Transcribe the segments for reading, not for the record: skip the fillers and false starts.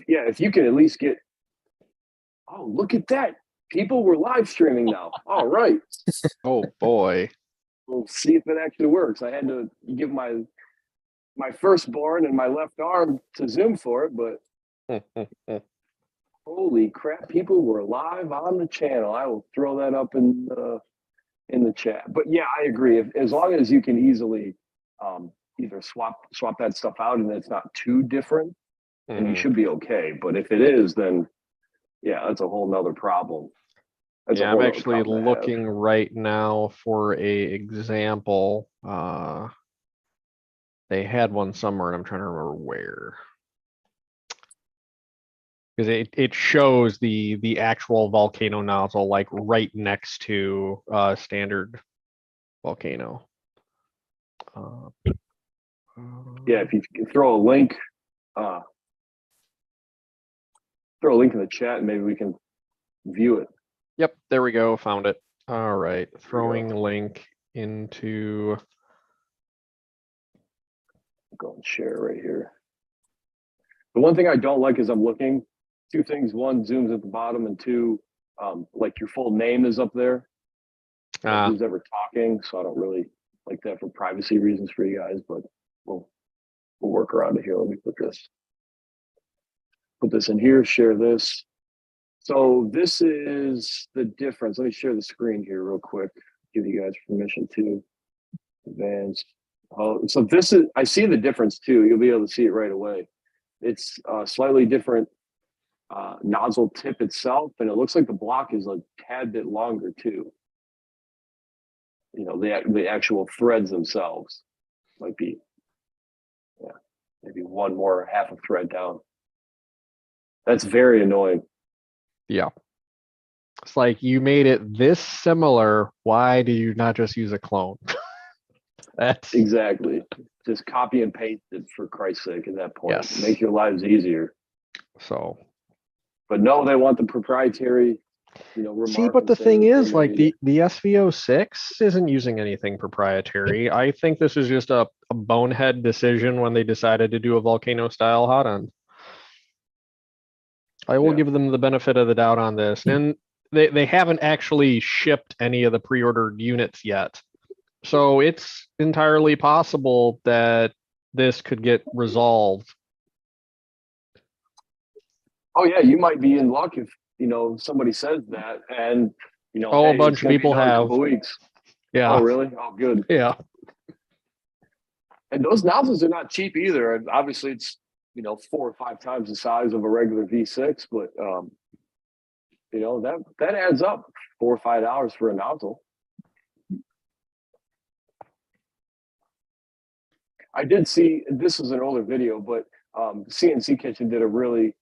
if you can at least get, oh, look at that. People were live streaming now. All right. Oh boy. We'll see if it actually works. I had to give my firstborn and my left arm to Zoom for it, but holy crap, people were live on the channel. I will throw that up in the chat. But yeah, I agree. As long as you can easily either swap that stuff out and it's not too different, then you should be okay. But if it is, then yeah, that's a whole nother problem. Yeah, I'm actually looking right now for a example. They had one somewhere and I'm trying to remember where. Because it shows the actual volcano nozzle like right next to standard volcano. Yeah, if you can throw a link in the chat and maybe we can view it. Yep, there we go, found it. All right, throwing link into. Go and share right here. The one thing I don't like is I'm looking, two things. One, Zoom's at the bottom, and two, like your full name is up there. Who's ever talking, so I don't really like that for privacy reasons for you guys, but we'll work around it here. Let me put this in here, share this. So this is the difference. Let me share the screen here real quick. Give you guys permission to advance. Oh, so this is, I see the difference too. You'll be able to see it right away. It's a slightly different nozzle tip itself, and it looks like the block is a tad bit longer too. You know, the actual threads themselves might be, yeah, maybe one more half a thread down. That's very annoying. Yeah. It's like you made it this similar. Why do you not just use a clone? That's exactly. Just copy and paste it for Christ's sake at that point. Yes. Make your lives easier. So, but no, they want the proprietary, you know, see, but the thing is, like the SVO6 isn't using anything proprietary. I think this is just a bonehead decision when they decided to do a volcano style hot end. I will give them the benefit of the doubt on this. And they haven't actually shipped any of the pre-ordered units yet. So it's entirely possible that this could get resolved. Oh yeah, you might be in luck if, you know, somebody says that, and you know, a bunch of people have. Weeks. Yeah. Oh really? Oh good. Yeah. And those nozzles are not cheap either. And obviously, it's, you know, 4 or 5 times the size of a regular V6, but you know, that adds up. $4 or $5 for a nozzle. I did see, this is an older video, but CNC Kitchen did a really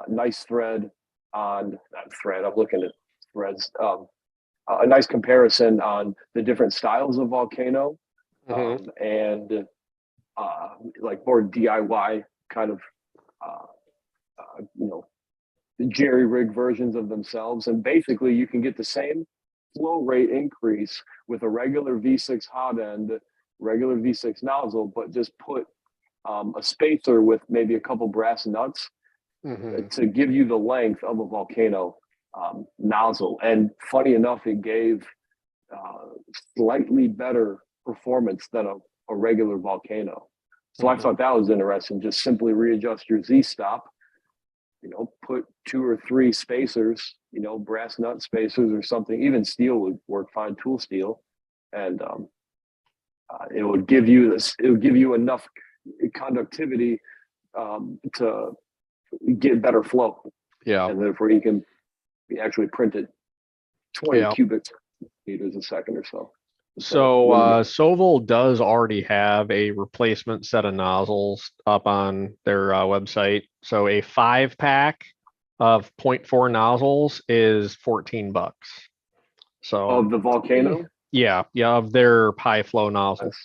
nice thread on that thread. I'm looking at threads. A nice comparison on the different styles of volcano and like more DIY kind of you know, jerry rig versions of themselves. And basically, you can get the same flow rate increase with a regular V6 hot end, regular V6 nozzle, but just put a spacer with maybe a couple brass nuts to give you the length of a volcano nozzle. And funny enough, it gave slightly better performance than a regular volcano. So I thought that was interesting. Just simply readjust your Z-stop, you know, put 2 or 3 spacers, you know, brass nut spacers or something. Even steel would work fine, tool steel, and it would give you this. It would give you enough conductivity to get better flow. Yeah, and therefore you can actually print it 20 cubic meters a second or so. So Sovol does already have a replacement set of nozzles up on their website. So a 5-pack of 0.4 nozzles is $14. So of the volcano, yeah, of their high flow nozzles.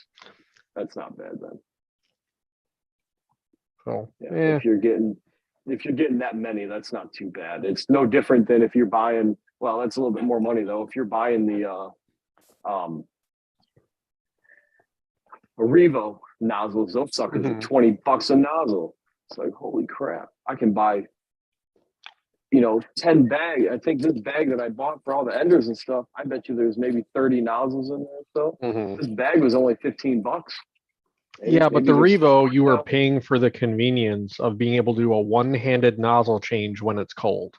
That's not bad then. So if you're getting that many, that's not too bad. It's no different than if you're buying. Well, that's a little bit more money though. If you're buying the Revo nozzles, those suckers are $20 a nozzle. It's like, holy crap. I can buy, 10 bag. I think this bag that I bought for all the enders and stuff, I bet you there's maybe 30 nozzles in there. So Mhm. this bag was only $15. Yeah, but Maybe the there's Revo, you 40 are now. paying for the convenience of being able to do a one-handed nozzle change when it's cold.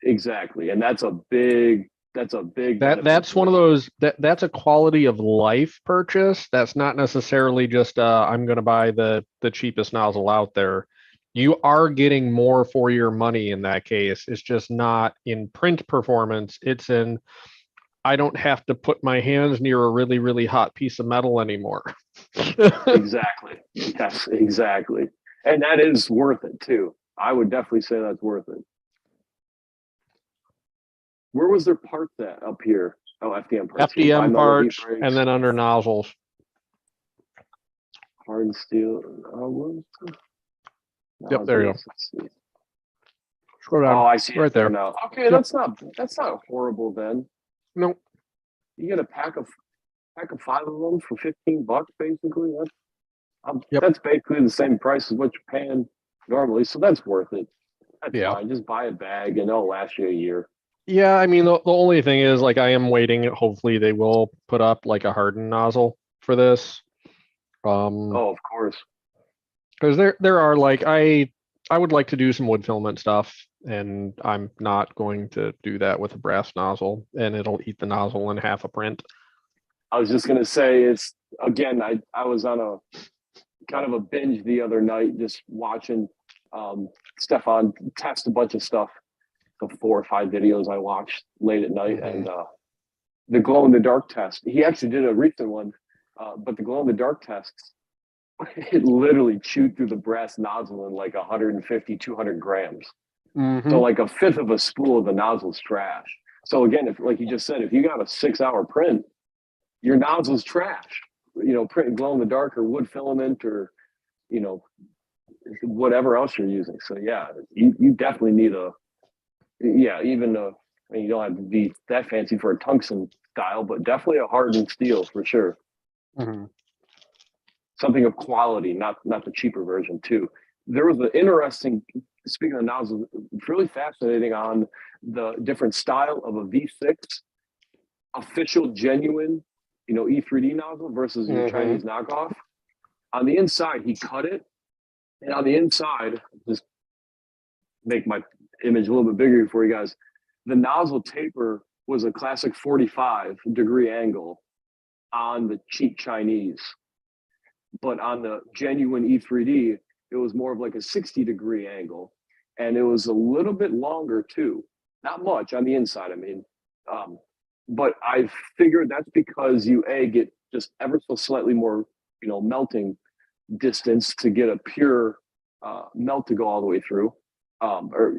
Exactly. And that's a big benefit That's to one of it. those that's a quality of life purchase. That's not necessarily just I'm going to buy the cheapest nozzle out there. You are getting more for your money in that case. It's just not in print performance. It's in I don't have to put my hands near a really, really hot piece of metal anymore. Exactly. Yes, exactly. And that is worth it too. I would definitely say that's worth it. Where was their parts at up here? Oh, FDM parts here. FDM Bimetal heat parts and breaks, then under nozzles. hardened steel. Oh, Yep, there you go. nozzles. Let's see. Scroll Oh, down. I see it Right there. now. Okay, Yep. that's not horrible then. Nope. You get a pack of 5 of them for $15, basically. Yep. That's basically the same price as what you're paying normally, so that's worth it. That's Yeah. fine. Just buy a bag and it'll last you a year. Yeah, I mean the only thing is like I am waiting. Hopefully they will put up like a hardened nozzle for this. Oh, of course. Because there are like I would like to do some wood filament stuff, and I'm not going to do that with a brass nozzle, and it'll eat the nozzle in half a print. I was just gonna say it's again. I was on a kind of a binge the other night, just watching Stefan test a bunch of stuff. The 4 or 5 videos I watched late at night, Mhm. and the glow in the dark test. He actually did a recent one, but the glow in the dark tests, it literally chewed through the brass nozzle in like 150, 200 grams. So like a fifth of a spool of the nozzle's trash. So again, if like you just said, if you got a 6-hour print, your nozzle's trash. Print glow in the dark or wood filament or you know whatever else you're using. So yeah, you definitely need even I mean, you don't have to be that fancy for a tungsten style, but definitely a hardened steel for sure. Mhm. Something of quality, not the cheaper version too. There was an interesting, speaking of nozzles, it's really fascinating on the different style of a V6 official genuine, E3D nozzle versus your Mhm. Chinese knockoff. On the inside, he cut it, and on the inside, just make my image a little bit bigger for you guys. The nozzle taper was a classic 45-degree angle on the cheap Chinese, but on the genuine E3D, it was more of like a 60-degree angle, and it was a little bit longer too. Not much on the inside, I mean, but I figured that's because you get just ever so slightly more, melting distance to get a pure melt to go all the way through, or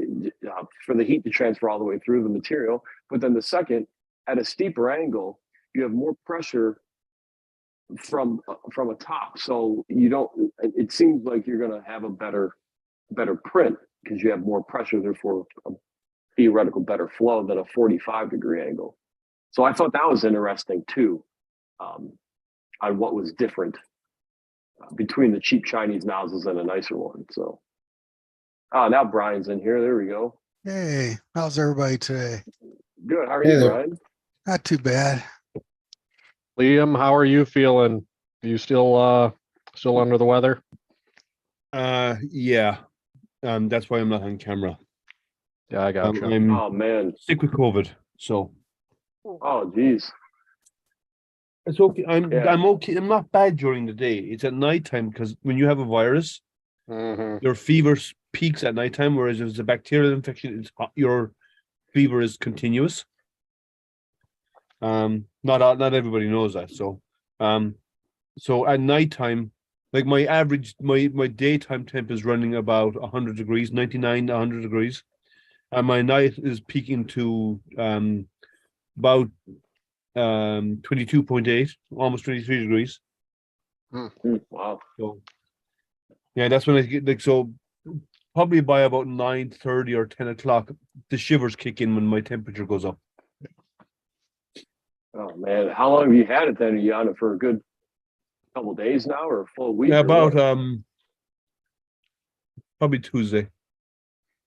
for the heat to transfer all the way through the material. But then the second, at a steeper angle, you have more pressure from a top, so you don't. It seems like you're going to have a better print because you have more pressure, therefore a theoretical better flow than a 45-degree angle. So I thought that was interesting too, on what was different between the cheap Chinese nozzles and a nicer one. So, now Brian's in here. There we go. Hey, how's everybody today? Good. How are Hey you, there. Brian? Not too bad. Liam, how are you feeling? You still under the weather? Yeah. That's why I'm not on camera. Yeah, I gotcha. I'm Oh man. sick with COVID, so Oh geez. it's okay. Yeah. I'm okay. I'm not bad during the day. It's at nighttime because when you have a virus, Mhm. your fever peaks at nighttime, whereas if it's a bacterial infection, your fever is continuous. Not everybody knows that. So at nighttime, like my average, my daytime temp is running about 100 degrees, 99 to 100 degrees, and my night is peaking to about 22.8, almost 23 degrees. Wow. So yeah, that's when I get like, so probably by about 9:30 or 10 o'clock, the shivers kick in when my temperature goes up. Oh man. How long have you had it then? Are you on it for a good couple days now, or a full week? Yeah, or what? about probably Tuesday.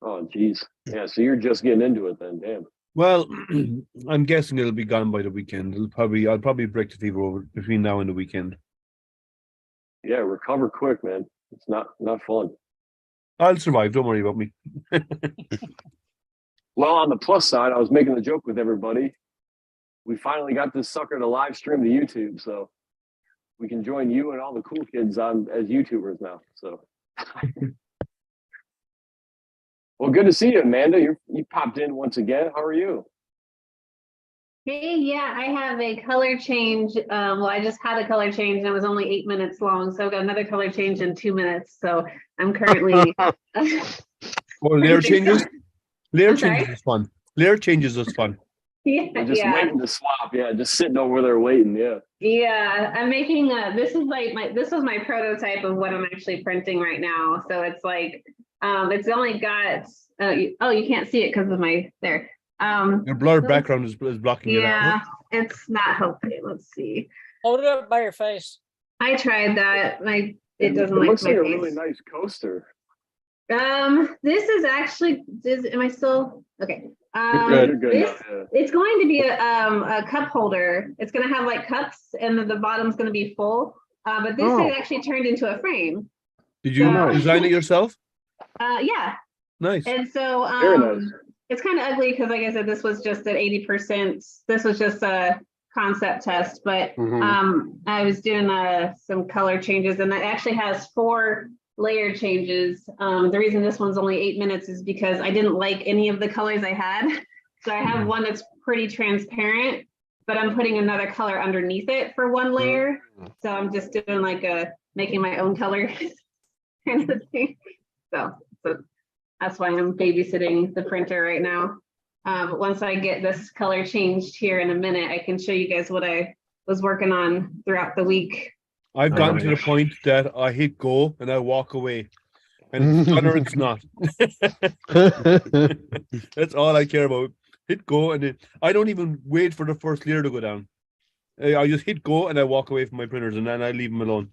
Oh, geez. Yeah. So you're just getting into it then. Damn. Well, I'm guessing it'll be gone by the weekend. I'll probably break the fever over between now and the weekend. Yeah. Recover quick, man. It's not fun. I'll survive. Don't worry about me. Well, on the plus side, I was making the joke with everybody. We finally got this sucker to live stream to YouTube, so we can join you and all the cool kids on as YouTubers now. So, well, good to see you, Amanda. You popped in once again. How are you? Hey, yeah, I have a color change. Well, I just had a color change and it was only 8 minutes long. So I've got another color change in 2 minutes. So I'm currently. Or layer changes. Layer I'm sorry? changes is fun. Layer changes is fun. Yeah, We're just yeah, waiting to swap. Yeah, just sitting over there waiting. Yeah. yeah. I'm making this is like this was my prototype of what I'm actually printing right now. So it's like, it's only got, oh, you can't see it because of my there. Your blurred background is blocking it out. Yeah, it's not helping. Let's see. Hold it up by your face. I tried that. It doesn't It like looks my like a face. really nice coaster. This is actually, am I still, okay. You're good This, now, yeah. it's going to be a cup holder. It's gonna have like cups and then the bottom's gonna be full. But this Oh. is actually turned into a frame. Did you So- design it yourself? Yeah, Nice. and so, Very nice. it's kind of ugly because like I said, this was just at 80%. This was just a concept test, but Mhm. I was doing some color changes and it actually has 4 layer changes. The reason this one's only 8 minutes is because I didn't like any of the colors I had. So I have one that's pretty transparent, but I'm putting another color underneath it for one layer. So I'm just doing like making my own color kind of thing. So that's why I'm babysitting the printer right now. But once I get this color changed here in a minute, I can show you guys what I was working on throughout the week. I've gotten to the Nice. point that I hit go and I walk away. And it's done or it's not. That's all I care about. Hit go and then I don't even wait for the first layer to go down. I just hit go and I walk away from my printers and then I leave them alone.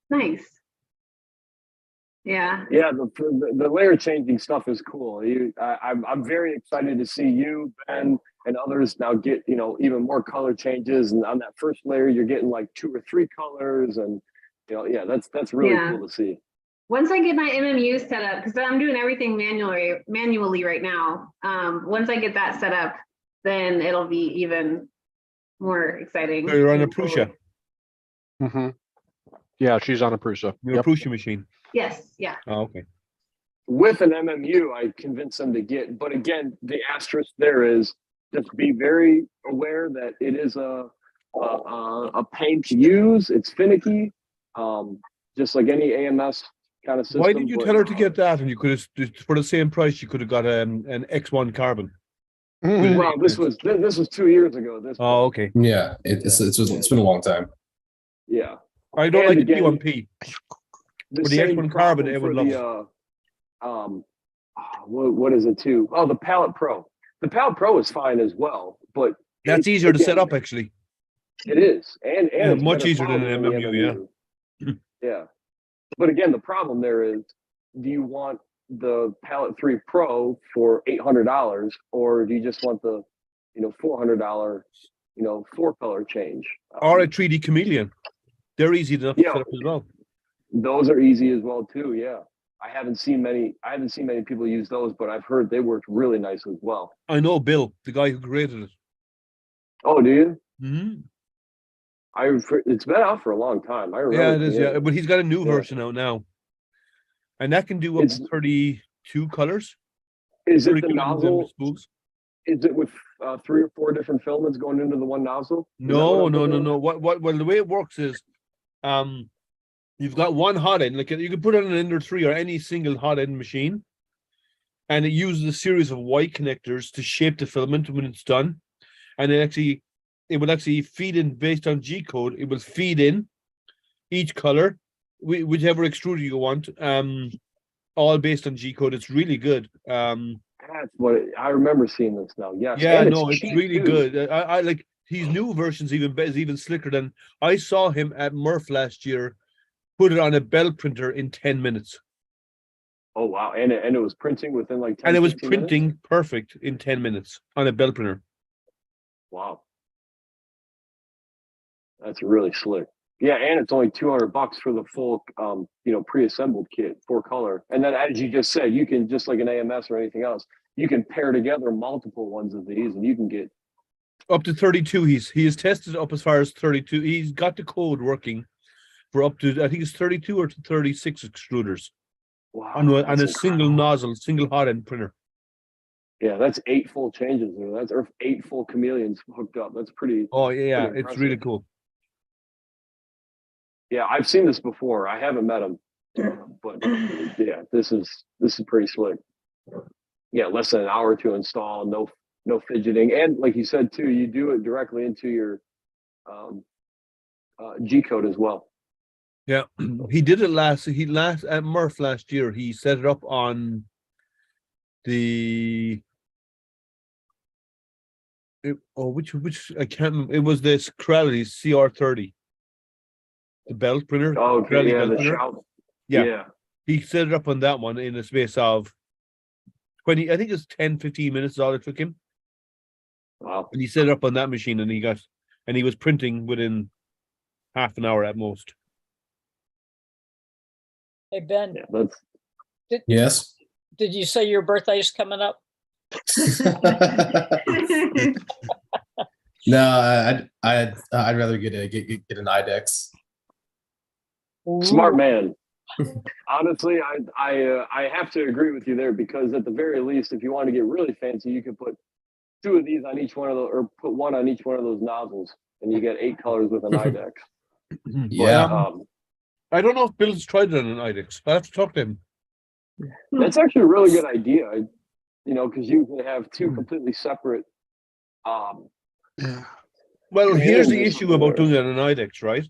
Nice. Yeah, Yeah, the layer changing stuff is cool. I'm very excited to see you, Ben, and others now get even more color changes. And on that first layer, you're getting like 2 or 3 colors, and yeah, that's really Yeah. cool to see. once I get my MMU set up, because I'm doing everything manually right now. Once I get that set up, then it'll be even more exciting. So you're on a and cool. Prusa, Mhm. Yeah, she's on a Prusa. your Yep. Prusa machine. Yes, yeah. Oh, okay. With an MMU, I convinced them to get, but again, the asterisk there is just be very aware that it is a paint to use. It's finicky, just like any AMS kind of system. Why did you but, tell her to get that? And you could have, for the same price, you could have got an X1 carbon. Mhm. Well, this was 2 years ago. This. Oh, okay. Yeah, it's been a long time. Yeah. I don't And like the again- P1P. The For the same X1 carbon, problem it would for love what is it too? Oh, the Palette Pro. The Palette Pro is fine as well, but That's it- easier to set again, up, actually. It is, and Yeah, it's much better easier than quality an the MMU, MMU. Yeah, but again, the problem there is, do you want the Palette 3 Pro for $800, or do you just want the $400 4-color change? Or a 3D Chameleon. They're easy enough to Yeah. set up as well. Those are easy as well too. Yeah, I haven't seen many people use those, but I've heard they worked really nice as well. I know Bill, the guy who created it. Oh, do you? Mhm. It's been out for a long time. I remember. Yeah, it is. seeing Yeah, but he's got a new Yeah. version out now, and that can do up to It's- 32 colors. Is it 32 the different nozzle? spools. Is it with 3 or 4 different filaments going into the one nozzle? Is that No, what I'm no, no, thinking of? no. Well, the way it works is, you've got one hot end. Like you can put it on an Ender 3 or any single hot end machine, and it uses a series of Y connectors to shape the filament when it's done, and it will actually feed in based on G code. It will feed in each color, whichever extruder you want. All based on G code. It's really good. That's what I remember seeing this now. Yes. Yeah, and no, it's cheap, really too. good. I like his new versions is even slicker than I saw him at Murph last year. Put it on a bell printer in 10 minutes. Oh wow, and it was printing within like 10, And it was 15 minutes? printing perfect in 10 minutes on a belt printer. Wow, that's really slick. Yeah, and it's only $200 for the full, pre-assembled kit, 4-color. And then, as you just said, you can, just like an AMS or anything else, you can pair together multiple ones of these, and you can get. Up to 32. He has tested up as far as 32. He's got the code working for up to, I think it's 32 or to 36 extruders Wow, on a that's single incredible. nozzle, single hot end printer. Yeah, that's 8 full changes there. That's or 8 full chameleons hooked up. That's pretty. Oh yeah, Pretty it's really impressive. cool. Yeah, I've seen this before. I haven't met him, but yeah, this is pretty slick. Yeah, less than an hour to install. No fidgeting, and like you said too, you do it directly into your G code as well. Yeah, he did it at Murph last year. He set it up on the which I can't remember. It was this Corelli CR30, the belt printer. Oh, okay, Corelli yeah, belt the printer. shout. Yeah. Yeah, He set it up on that one in a space of 20, I think it's 10, 15 minutes is all it took him. wow. And he set it up on that machine and he was printing within half an hour at most. Hey, Ben, Yeah, that's Yes. did you say your birthday's coming up? No, I'd rather get an IDEX. smart man. Honestly, I have to agree with you there, because at the very least, if you want to get really fancy, you can put 2 of these on each one of those, or put 1 on each one of those nozzles, and you get 8 colors with an IDEX. Yeah. I don't know if Bill's tried it on an IDEX. I have to talk to him. That's actually a really good idea. Because you can have 2 completely separate. Yeah. Well, Yeah, here's the it is issue about somewhere. doing it on an IDEX, right?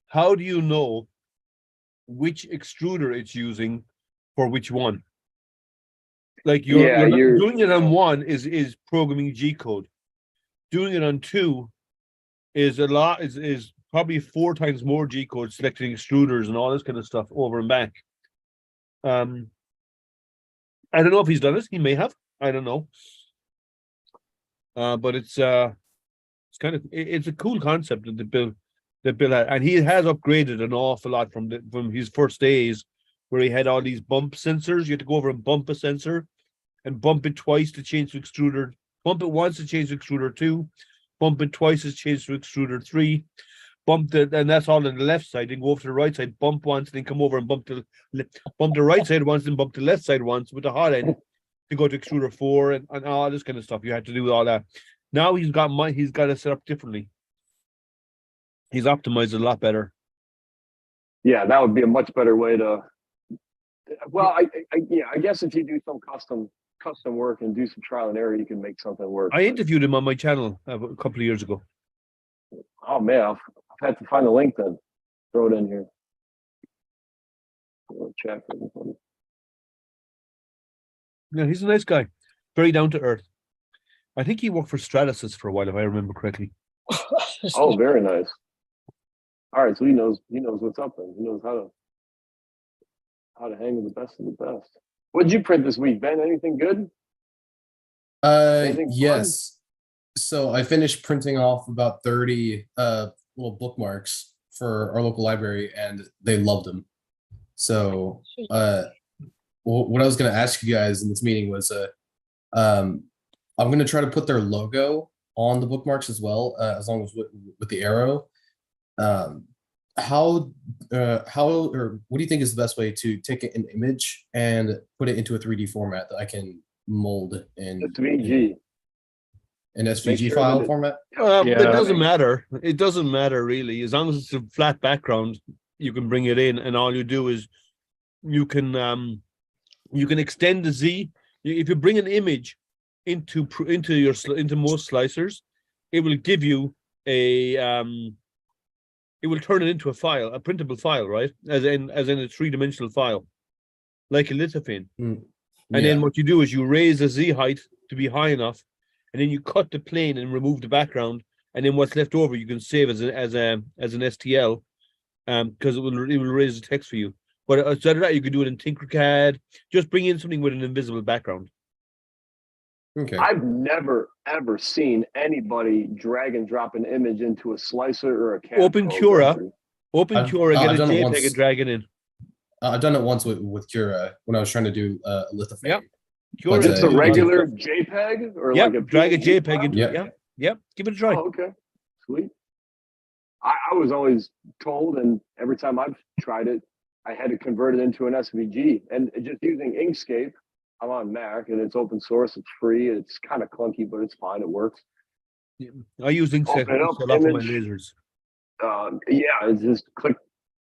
How do you know which extruder it's using for which one? Like Yeah, you're- doing it on 1 is programming G code. Doing it on 2 is a lot is probably 4 times more G code, selecting extruders and all this kind of stuff over and back. I don't know if he's done it. He may have. I don't know. But it's kind of it's a cool concept that the Bill had, and he has upgraded an awful lot from his first days, where he had all these bump sensors. You had to go over and bump a sensor, and bump it twice to change to extruder. Bump it once to change to extruder 2. Bump it twice to change to extruder 3. Bump it, and that's all on the left side. Then go over to the right side, bump once, then come over and bump the right side once, then bump the left side once with the hot end to go to extruder 4 and all this kind of stuff. You had to do all that. Now he's got it set up differently. He's optimized a lot better. Yeah, that would be a much better way to. Well, I guess if you do some custom work and do some trial and error, you can make something work. I interviewed him on my channel a couple of years ago. Oh man, I've had to find the link then. Throw it in here. Chat for everybody. Yeah, he's a nice guy, very down to earth. I think he worked for Stratasys for a while, if I remember correctly. Oh, very nice. All right, so he knows what's up then. He knows how to hang with the best of the best. What did you print this week, Ben? Anything good? Anything fun? Yes. So I finished printing off about 30 little bookmarks for our local library, and they loved them. So what I was going to ask you guys in this meeting was I'm going to try to put their logo on the bookmarks as well, as long as with the arrow. How or what do you think is the best way to take an image and put it into a 3D format that I can mold in SVG. an Make SVG sure file that it- format? It Yeah. doesn't matter. It doesn't matter really. As long as it's a flat background, you can bring it in, and all you do is you can extend the Z. If you bring an image into most slicers, it will give you it will turn it into a file, a printable file, right? As in a 3-dimensional file, like a lithophane. And then what you do is you raise the Z height to be high enough, and then you cut the plane and remove the background, and then what's left over you can save as an STL, because it will raise the text for you. But instead of that, you could do it in Tinkercad. Just bring in something with an invisible background. Okay. I've never ever seen anybody drag and drop an image into a slicer or a CAD Open program. Cura. Open I've- Cura, get I've a done it JPEG once. and drag it in. I've done it once with Cura when I was trying to do a lithophane. Yep. But, Just a you do regular stuff. JPEG or Yep, like a drag a PNG JPEG file? into Yep. it. Yeah, yep. Give it a try. Oh, okay. Sweet. I was always told, and every time I've tried it, I had to convert it into an SVG. And just using Inkscape, I'm on Mac and it's open source, it's free, it's kind of clunky, but it's fine, it works. I use Inkscape Open it up, a lot for my image. lasers. Yeah, it's just click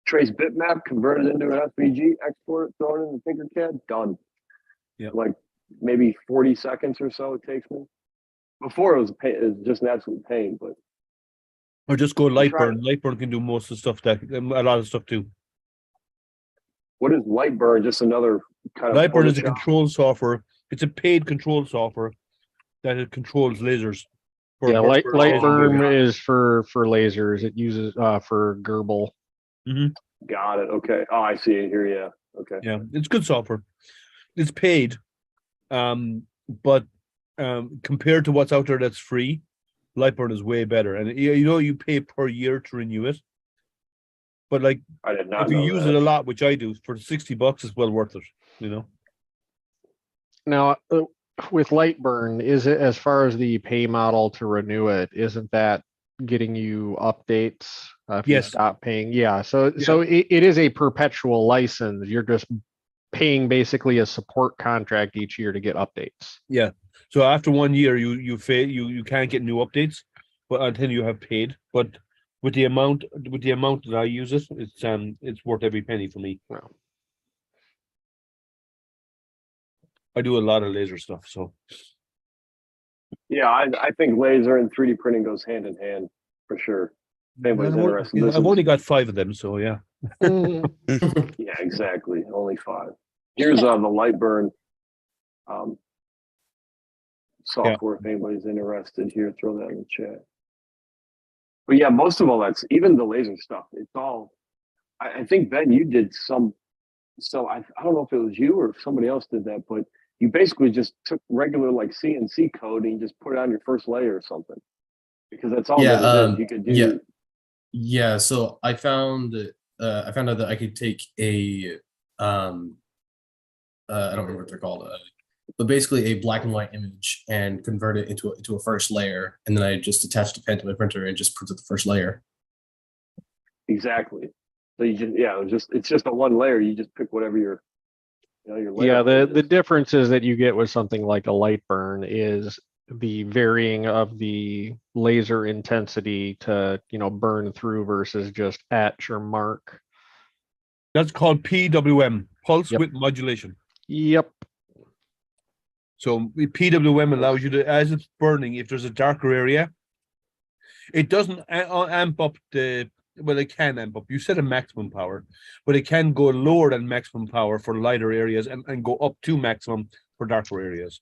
trace bitmap, convert it into an SVG, export it, throw it in the Tinkercad, done. Yep. Like maybe 40 seconds or so it takes me. Before it was a pain, it was just an absolute pain, but Or just go Try Lightburn. Lightburn can do most of the stuff that a lot of stuff too. what is Lightburn? Just another kind of Lightburn is a Photoshop? control software. It's a paid control software that it controls lasers. for- Yeah, for- light for Lightburn lasers. is for lasers. It uses for Gerbil. Got it. Okay. Oh, I see it here. Yeah. Okay. Yeah, it's good software. It's paid, but compared to what's out there that's free, Lightburn is way better. And you pay per year to renew it. But like, I did not if you know use that. it a lot, which I do, for $60, it's well worth it. You know. Now, with Lightburn, is it as far as the pay model to renew it? Isn't that getting you updates if you Yes. stop paying? Yeah. So it is a perpetual license. You're just paying basically a support contract each year to get updates. Yeah. So after 1 year, you can't get new updates, but until you have paid. But with the amount that I use it, it's worth every penny for me. Wow. I do a lot of laser stuff, so Yeah, I think laser and 3D printing goes hand in hand for sure. If anybody's I've interested, this only is- got 5 of them, so yeah. yeah, exactly. Only 5. Here's the Lightburn software. If anybody's interested here, throw that in the chat. But yeah, most of all that's even the laser stuff. It's all. I think Ben, you did some. So I don't know if it was you or if somebody else did that, but you basically just took regular like CNC code and you just put it on your first layer or something, because that's all Yeah, that it is. You could do. yeah. Yeah, so I found out that I could take a I don't remember what they're called, but basically a black and white image and convert it into a first layer, and then I just attached a pen to my printer and just printed the first layer. Exactly. So you just it's just a one layer. You just pick whatever your your layer. Yeah, code the is. differences that you get with something like a Lightburn is the varying of the laser intensity to, burn through versus just etch or mark. That's called PWM, pulse Yep. width modulation. Yep. So PWM allows you to, as it's burning, if there's a darker area, it doesn't amp up well, it can amp up. You set a maximum power, but it can go lower than maximum power for lighter areas and go up to maximum for darker areas.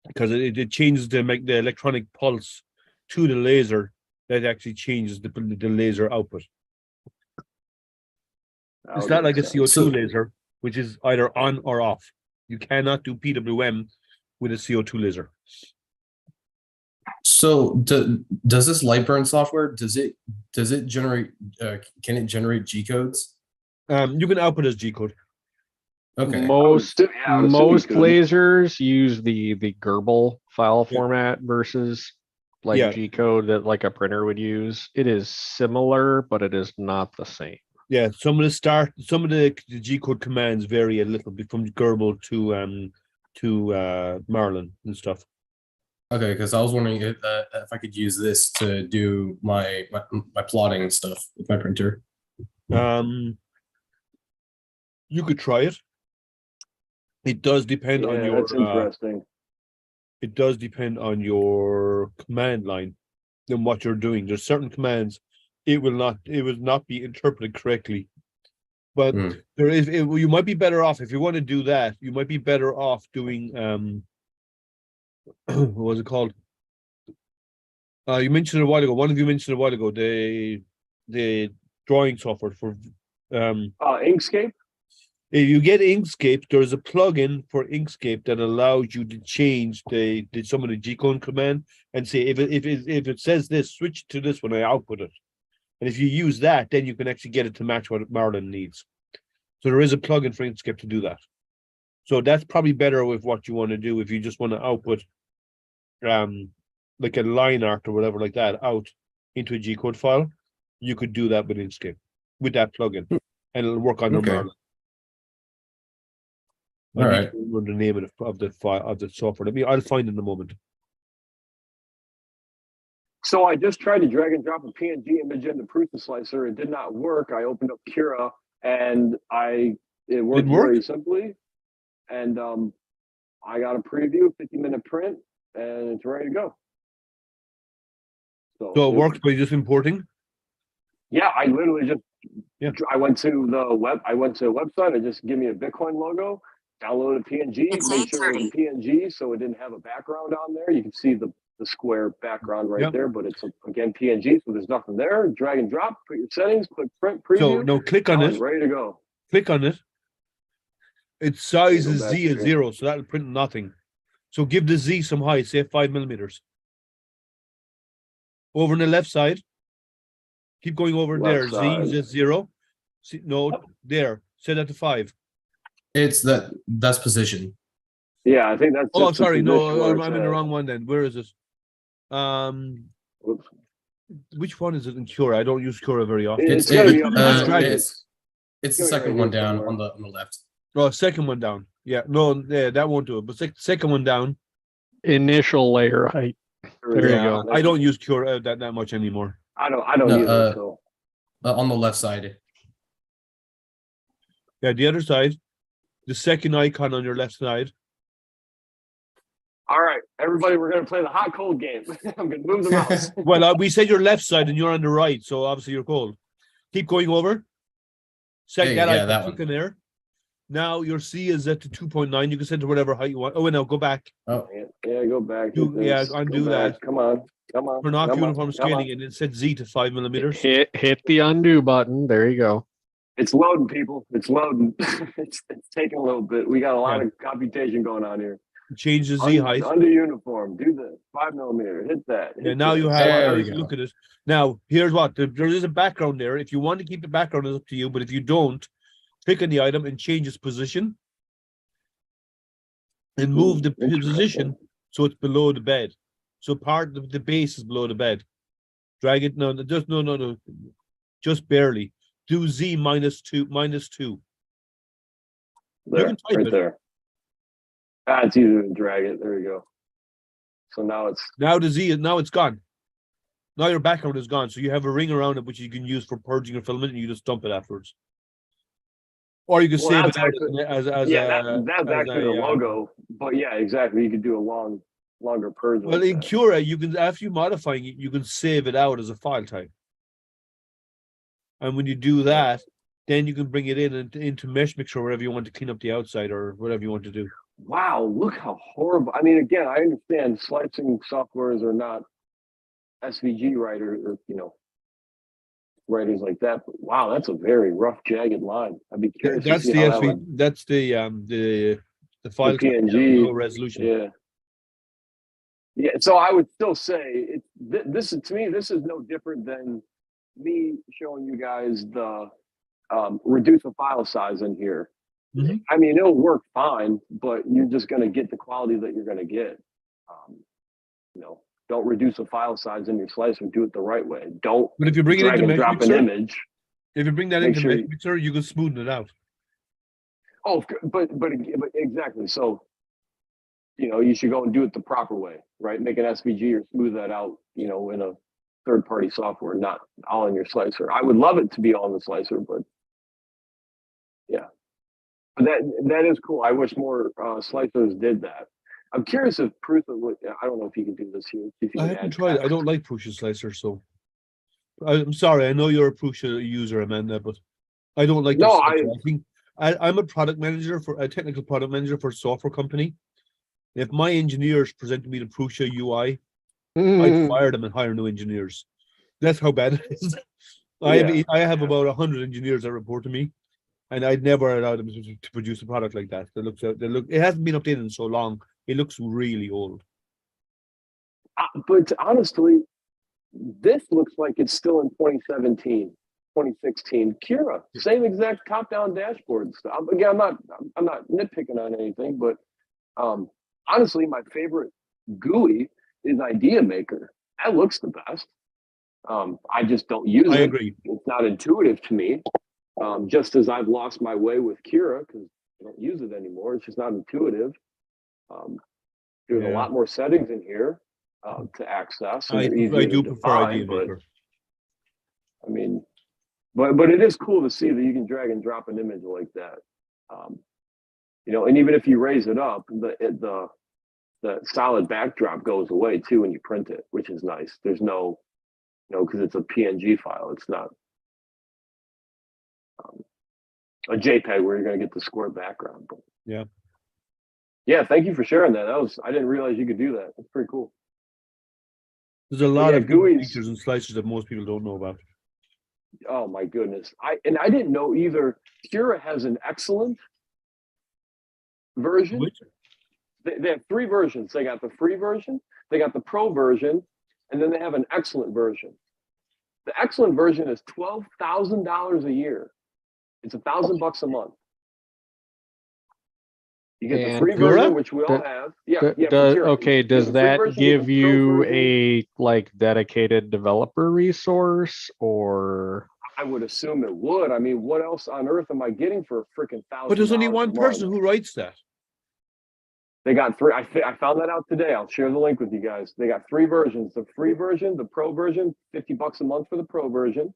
Because it changes the electronic pulse to the laser that actually changes the laser output. It's That not like a makes sense. CO2 laser, which is either on or off. You cannot do PWM with a CO2 laser. So does this Lightburn software, does it generate can it generate G codes? You can output as G code. Okay. Most I would assume you most could. lasers use the Gerbil file Yeah. format versus like Yeah. G code that like a printer would use. It is similar, but it is not the same. Yeah, some of the G code commands vary a little bit from Gerbil to Marlin and stuff. Okay, because I was wondering if I could use this to do my plotting and stuff with my printer. You could try it. It does depend on Yeah, your that's interesting. it does depend on your command line and what you're doing. There's certain commands it will not be interpreted correctly. But Hmm. you might be better off if you want to do that. You might be better off doing what was it called? You mentioned it a while ago. One of you mentioned a while ago the drawing software for Inkscape. If you get Inkscape, there's a plugin for Inkscape that allows you to change some of the G-code command and say if it says this, switch to this when I output it. And if you use that, then you can actually get it to match what Marlin needs. So there is a plugin for Inkscape to do that. So that's probably better with what you want to do if you just want to output like a line art or whatever like that out into a G-code file. You could do that with Inkscape with that plugin, and it'll work on your Okay. Marlin. All I need right. to remember the name of the file of the software. I'll find it in a moment. So I just tried to drag and drop a PNG image into Prusa Slicer. It did not work. I opened up Cura and it worked work? very simply. And I got a preview, 50-minute print, and it's ready to go. So it works by just importing. Yeah, I literally just Yeah. I went to the website. I just give me a Bitcoin logo, downloaded a PNG, It's made sure it was a PNG, so it didn't have a background on there. You can see the square background right Yep. there, but it's again PNG, so there's nothing there. Drag and drop, put your settings, click print, preview. So no, click on done, it. ready to go. Click on it. Its size Go is back Z is here. 0, so that'll print nothing. So give the Z some height, say 5 millimeters. Over on the left side. Keep going over Left there. side. Z is 0. See, no, there. Set that to 5. It's that's position. Yeah, I think that's. Oh, just the sorry, position no, where I'm it's in the at. wrong one then. Where is it? Whoops. Which one is it in Cura? I don't use Cura very often. It's gotta be up Just there. drag it. It's the Go second right one here down somewhere. on the left. Oh, second one down. Yeah, no, yeah, that won't do it. But second one down. Initial layer height. There you Yeah. go. I don't use Cura that much anymore. I don't No, either. So On the left side. Yeah, the other side, the second icon on your left side. all right, everybody, we're gonna play the hot cold game. I'm gonna move the mouse. Well, we said your left side and you're on the right, so obviously you're cold. Keep going over. Second, Yeah, that yeah, icon, that click one. in there. Now your C is at the 2.9. You can set to whatever height you want. Oh, wait, no, go back. Yeah, go back. Do- hit yeah, this, go undo back. that. Come on. Turn off come on, uniform come on. scaling and then set Z to 5 millimeters. Hit the undo button. There you go. It's loading, people. It's loading. it's taking a little bit. We got a lot Yeah. of computation going on here. Change the Z height. Under uniform. Do the 5 millimeter. Hit that. Yeah, hit now this. you have. There we Look go. at it. Now, here's what there is a background there. If you want to keep the background, it's up to you. But if you don't, click on the item and change its position, and move the position so it's below the bed. So part of the base is below the bed. Drag it. No, just no, just barely. Do Z -2. There, can type right it. there. It's easier to drag it. There you go. So now it's Now the Z is now it's gone. Now your background is gone. So you have a ring around it which you can use for purging your filament, and you just dump it afterwards. Or you can Well, save that's it out actually- as that's actually the logo. But yeah, exactly. You could do a longer purge. Well, like in that. Cura, you can after you modifying it, you can save it out as a file type. And when you do that, then you can bring it in and into Mesh Mixer, wherever you want to clean up the outside or whatever you want to do. Wow, look how horrible. I mean, again, I understand slicing softwares are not SVG writers or, writers like that. But wow, that's a very rough, jagged line. I'd be curious. That's to see the how that SV. would- That's the file type, PNG, low resolution. Yeah. Yeah. So I would still say this is, to me, this is no different than me showing you guys the reduce the file size in here. Mhm. I mean, it'll work fine, but you're just going to get the quality that you're going to get. Don't reduce the file size in your slicer. Do it the right way. Don't But if you bring it drag into and Mesh drop Mixer, an image. if you bring that make into sure Mesh you- Mixer, you can smoothen it out. Oh, but exactly. So, you should go and do it the proper way, right? Make an SVG or smooth that out, in a third-party software, not all in your slicer. I would love it to be all in the slicer, but yeah. But that is cool. I wish more slicers did that. I'm curious if Prusa would. I don't know if you can do this here. If you I can haven't add tried it. I text. don't like Prusa Slicer, so I'm sorry. I know you're a Prusa user, Amanda, but I don't like. No, their slicer. I think I'm a technical product manager for a software company. If my engineers present me the Prusa UI, I fire them and hire new engineers. That's how bad it is. I have about 100 engineers that report to me, and I'd never allow them to produce a product like that. It hasn't been updated in so long. It looks really old. But honestly, this looks like it's still in 2017, 2016. Kira, same exact top-down dashboard stuff. Again, I'm not nitpicking on anything, but honestly, my favorite GUI is Idea Maker. That looks the best. I just don't use it. I agree. It's not intuitive to me. Just as I've lost my way with Kira because I don't use it anymore. It's just not intuitive. There's a lot more settings in here to access. And I they're easier do to prefer define, Idea but, Maker. I mean, but it is cool to see that you can drag and drop an image like that. You know, and even if you raise it up, the solid backdrop goes away too when you print it, which is nice. There's no, you know, because it's a PNG file. It's not a JPEG where you're going to get the square background. But yeah. Thank you for sharing that. I didn't realize you could do that. That's pretty cool. There's a lot of GUIs. features and slices that most people don't know about. Oh my goodness. I didn't know either. Cura has an excellent version. Which? They have 3 versions. They got the free version, they got the pro version, and then they have an excellent version. The excellent version is $12,000 a year. It's $1,000 a month. You get the And free Cura? version, which we all have. Yeah, for Cura. Okay, You get does the free that version, you get give the pro you version. a like dedicated developer resource or? I would assume it would. I mean, what else on earth am I getting for a freaking $1,000? But there's only a one month? person who writes that. They got 3. I found that out today. I'll share the link with you guys. They got 3 versions: the free version, the pro version, $50 a month for the pro version.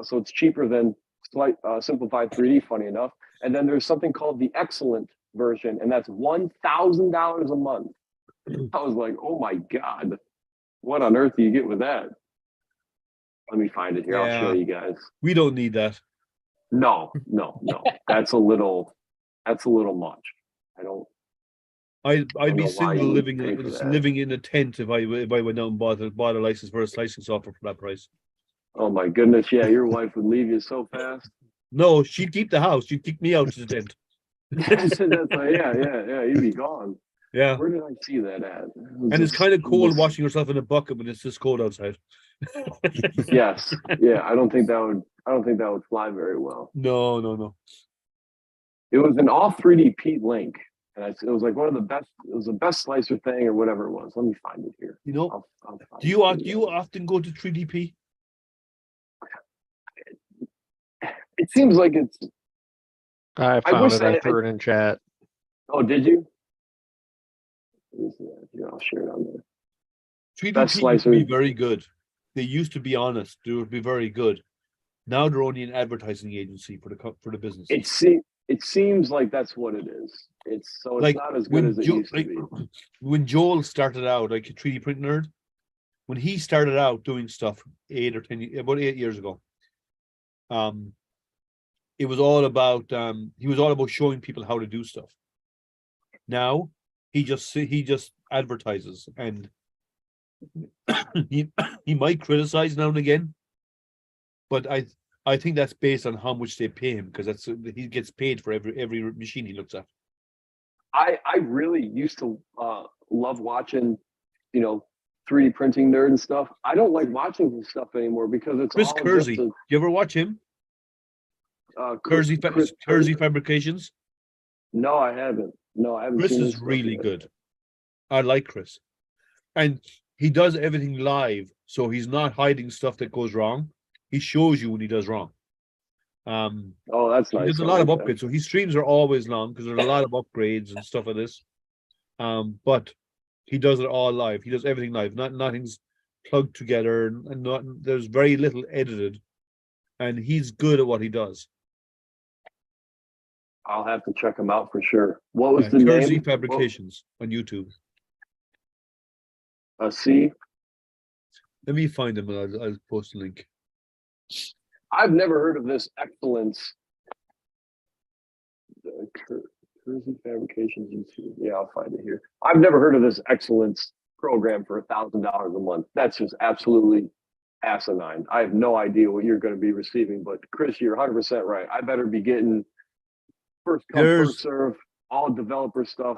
So it's cheaper than Simplified 3D, funny enough. And then there's something called the excellent version, and that's $1,000 a month. I was like, oh my God, what on earth do you get with that? Let me find it here. I'll show you guys. We don't need that. No. That's a little much. I'd don't be know why single you would living pay for that. living in a tent if I went out and bought a license for a slicing software for that price. Oh my goodness, yeah, your wife would leave you so fast. No, she'd keep the house. She'd kick me out to the tent. That's like, yeah, you'd be gone. Yeah. Where did I see that at? And it's kind of cold washing yourself in a bucket when it's this cold outside. Yes, yeah. I don't think that would fly very well. No. It was an all 3D Pete link, and it was like one of the best. It was the best slicer thing or whatever it was. Let me find it here. You know, I'll find do you it. often go to 3DP? It seems like it's. I I found wish it. I threw it in chat. Oh, did you? Yeah, I'll share it on there. 3DP Best used to be slicer. very good. They used to be honest. They would be very good. Now they're only an advertising agency for the business. It seems like that's what it is. It's Like not as good as it used to be. when Joel started out, like a 3D print nerd, when he started out doing stuff about 8 years ago, it was all about he was all about showing people how to do stuff. Now he just advertises, and he might criticize now and again, but I think that's based on how much they pay him, because he gets paid for every machine he looks at. I really used to love watching, 3D printing nerd and stuff. I don't like watching his stuff anymore because it's Chris all Kersey, just you ever watch him? Chris Kersey Fabrications. No, I haven't. No, I haven't. Chris seen is his stuff really yet. good. I like Chris, and he does everything live, so he's not hiding stuff that goes wrong. He shows you when he does wrong. Oh, that's nice. There's a I lot of like that. upgrades, so his streams are always long because there's a lot of upgrades and stuff like this. But he does it all live. He does everything live. Nothing's plugged together, and there's very little edited, and he's good at what he does. I'll have to check him out for sure. What was the Kersey name? Fabrications on YouTube. C. Let me find him and I'll post a link. I've never heard of this excellence. Kersey Fabrications YouTube. Yeah, I'll find it here. I've never heard of this excellence program for $1,000 a month. That's just absolutely asinine. I have no idea what you're going to be receiving, but Chris, you're 100% right. I better be getting first come, There's- first serve, all developer stuff.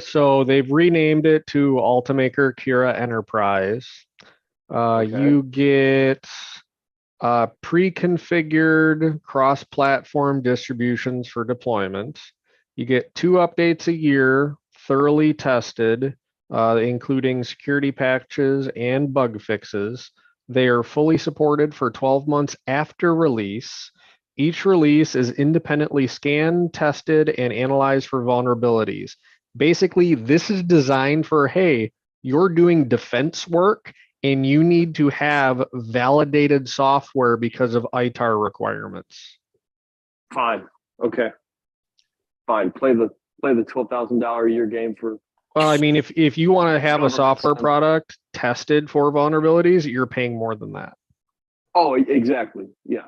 So they've renamed it to Ultimaker Kira Enterprise. Okay. You get pre-configured cross-platform distributions for deployment. You get 2 updates a year, thoroughly tested, including security patches and bug fixes. They are fully supported for 12 months after release. Each release is independently scanned, tested, and analyzed for vulnerabilities. Basically, this is designed for, hey, you're doing defense work and you need to have validated software because of ITAR requirements. Fine. Okay. Fine. Play the $12,000 a year game for. Well, I mean, if you want to have a Government software side. product tested for vulnerabilities, you're paying more than that. Oh, exactly. Yes.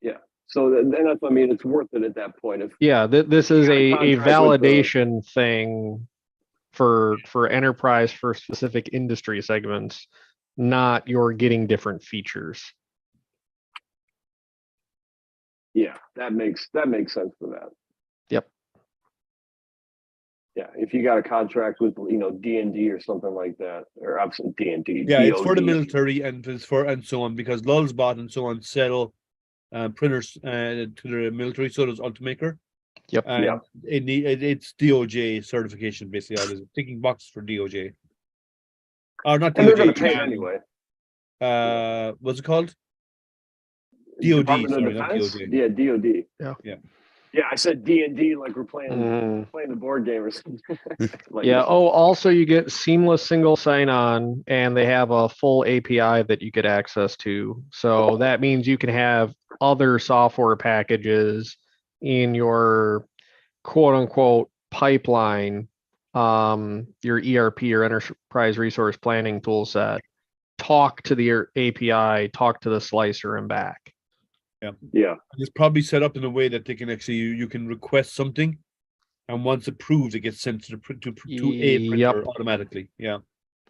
Yeah. So then that's what I mean. It's worth it at that point. If Yeah, this is got a a contract with the- validation thing for enterprise for specific industry segments, not you're getting different features. yeah, that makes sense for that. Yep. Yeah, if you got a contract with D&D or something like that, or absolutely D&D. Yeah, it's for the DoD. military and it's for and so on because Lulzbot and so on sell printers to the military. So does Ultimaker. Yep. And Yeah. it's DOJ certification basically. There's a ticking box for DOJ. Or not And they're going DOJ. to pay it anyway. What's it called? DOD, Department of sorry, not Defense? DOJ. Yeah, DOD. Yeah. Yeah, I said D&D like we're playing Mhm. the board game or something. Like, Yeah. Oh, also you get seamless single sign-on, and they have a full API that you get access to. So that means you can have other software packages in your quote-unquote pipeline, your ERP or enterprise resource planning tool set. Talk to the API, talk to the slicer, and back. Yeah. It's probably set up in a way that they can actually you can request something, and once approved, it gets sent to a printer Yep. automatically. Yeah,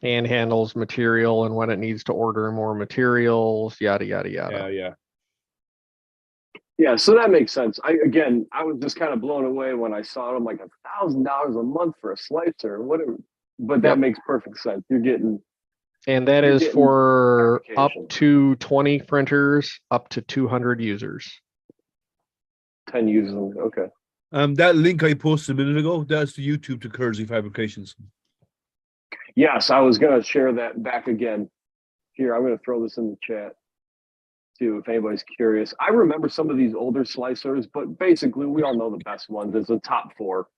And handles material and when it needs to order more materials, yada yada yeah, yada. yeah. Yeah, so that makes sense. I was just kind of blown away when I saw it. I'm like $1,000 a month for a slicer, whatever. But that Yep. makes perfect sense. You're getting And that You're is getting for up application. to 20 printers, up to 200 users. 10 users. Okay. That link I posted a minute ago, that's the YouTube to Kersey Fabrications. Yes, I was going to share that back again. Here, I'm going to throw this in the chat too, if anybody's curious. I remember some of these older slicers, but basically we all know the best ones. It's the top 4.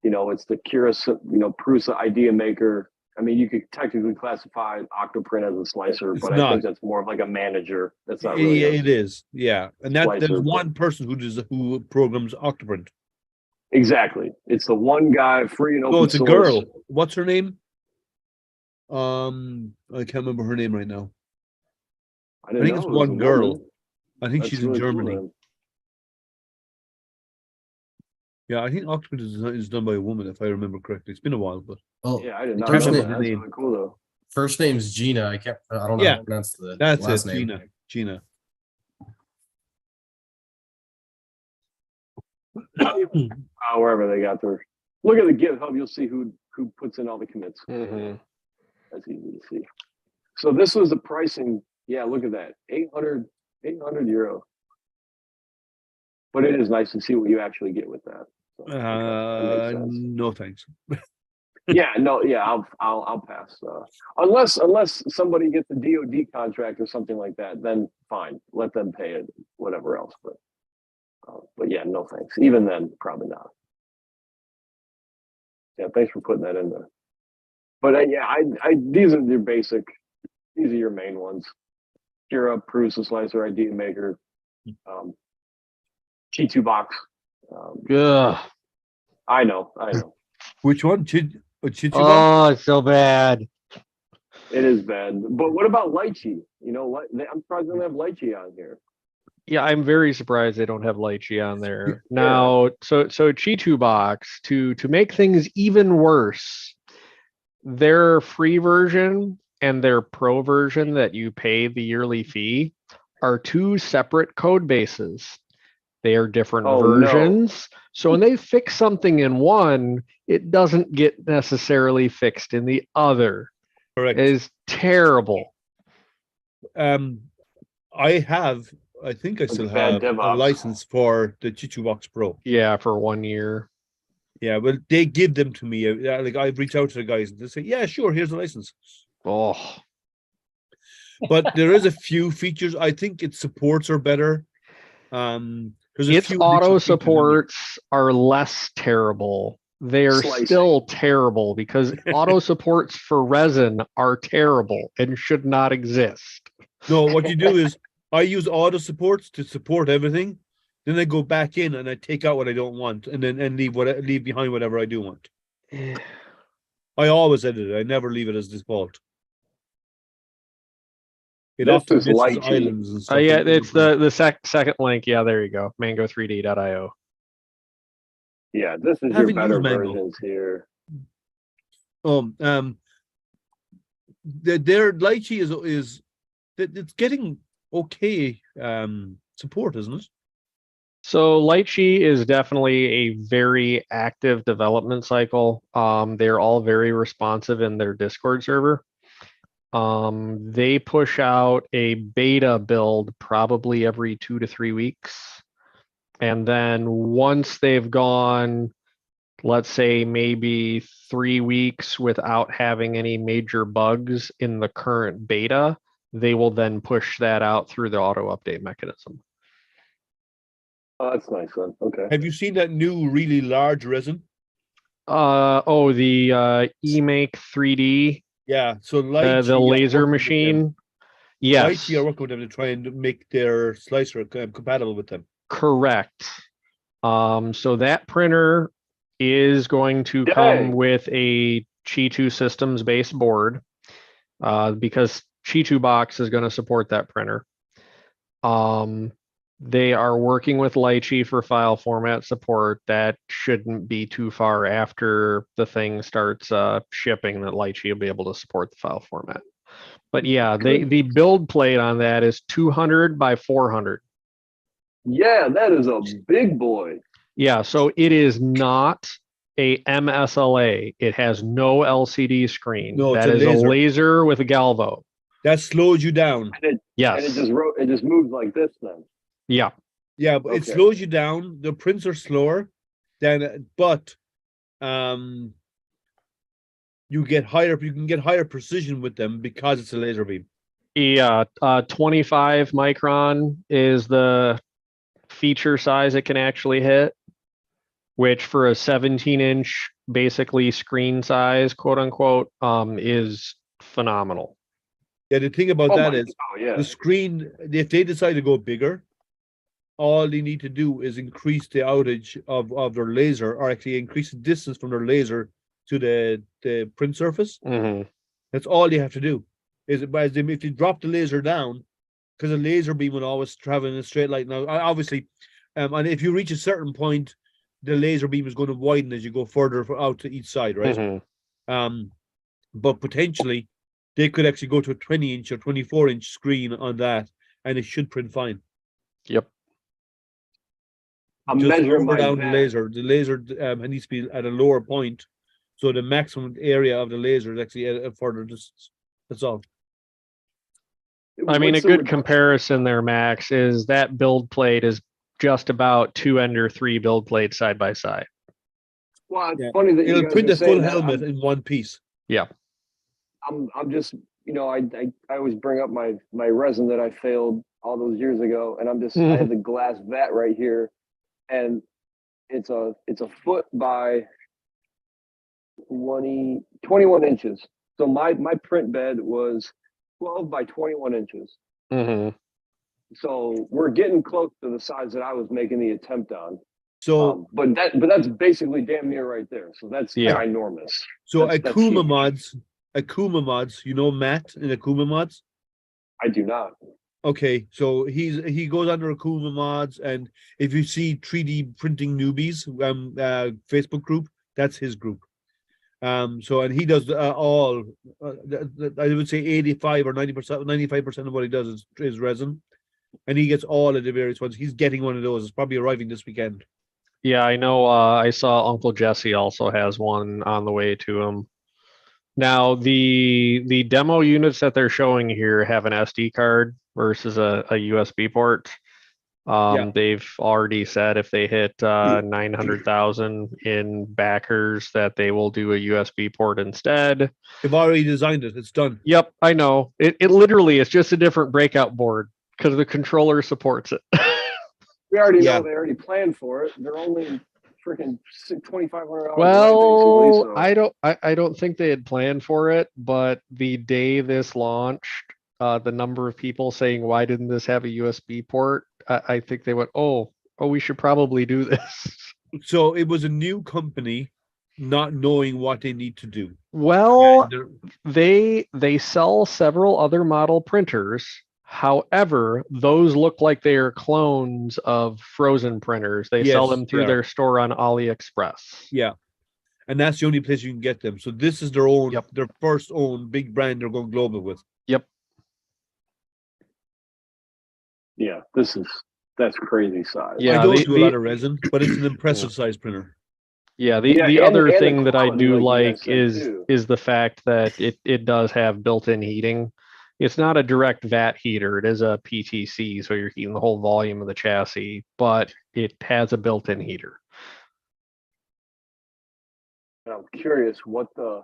It's the Cura, Prusa Idea Maker. I mean, you could technically classify Octoprint as a slicer, It's but I not. think that's more of like a manager. That's not really. It is, yeah. And there's Slicer, but- one person who programs Octoprint. Exactly. It's the one guy, free and open Oh, it's a source. girl. What's her name? I can't remember her name right now. I didn't I think know it's it was a one girl. woman. I think That's she's in really cool, Germany. then. Yeah, I think Octoprint is done by a woman, if I remember correctly. It's been a while, but Oh, Yeah, I did not First know name- that. That's name. really cool though. first name's Gina. I don't know Yeah, how to pronounce the that's last it. name. Gina. Wherever they got their. Look at the GitHub. You'll see who puts in all the commits. Mhm. That's easy to see. So this was the pricing. Yeah, look at that. 800 euro. But it is nice to see what you actually get with that. So, okay, that makes sense. No thanks. Yeah, no, yeah, I'll pass. Unless somebody gets a DoD contract or something like that, then fine, let them pay it, whatever else. But yeah, no thanks. Even then, probably not. Yeah, thanks for putting that in there. But yeah, these are your basic. These are your main ones. Kira, Prusa, Slicer, Idea Maker, G2 Box. Ugh. I know. Which one? Chichuba? Oh, it's so bad. It is bad. But what about Lychee? I'm surprised they don't have Lychee on here. Yeah, I'm very surprised they don't have Lychee on there. Now, so G2 Box, to make things even worse, their free version and their pro version that you pay the yearly fee are two separate code bases. They are different Oh, no. versions. So when they fix something in one, it doesn't get necessarily fixed in the other. Correct. It is terrible. I think I It's still bad have a DevOps. license for the ChichuBox Pro. Yeah, for 1 year. Yeah, well, they give them to me. Like I've reached out to the guys and they say, "Yeah, sure, here's the license." Oh, But there is a few features. I think its supports are better. There's a its few auto additional features in there. supports are less terrible. They are Slicing. still terrible because auto supports for resin are terrible and should not exist. No, what you do is I use auto supports to support everything. Then I go back in and I take out what I don't want, and then leave behind whatever I do want. I always edit it. I never leave it as default. It This often is misses lychee. islands and stuff. Yeah, in it's between. the second link. Yeah, there you go. Mango3D.io. Yeah, this is your Haven't better used Mango. versions here. Their lychee is it's getting okay support, isn't it? So Lychee is definitely a very active development cycle. They're all very responsive in their Discord server. They push out a beta build probably every 2 to 3 weeks. And then once they've gone, let's say maybe 3 weeks without having any major bugs in the current beta, they will then push that out through the auto update mechanism. Oh, that's nice one. Okay. Have you seen that new really large resin? The eMake 3D, Yeah. So Lychee the are laser working with them. machine. Yes, Lychee are working with them to try and make their slicer compatible with them. correct. So that printer is going to come Dang. with a Qi2 Systems based board, because ChichuBox is going to support that printer. They are working with Lychee for file format support. That shouldn't be too far after the thing starts shipping that Lychee will be able to support the file format. But yeah, the build plate on that is 200 by 400. Yeah, that is a big boy. Yeah, so it is not a MSLA. It has no LCD screen. No, it's That a is a laser. laser with a Galvo. That slows you down. And Yes. it just moves like this then. Yeah. Yeah, but it Okay. slows you down. The prints are slower but you can get higher precision with them because it's a laser beam. Yeah, 25 micron is the feature size it can actually hit, which for a 17-inch basically screen size, quote unquote, is phenomenal. Yeah, the thing about that is yeah. the screen, if they decide to go bigger, all they need to do is increase the outage of their laser, or actually increase the distance from their laser to the print surface. Mhm. That's all you have to do. If you drop the laser down, because a laser beam will always travel in a straight line. Now, obviously, and if you reach a certain point, the laser beam is going to widen as you go further out to each side, right? Mhm. But potentially, they could actually go to a 20-inch or 24-inch screen on that, and it should print fine. Yep. I'm Just measuring lower my down back. the laser. The laser needs to be at a lower point, so the maximum area of the laser is actually at a further distance. That's all. I mean, What's a the good reduction? comparison there, Max, is that build plate is just about 2 Ender 3 build plates side by side. Well, it's Yeah. funny that you It'll guys print are a full saying that. helmet in one piece. Yeah. I'm just, I always bring up my resin that I failed all those years ago, and I have the glass vat right here, and it's a foot by 21 inches. So my print bed was 12 by 21 inches. Mhm. So we're getting close to the size that I was making the attempt on. So, But that's basically damn near right there. So that's Yeah. ginormous. so that's Akuma huge. Mods, you know Matt in Akuma Mods? I do not. Okay, so he goes under Akuma Mods, and if you see 3D printing newbies Facebook group, that's his group. So and he does all. I would say 85 or 90%, 95% of what he does is resin, and he gets all of the various ones. He's getting one of those. It's probably arriving this weekend. Yeah, I know. I saw Uncle Jesse also has one on the way to him. Now, the demo units that they're showing here have an SD card versus a USB port. Yeah. They've already said if they hit 900,000 in backers that they will do a USB port instead. They've already designed it. It's done. Yep, I know. It literally is just a different breakout board because the controller supports it. We already Yeah. know they already planned for it. They're only freaking $2,500. Well, basically, so. I don't think they had planned for it, but the day this launched, the number of people saying, "Why didn't this have a USB port?" I think they went, "Oh, we should probably do this." So it was a new company, not knowing what they need to do. Well, They're- they sell several other model printers. However, those look like they are clones of frozen printers. They sell Yes, them through they are. their store on AliExpress. Yeah. And that's the only place you can get them. So this is their own, Yep. their first own big brand they're going global with. Yep. Yeah, that's crazy size. Yeah, I don't the- do a lot of resin, but it's an impressive size printer. Yeah, the Yeah, the and- other and the thing that I quality, do like you like guys said, too. is the fact that it does have built-in heating. It's not a direct VAT heater. It is a PTC, so you're heating the whole volume of the chassis, but it has a built-in heater. And I'm curious what the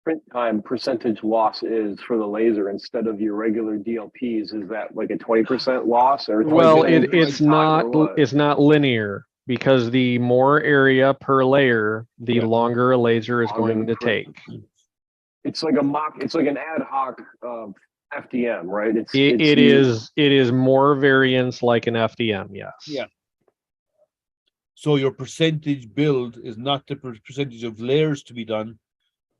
print time percentage loss is for the laser instead of your regular DLPs. Is that like a 20% loss or? Well, 20% it's time, or not what? it's not linear because the more area per layer, the Yeah. longer a laser is Longer going the to print. take. It's like it's like an ad hoc FDM, right? It is more variance like an FDM, yes. Yeah. So your percentage build is not the percentage of layers to be done.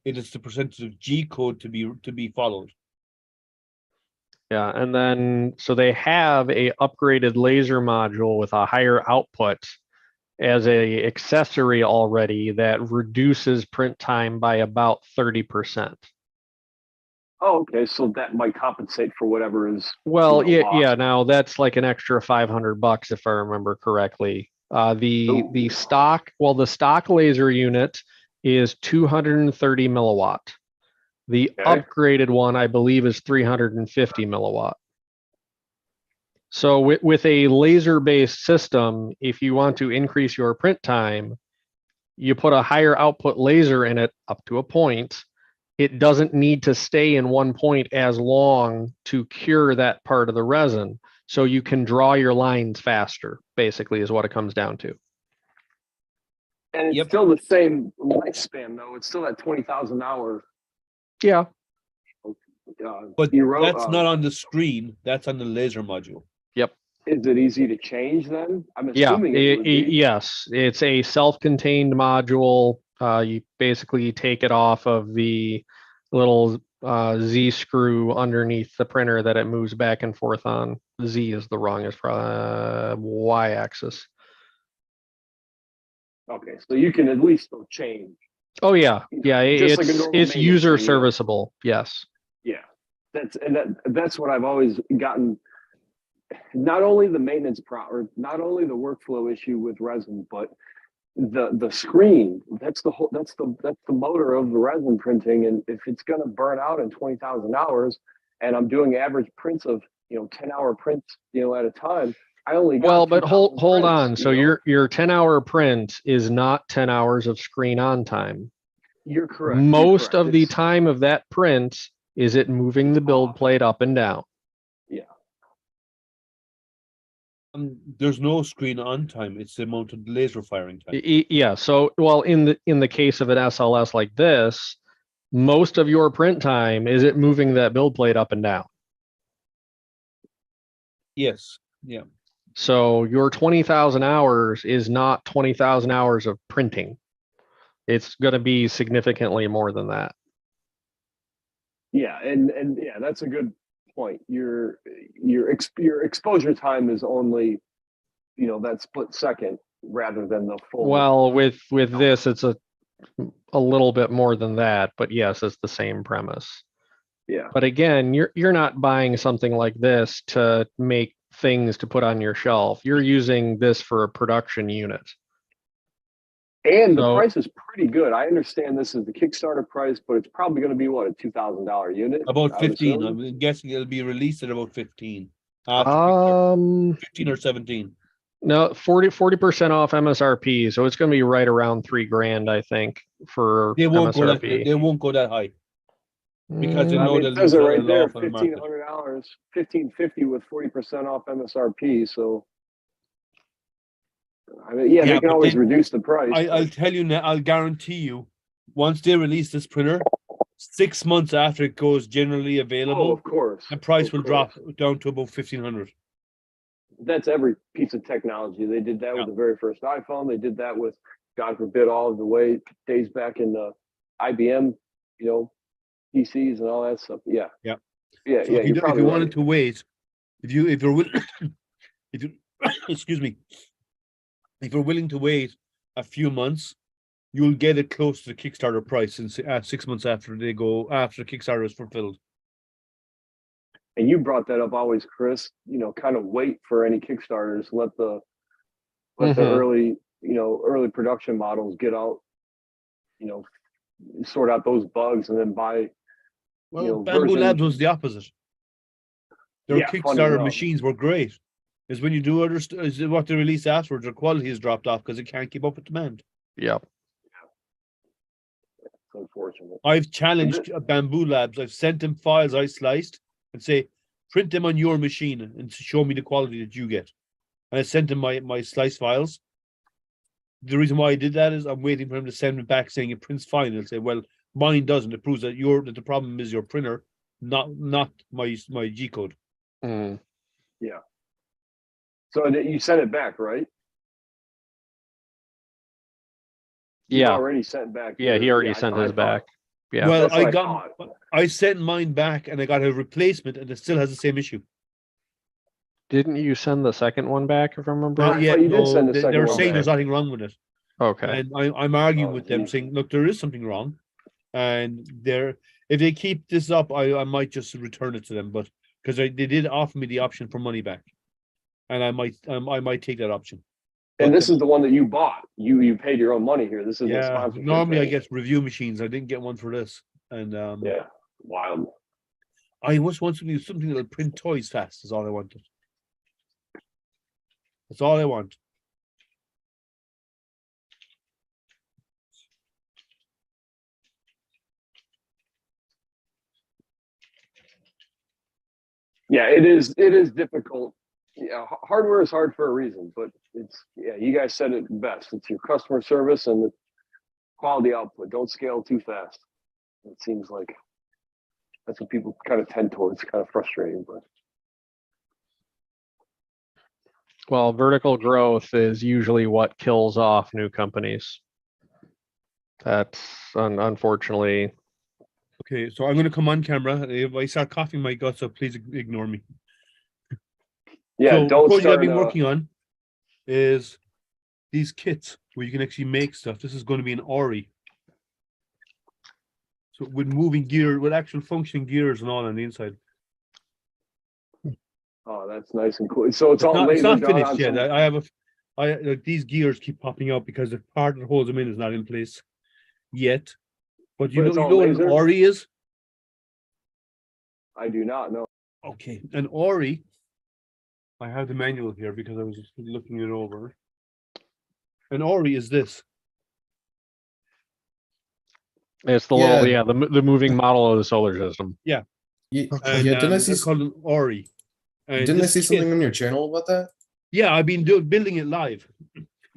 It is the percentage of G code to be followed. Yeah, and then so they have a upgraded laser module with a higher output as a accessory already that reduces print time by about 30%. Oh, okay. So that might compensate for whatever is. Well, you know, yeah, lost. now that's like an extra $500 if I remember correctly. The Ooh. stock laser unit is 230 milliwatt. The Okay. upgraded one, I believe, is 350 milliwatt. So with a laser-based system, if you want to increase your print time, you put a higher output laser in it up to a point. It doesn't need to stay in one point as long to cure that part of the resin. So you can draw your lines faster, basically, is what it comes down to. And it's Yep. still the same lifespan, though. It's still at 20,000 hour. Yeah. But Euro, that's not on the screen. That's on the laser module. Is it easy to change then? I'm Yeah, assuming it would be. yes, it's a self-contained module. You basically take it off of the little Z screw underneath the printer that it moves back and forth on. Z is the wrong, is Y axis. Okay, so you can at least still change. Oh yeah, yeah, Just like a normal it's maintenance user thing, you know. serviceable. Yes. Yeah, that's what I've always gotten. Not only the maintenance or not only the workflow issue with resin, but the screen. That's the motor of the resin printing. And if it's going to burn out in 20,000 hours, and I'm doing average prints of 10-hour prints at a time, I only got Well, but 2,000 hold prints, on. So you know? your 10-hour print is not 10 hours of screen on time. You're correct. Most of the It's- time of that print is it moving the build Off. plate up and down. There's no screen on time. It's the amount of laser firing time. Yeah. So, well, in the case of an SLS like this, most of your print time is it moving that build plate up and down. Yes. Yeah. So your 20,000 hours is not 20,000 hours of printing. It's going to be significantly more than that. Yeah, and yeah, that's a good point. Your exposure time is only, that split second rather than the full. Well, with this, it's a little bit more than that, but yes, it's the same premise. Yeah. But again, you're not buying something like this to make things to put on your shelf. You're using this for a production unit. And the So- price is pretty good. I understand this is the Kickstarter price, but it's probably going to be what, a $2,000 unit? About I would 15. assume? I'm guessing it'll be released at about 15. After Kickstarter, 15 or 17. No, 40% off MSRP, so it's gonna be right around $3,000, I think, for They won't go that. MSRP. They won't go that high because they Mm, I know mean, they'll it says lose it a right there, lot on the market. $1,500, $1,550 with 40% off MSRP. So, I mean, yeah, Yeah, they can but always then reduce the price. I'll but- tell you now. I'll guarantee you, once they release this printer, 6 months after it goes generally Oh, available, of course. the price of will course. drop down to about 1,500. That's every piece of technology. They did that Yeah. with the very first iPhone. They did that with, God forbid, all of the way days back in the IBM, PCs and all that stuff. Yeah. Yeah. Yeah. So Yeah. if You're you probably wanted right. to wait, if you're willing, if you excuse me, if you're willing to wait a few months, you'll get it close to the Kickstarter price in 6 months after Kickstarter is fulfilled. And you brought that up always, Chris, kind of wait for any Kickstarters, let the Mhm. early production models get out, sort out those bugs and then buy. Well, Bamboo version- Labs was the opposite. Their Yeah, funny Kickstarter enough. machines were great. Is when you do is what they release afterwards, their quality has dropped off because it can't keep up with demand. Yep. It's unfortunate. I've challenged Bamboo Labs. I've sent them files I sliced and say, print them on your machine and show me the quality that you get. And I sent them my slice files. The reason why I did that is I'm waiting for him to send me back saying it prints fine. I'll say, well, mine doesn't. It proves that the problem is your printer, not my G code. Mm. So you sent it back, right? You Yeah. already sent back. Yeah, he your- already I sent thought- his back. Yeah. Well, That's what I I sent mine back and I got a replacement and it still has the same issue. Didn't you send the second one back, if I remember? Not I yet. thought you did No, send the second they're one saying back. there's nothing wrong with it. Okay. And I'm arguing Oh, with them geez. saying, look, there is something wrong. And if they keep this up, I might just return it to them. But because they did offer me the option for money back. And I might take that option. And But, this is the one that you bought. You paid your own money here. This isn't a yeah, sponsorship. normally I thing. get review machines. I didn't get one for this. And Yeah, wild. I just want something that'll print toys fast is all I wanted. That's all I want. Yeah, it is. It is difficult. Yeah, hardware is hard for a reason, but you guys said it best. It's your customer service and the quality output. Don't scale too fast. It seems like that's what people kind of tend towards. Kind of frustrating, but Well, vertical growth is usually what kills off new companies. That's unfortunately. Okay, so I'm going to come on camera. If I start coughing my guts up, please ignore me. yeah, So the don't project I've start. been working on is these kits where you can actually make stuff. This is going to be an Ori. So with moving gear, with actual functioning gears and all on the inside. Oh, that's nice and cool. So it's all It's laser not done finished on yet. some- Like these gears keep popping out because the part that holds them in is not in place yet. But you But it's know all what laser? an Ori is? I do not know. Okay, an Ori. I have the manual here because I was just looking it over. An Ori is this. It's the Yeah. the moving model of the solar system. Yeah, And didn't I see? it's called an Ori. And Didn't I this see kit- something on your channel about that? Yeah, I've been building it live.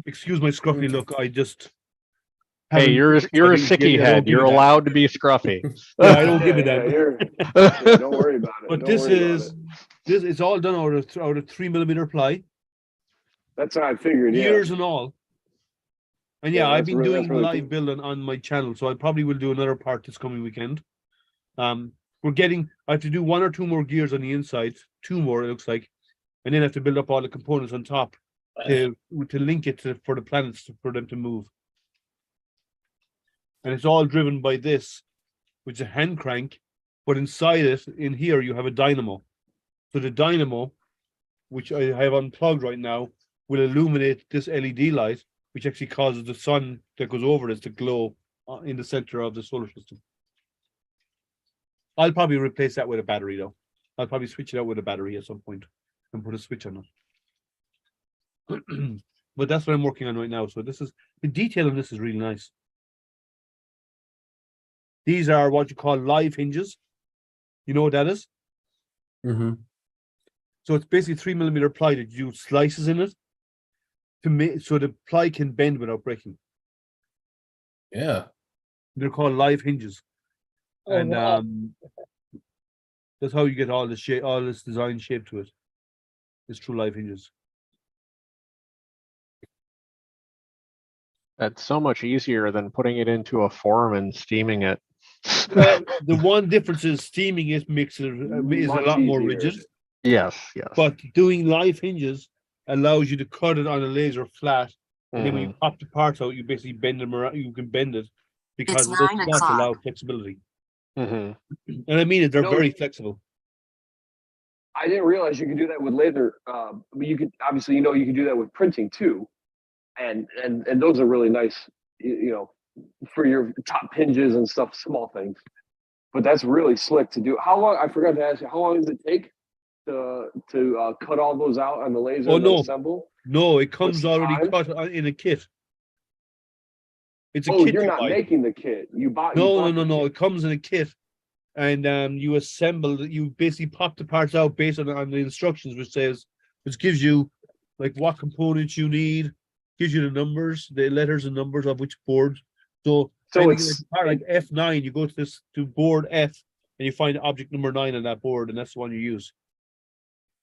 Excuse my scruffy Okay. look. I just. Hey, haven't- you're a I don't sicky give head. it You're that. allowed to be scruffy. Yeah, I don't give it Yeah, that. yeah, don't worry about it. But Don't this worry about is it. it's all done out of 3mm ply, That's what I figured. Yeah. gears and all. And yeah, Yeah, I've that's been really- doing that's really live cool. building on my channel, so I probably will do another part this coming weekend. I have to do 1 or 2 more gears on the inside, 2 more it looks like, and then I have to build up all the components on top to link it for the planets for them to move. and it's all driven by this, which is a hand crank, but inside it, in here, you have a dynamo. So the dynamo, which I have unplugged right now, will illuminate this LED light, which actually causes the sun that goes over this to glow in the center of the solar system. I'll probably replace that with a battery though. I'll probably switch it out with a battery at some point and put a switch on it. But that's what I'm working on right now. So this is the detail on this is really nice. These are what you call live hinges. You know what that is? Mm-hmm. So it's basically 3mm ply that you slices in it to make so the ply can bend without breaking. Yeah. They're called live hinges. Oh, And wow. that's how you get all this shape, all this design shape to it. It's true live hinges. That's so much easier than putting it into a form and steaming it. Well, the one difference is steaming it makes it is a Much lot more easier. rigid, Yes, yes. but doing live hinges allows you to cut it on a laser flat, and then when you Mhm. pop the parts out, you basically bend them around. You can bend it because It's those 9 slots o'clock. allow flexibility. Mhm. And I mean it, they're No. very flexible. I didn't realize you could do that with laser. But you could obviously, you can do that with printing too, and those are really nice. You know, for your top hinges and stuff, small things. But that's really slick to do. How long? I forgot to ask you. How long does it take to cut all those out on the laser Oh, and then no. assemble? No, it What's comes the already time? cut in a kit. It's a Oh, kit you're you not buy. making the kit. You bought. No. It comes in a kit, and you assemble. You basically pop the parts out based on the instructions, which gives you like what components you need, gives you the numbers, the letters and numbers of which board. So So finding it's a part like F9, you go to board F, and you find object number 9 on that board, and that's the one you use.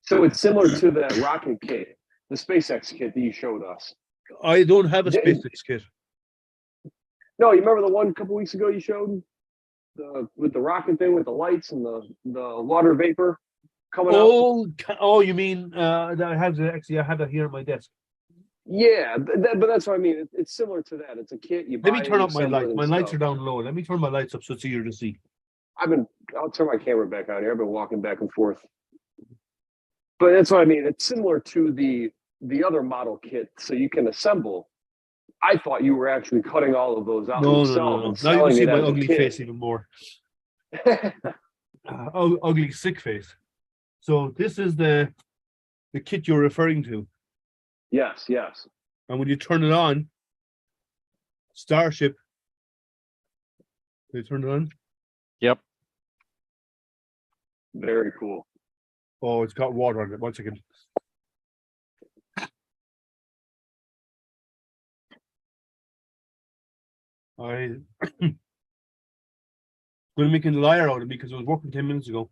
similar to that rocket kit, the SpaceX kit that you showed us. I don't have a Yeah. SpaceX kit. No, you remember the one a couple weeks ago you showed with the rocket thing with the lights and the water vapor coming out. Oh, you mean that I have that here on my desk. Yeah, but that's what I mean. It's similar to that. It's a kit. You Let buy me it, turn you up my assemble it lights. and My lights stuff. are down low. Let me turn my lights up so it's easier to see. I'll turn my camera back on here. I've been walking back and forth. But that's what I mean. It's similar to the other model kit, so you can assemble. I thought you were actually cutting all of those out No. yourself and Now you can selling see it my as a ugly kit. face even more. Ugly sick face. So this is the kit you're referring to, Yes. and when you turn it on, Starship. They turn it on. Yep. Very cool. Oh, it's got water on it. 1 second. I going to make a liar out of me because it was working 10 minutes ago.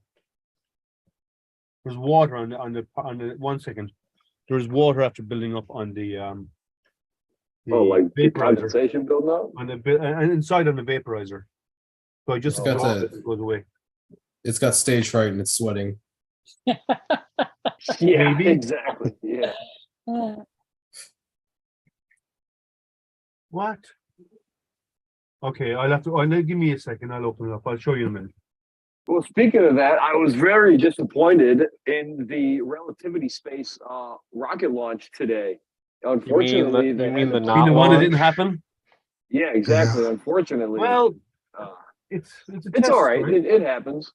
There's water on the 1 second. There's water after building up on the Like the vaporizer condensation building up. on and inside on the vaporizer. So I just Oh, got wow. it goes away. It's got stage fright and it's sweating. Yeah, Maybe. exactly. Yeah. What? Okay, give me a second. I'll open it up. I'll show you in a minute. Well, speaking of that, I was very disappointed in the relativity space rocket launch today. Unfortunately, you they mean had the to- not The one that launch? didn't happen. Yeah, exactly. Unfortunately, Well, uh, it's a it's test, all right. right? It happens.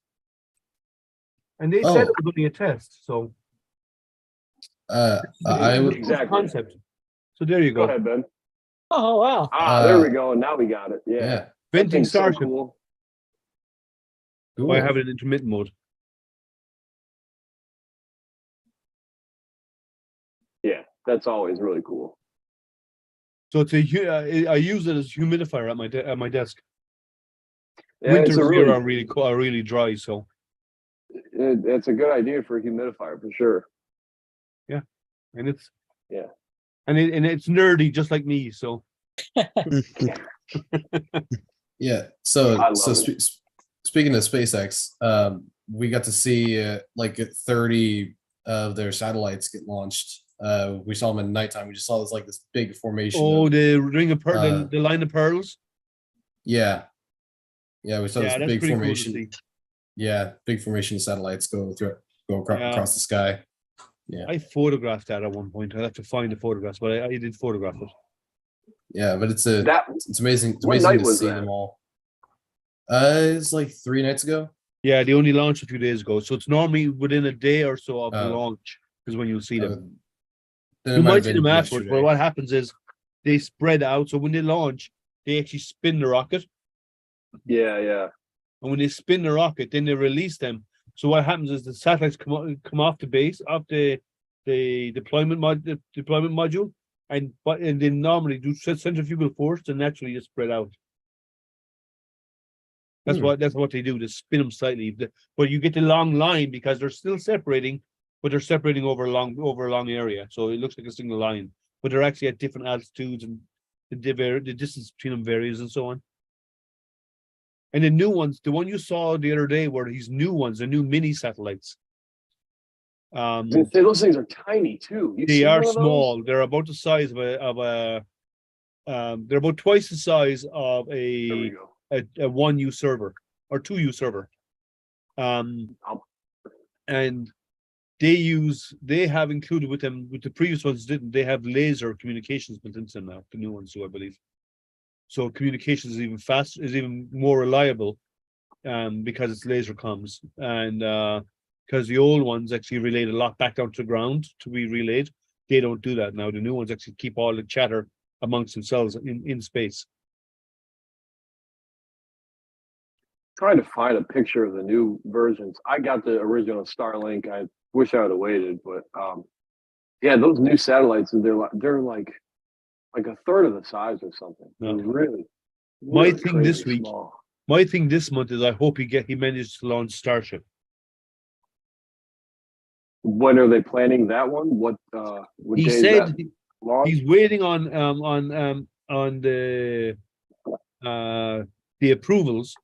And they said Oh. it was only a test, so I it's a proof of Exactly. concept. So there you Go go. ahead, Ben. Oh, wow. There we go. Now we got it. Yeah. yeah. That Venting thing's so Starship cool. Cool. by having it in intermittent mode. Yeah, that's always really cool. So it's I use it as humidifier at my desk. Yeah, Winters it's a here really, are really cool, are really dry, so it's a good idea for a humidifier for sure. and it's Yeah. and it's nerdy just like me. So Yeah. So I love it. Speaking of SpaceX, we got to see like 30 of their satellites get launched. We saw them in nighttime. We just saw this big formation. the ring of Uh, the line of pearls. Yeah. Yeah, we saw Yeah, this that's big pretty cool to formation. see. Yeah, big formation of satellites go Yeah. across the sky. Yeah. I photographed that at one point. I'll have to find the photographs, but I did photograph it. Yeah, but it's That amazing. It's what amazing night to was see that? them all. It's like 3 nights ago. Yeah, they only launched a few days ago, so it's normally within a day or so of the Oh. launch is when you'll see them. Then it You might might have see been them afterwards, but yesterday. what happens is they spread out. So when they launch, they actually spin the rocket, Yeah. and when they spin the rocket, then they release them. So what happens is the satellites come off the base, off the deployment module, and they normally do centrifugal force to naturally just spread out. That's what they do. They spin them slightly, but you get the long line because they're still separating, but they're separating over a long area. So it looks like a single line, but they're actually at different altitudes, and the distance between them varies and so on. And the new ones, the one you saw the other day, were these new ones, the new mini satellites. I was gonna say, those things are tiny too. You They seen are one of those? small. They're about the size they're about twice the size of There we a go. 1U server or 2U server. And they have included with them, with the previous ones didn't, they have laser communications built into them now, the new ones do, I believe. So communications is even faster, is even more reliable, because it's laser comms, and because the old ones actually relayed a lot back down to the ground to be relayed. They don't do that now. The new ones actually keep all the chatter amongst themselves in space. Trying to find a picture of the new versions. I got the original Starlink. I wish I would have waited, but yeah, those new satellites, they're like a third of the size or something. They're Yeah. really, My really thing this crazy week- small. My thing this month is I hope he managed to launch Starship. When are they planning that one? What He day is said that launch? he's waiting on the approvals,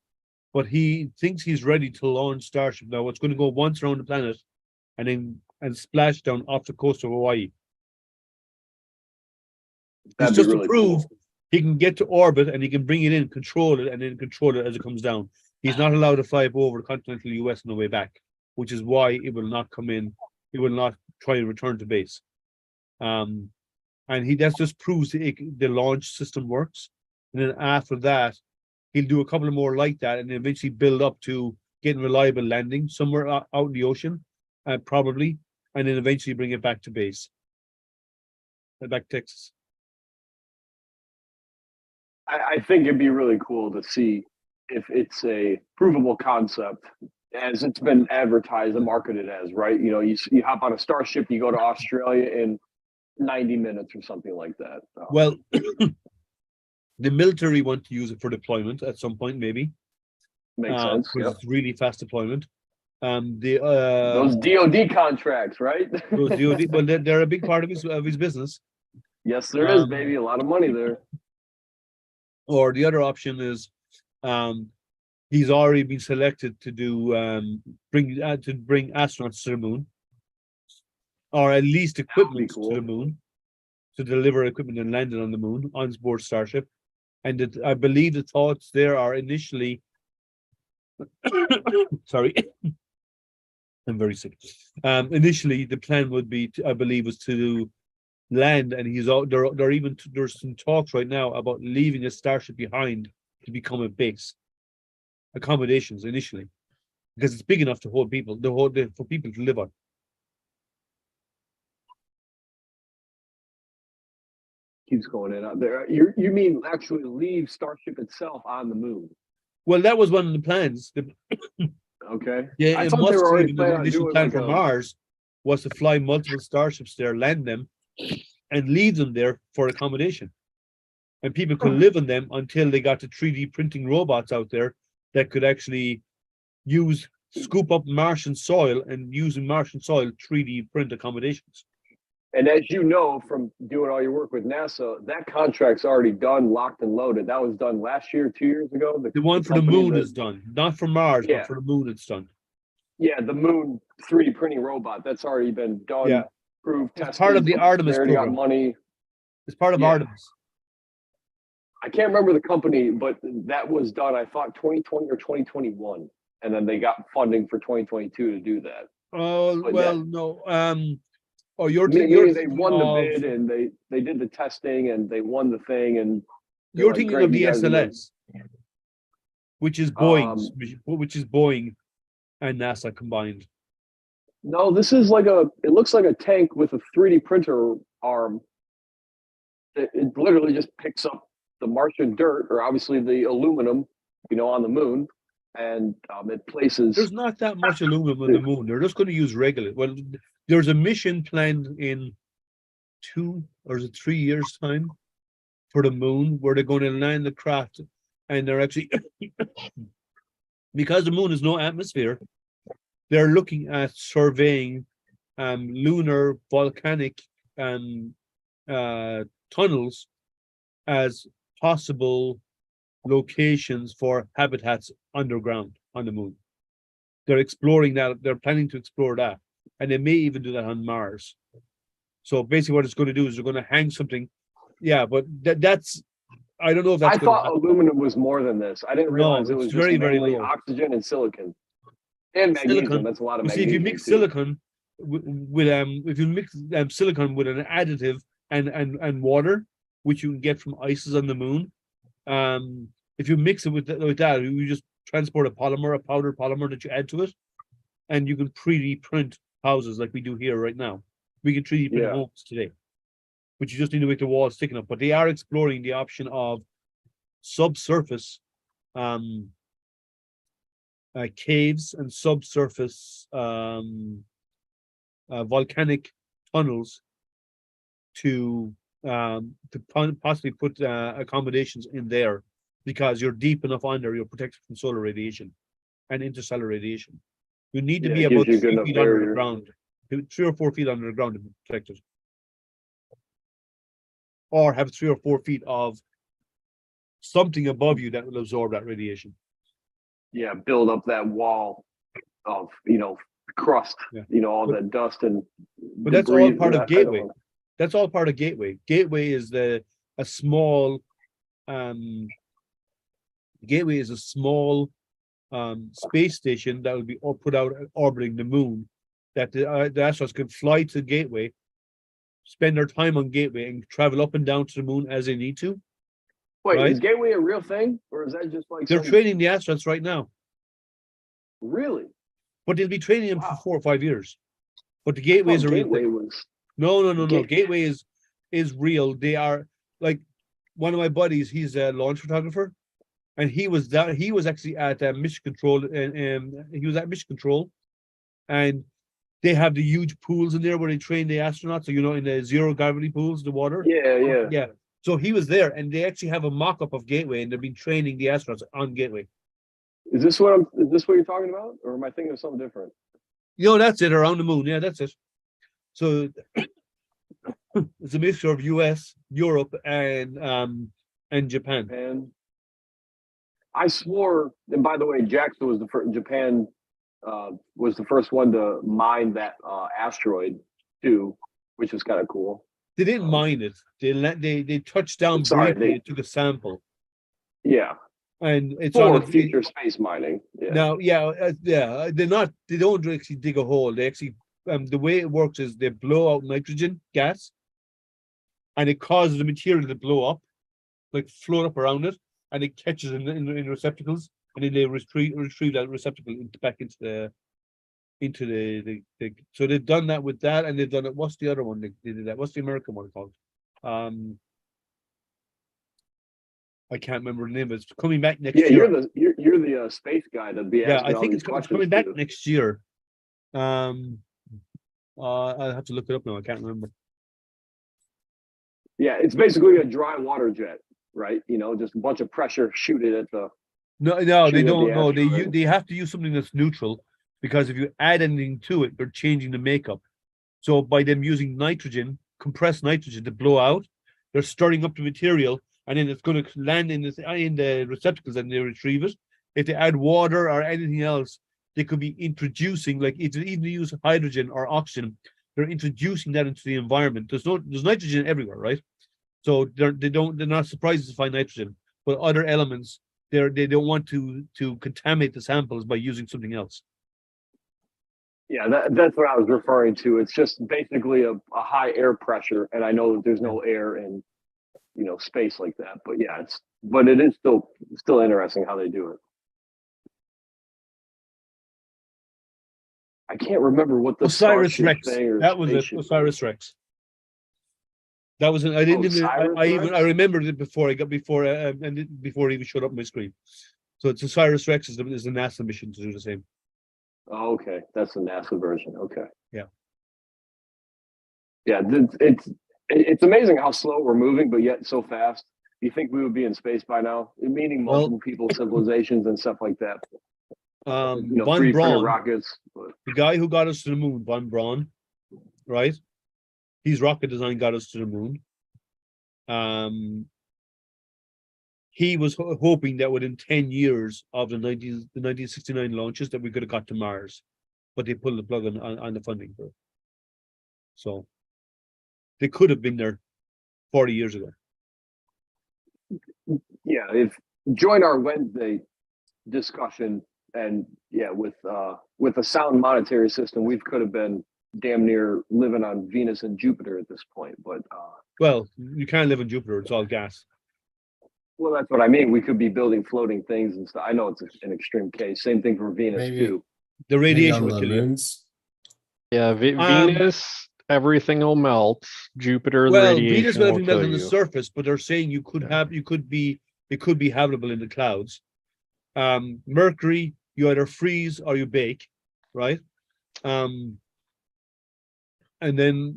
but he thinks he's ready to launch Starship now. It's going to go once around the planet and splash down off the coast of Hawaii. That'd It's be just really to prove cool. he can get to orbit and he can bring it in, control it, and then control it as it comes down. He's not allowed to fly over the continental US on the way back, which is why it will not come in. It will not try to return to base. And that just proves the launch system works. And then after that, he'll do a couple of more like that, and eventually build up to getting reliable landing somewhere out in the ocean, probably, and then eventually bring it back to base, back to Texas. I think it'd be really cool to see if it's a provable concept as it's been advertised and marketed as, right? You know, you hop on a Starship, you go to Australia in 90 minutes or something like that. Well, the military want to use it for deployment at some point, maybe. Makes sense. Because Yep. it's really fast deployment. Those DoD contracts, right? Those DoD, well, they're a big part of his business. Yes, there is, baby. A lot of money there. Or the other option is, he's already been selected to do bring astronauts to the moon, or at least equipment cool. to the moon, to deliver equipment and land it on the moon on board Starship. And I believe the thoughts there are initially. Sorry, I'm very sick. Initially, the plan would be, I believe, was to land, and there's some talks right now about leaving a Starship behind to become a base, accommodations initially, because it's big enough to hold people, for people to live on. Keeps going in out there. You mean actually leave Starship itself on the moon? Well, that was one of the plans. Okay. Yeah, I it thought they must were already even planning the on initial doing plan like for a- Mars was to fly multiple Starships there, land them, and leave them there for accommodation. And people could live in them until they got the 3D printing robots out there that could actually scoop up Martian soil and using Martian soil 3D print accommodations. And as you know from doing all your work with NASA, that contract's already done, locked and loaded. That was done last year, 2 years ago. The one for the company moon that- is done, not for Mars, Yeah. but for the moon it's done. Yeah, the moon 3D printing robot. That's already been done, Yeah. proved, It's tested. part of the Artemis They already got program. money. It's part of Yeah. Artemis. I can't remember the company, but that was done, I thought 2020 or 2021. And then they got funding for 2022 to do that. Oh, But well, no, oh, you're Meaning they thinking won the of, bid and they did the testing and they won the thing and they're you're like, thinking "Great, of the you guys are gonna-" SLS, which is Boeing's, Um, which is Boeing and NASA combined. No, this is it looks like a tank with a 3D printer arm. It literally just picks up the Martian dirt or obviously the aluminum, on the moon, and it places. There's not that much aluminum on the moon. They're just going to use regular. Well, there's a mission planned in 2 or 3 years' time for the moon where they're going to land the craft, and they're actually because the moon has no atmosphere, they're looking at surveying lunar volcanic tunnels as possible locations for habitats underground on the moon. They're exploring that. They're planning to explore that, and they may even do that on Mars. So basically, what it's going to do is they're going to hang something. Yeah, but that's. I don't know if that's. I thought aluminum was more than this. I didn't realize it was it's just very, very mainly low. oxygen and silicon and magnesium. Silicon. That's a lot of You see, magnesium. if you mix too. silicon with if you mix silicon with an additive and water, which you can get from ices on the moon, if you mix it with that, you just transport a powdered polymer that you add to it, and you can 3D print houses like we do here right now. We can 3D print Yeah. homes today, but you just need to make the walls thick enough. But they are exploring the option of subsurface caves and subsurface volcanic tunnels to possibly put accommodations in there, because you're deep enough under, you're protected from solar radiation and interstellar radiation. You need to Yeah, be it gives about you a 3 good enough feet under the barrier. ground, 3 or 4 feet under the ground to be protected, or have 3 or 4 feet of something above you that will absorb that radiation. Yeah, build up that wall of crust. Yeah. All But- that dust and. But that's all debris. part I of don't Gateway. know. That's all part of Gateway. Gateway is a small Gateway is a small space station that will be put out orbiting the moon, that the astronauts can fly to Gateway, spend their time on Gateway, and travel up and down to the moon as they need to. Wait, Right. is Gateway a real thing, or is that just like They're some- training the astronauts right now, Really? but they'll be training them Wow. for 4 or 5 years. But the I Gateway is thought a real Gateway thing. was. No. Ga- Gateway is real. They are like one of my buddies. He's a launch photographer, and he was down. He was actually at Mission Control, and he was at Mission Control, and they have the huge pools in there where they train the astronauts. So in the zero gravity pools, the water. Yeah. Yeah. So he was there, and they actually have a mock-up of Gateway, and they've been training the astronauts on Gateway. Is this what you're talking about, or am I thinking of something different? That's it. Around the moon. Yeah, that's it. So it's a mixture of US, Europe, and Japan. And I swore, and by the way, JAXA was the first. Japan was the first one to mine that asteroid too, which is kind of cool. They didn't mine it. They touched down Sorry, briefly, they- took a sample, Yeah, and it's for on future space mining. Yeah. now. They're not. They don't actually dig a hole. They actually the way it works is they blow out nitrogen gas, and it causes the material to blow up, like float up around it, and it catches in receptacles, and then they retrieve that receptacle back into the so they've done that with that, and they've done it. What's the other one they did that? What's the American one called? I can't remember the name, but it's coming back next Yeah, year. you're the space guy that'd be asking I all think these it's questions. coming back too. next year. I'll have to look it up now. I can't remember. Yeah, it's basically a dry water jet, right? Just a bunch of pressure, shoot it at the. No, they Shoot at the don't. No, asteroid. they have to use something that's neutral, because if you add anything to it, they're changing the makeup. So by them using nitrogen, compressed nitrogen to blow out, they're stirring up the material, and then it's going to land in the receptacles, and they retrieve it. If they add water or anything else, they could be introducing, like if they even use hydrogen or oxygen, they're introducing that into the environment. There's nitrogen everywhere, right? So they're not surprised to find nitrogen, but other elements, they don't want to contaminate the samples by using something else. Yeah, that's what I was referring to. It's just basically a high air pressure, and I know that there's no air in, space like that. But yeah, it is still interesting how they do it. I can't remember what the Osiris Starship Rex. thing or That was it. spaceship Osiris Rex. That was I didn't even Osiris Rex? I remembered it before before it even showed up on my screen. So it's Osiris Rex is the NASA mission to do the same. Oh, okay, that's the NASA version. Okay. Yeah. Yeah, it's amazing how slow we're moving, but yet so fast. You think we would be in space by now, meeting Well- multiple people, civilizations, and stuff like that. Von 3D printed Braun, rockets. But the guy who got us to the moon, Von Braun, right? His rocket design got us to the moon. He was hoping that within 10 years of the 1969 launches that we could have got to Mars, but they pulled the plug on the funding for it. So they could have been there 40 years ago. yeah, if join our Wednesday discussion, and yeah, with a sound monetary system, we could have been damn near living on Venus and Jupiter at this point. But Well, you can't live in Jupiter; it's all gas. well, that's what I mean. We could be building floating things and stuff. I know it's an extreme case. Same thing for Venus Maybe. too. The Maybe radiation on will the kill you. moons. Yeah, Venus, everything will melt. Jupiter, the Well, radiation Venus will will have melt kill on the you. surface, but they're saying it could be habitable in the clouds. Mercury, you either freeze or you bake, right? And then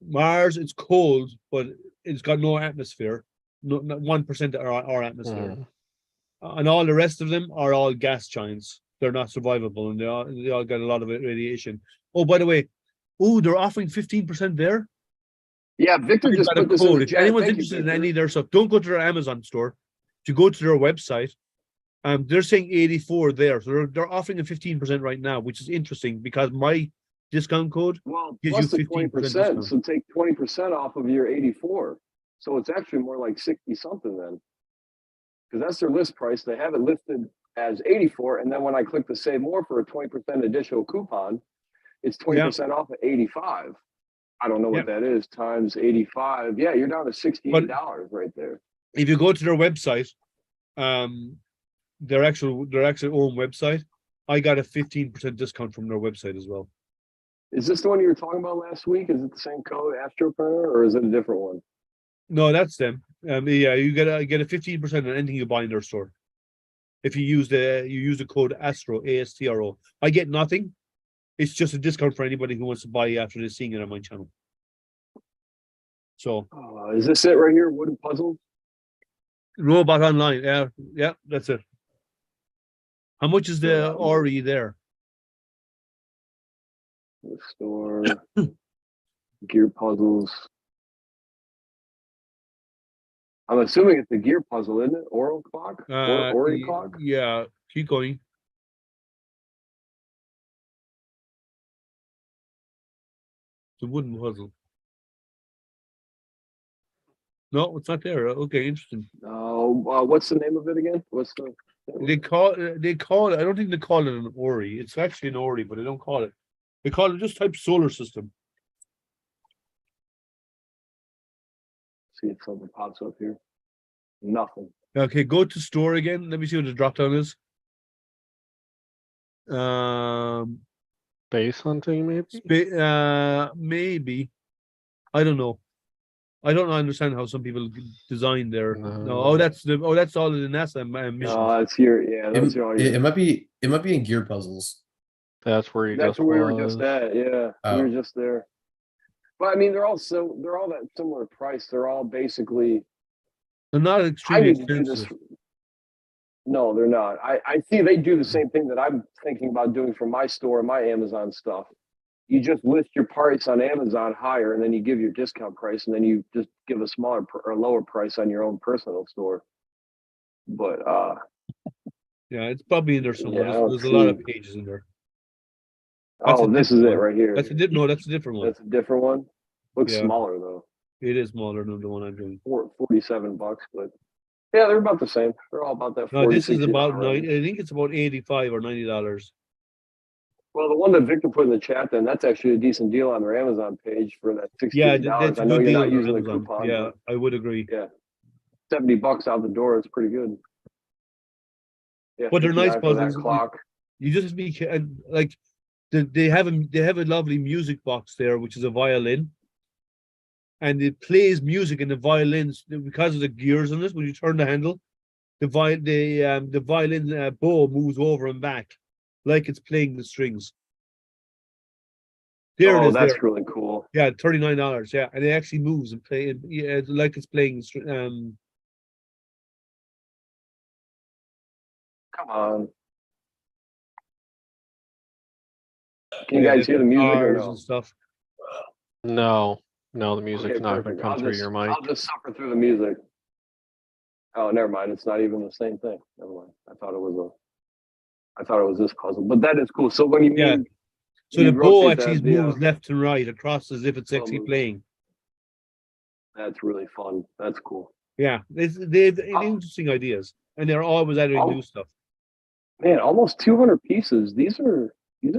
Mars, it's cold, but it's got no atmosphere, not 1% of our atmosphere. Mm. And all the rest of them are all gas giants. They're not survivable, and they all got a lot of radiation. Oh, by the way, they're offering 15% there. Yeah, Victor I've just got a put this in code. the If chat. anyone's Thank you, interested in Victor. any of their stuff, don't go to their Amazon store. To go to their website, they're saying 84 there, so they're offering a 15% right now, which is interesting because my discount code Well, gives plus you the 15% 20%. discount. So take 20% off of your 84. So it's actually more like 60 something then. Because that's their list price. They have it listed as 84. And then when I click the save more for a 20% additional coupon, it's 20% off at 85. I don't know what that is times 85. Yeah, you're down to $68 right there. If you go to their website, their actual own website, I got a 15% discount from their website as well. Is this the one you were talking about last week? Is it the same code, AstroPrinter, or is it a different one? No, that's them. Yeah, you get a 15% on anything you buy in their store. If you use the code ASTRO, ASTRO. I get nothing. It's just a discount for anybody who wants to buy after they're seeing it on my channel. So Is this it right here? Wooden puzzle? Robot Online, yeah, that's it. How much is the RE there? The store, gear puzzles. I'm assuming it's a gear puzzle, isn't it? Oral clock? Ori clock? Yeah, keep going. It's a wooden puzzle. No, it's not there. Okay, interesting. What's the name of it again? What's the? They call it. I don't think they call it an Ori. It's actually an Ori, but they don't call it. They call it just type solar system. See if something pops up here. Nothing. Okay, go to store again. Let me see what the drop down is. Space hunting, maybe? Maybe. I don't know. I don't understand how some people design their. No, that's all of the NASA missions. No, that's your that's your. It might be in gear puzzles. That's where you That's just where we were was. just at. Yeah, Oh. we were just there. But I mean, they're all that similar price. They're all basically. They're not I extremely need to do this. expensive. No, they're not. I see they do the same thing that I'm thinking about doing for my store and my Amazon stuff. You just list your price on Amazon higher, and then you give your discount price, and then you just give a smaller or lower price on your own personal store. But Yeah, it's probably in there somewhere. Yeah, I don't There's a lot of see- pages in there. That's a this is different it one. right here. That's a different one. That's a different one. Looks Yeah. smaller though. It is smaller than the one I'm doing. $47, but yeah, they're about the same. They're all about that. No, 40, this is $60 about range. I think it's about $85 or $90. Well, the one that Victor put in the chat, then that's actually a decent deal on their Amazon page for that Yeah, $68. that's a I know good you're deal not on using the Amazon. coupon, Yeah, I would agree. but $70 out the door is pretty good. Yeah, But they're nice 59 for that puzzles. clock. You just have to be and like they have a lovely music box there, which is a violin, and it plays music in the violins because of the gears on it. When you turn the handle, the violin bow moves over and back, like it's playing the strings. There it Oh, is. that's There, really cool. yeah, $39. Yeah, and it actually moves and play. Yeah, like it's playing. Come on. Can you yeah, guys hear the music or guitars no? and stuff. No, the music's Okay, not gonna perfect. come through your mic. I'll just suffer through the music. Oh, never mind. It's not even the same thing. Never mind. I thought it was this puzzle, but that is cool. So when you Yeah. move, So you the bow rotate actually the, moves left and right across as if it's bow actually moves. playing. that's really fun. That's cool. Yeah, they're Oh. interesting ideas, and they're always adding Oh. new stuff. Man, almost 200 pieces. These are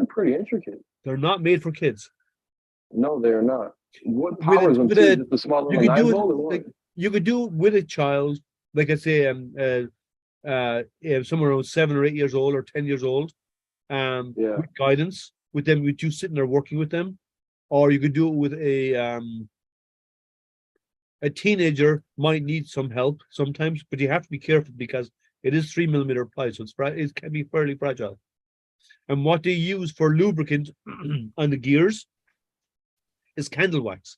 pretty intricate. They're not made for kids. No, they are not. What With a- powers them? with too? a- Just a small You little could 9 do volt or it what? like you could do it with a child, like I say, somewhere around 7 or 8 years old or 10 years old, Yeah. with guidance, with them, with you sitting there working with them, or you could do it with a teenager might need some help sometimes, but you have to be careful because it is 3mm ply, so it can be fairly fragile. And what they use for lubricant on the gears is candle wax.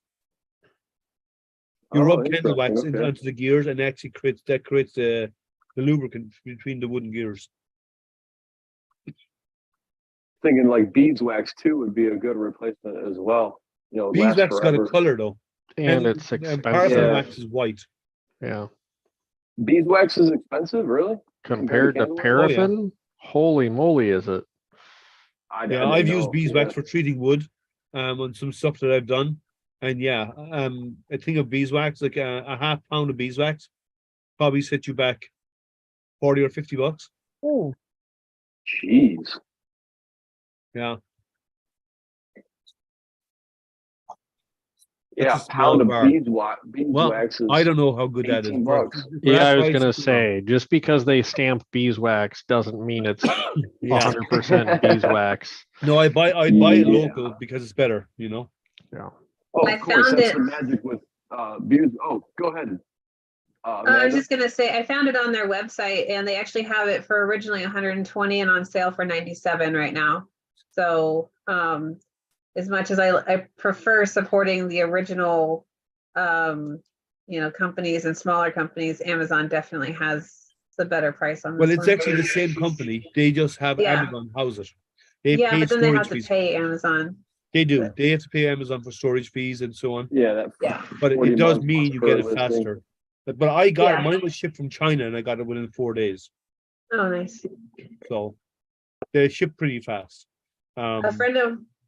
You Oh, rub candle interesting. wax Okay. onto the gears, and actually creates the lubricant between the wooden gears. Thinking like beeswax too would be a good replacement as well. You know, it lasts Beeswax got a forever. color though, And it's paraffin expensive. wax is white. Yeah. Beeswax is expensive, really? Compared to candle wax? paraffin, holy moly, is it? I Yeah, didn't I've know. used beeswax for treating wood, on some stuff that I've done, and yeah, a thing of beeswax, like a half pound of beeswax, probably set you back $40 or $50. Oh, Jeez. Yeah, Yeah, That's a a pound small of bar. beeswax is I don't know how good that is. 18 For- bucks. for Yeah, that I was price, gonna you know, say, just because they stamp beeswax doesn't mean it's yeah. 100% beeswax. No, I'd buy it Yeah. local because it's better, you know. Yeah. Oh, I of course, found that's it. the magic with bees. Oh, go ahead. I was Amanda? just gonna say, I found it on their website and they actually have it for originally 120 and on sale for 97 right now. So, as much as I prefer supporting the original, companies and smaller companies, Amazon definitely has the better price on this Well, it's one. actually the same company. They just have Yeah. Amazon house it. They Yeah, pay but then they storage have to fees. pay Amazon. They do. They have to pay Amazon for storage fees and so on. Yeah, that. Yeah. But 40 it does months mean plus you per get it listing. faster. But I got Yeah. mine was shipped from China and I got it within 4 days. Oh, nice. So they ship pretty fast. A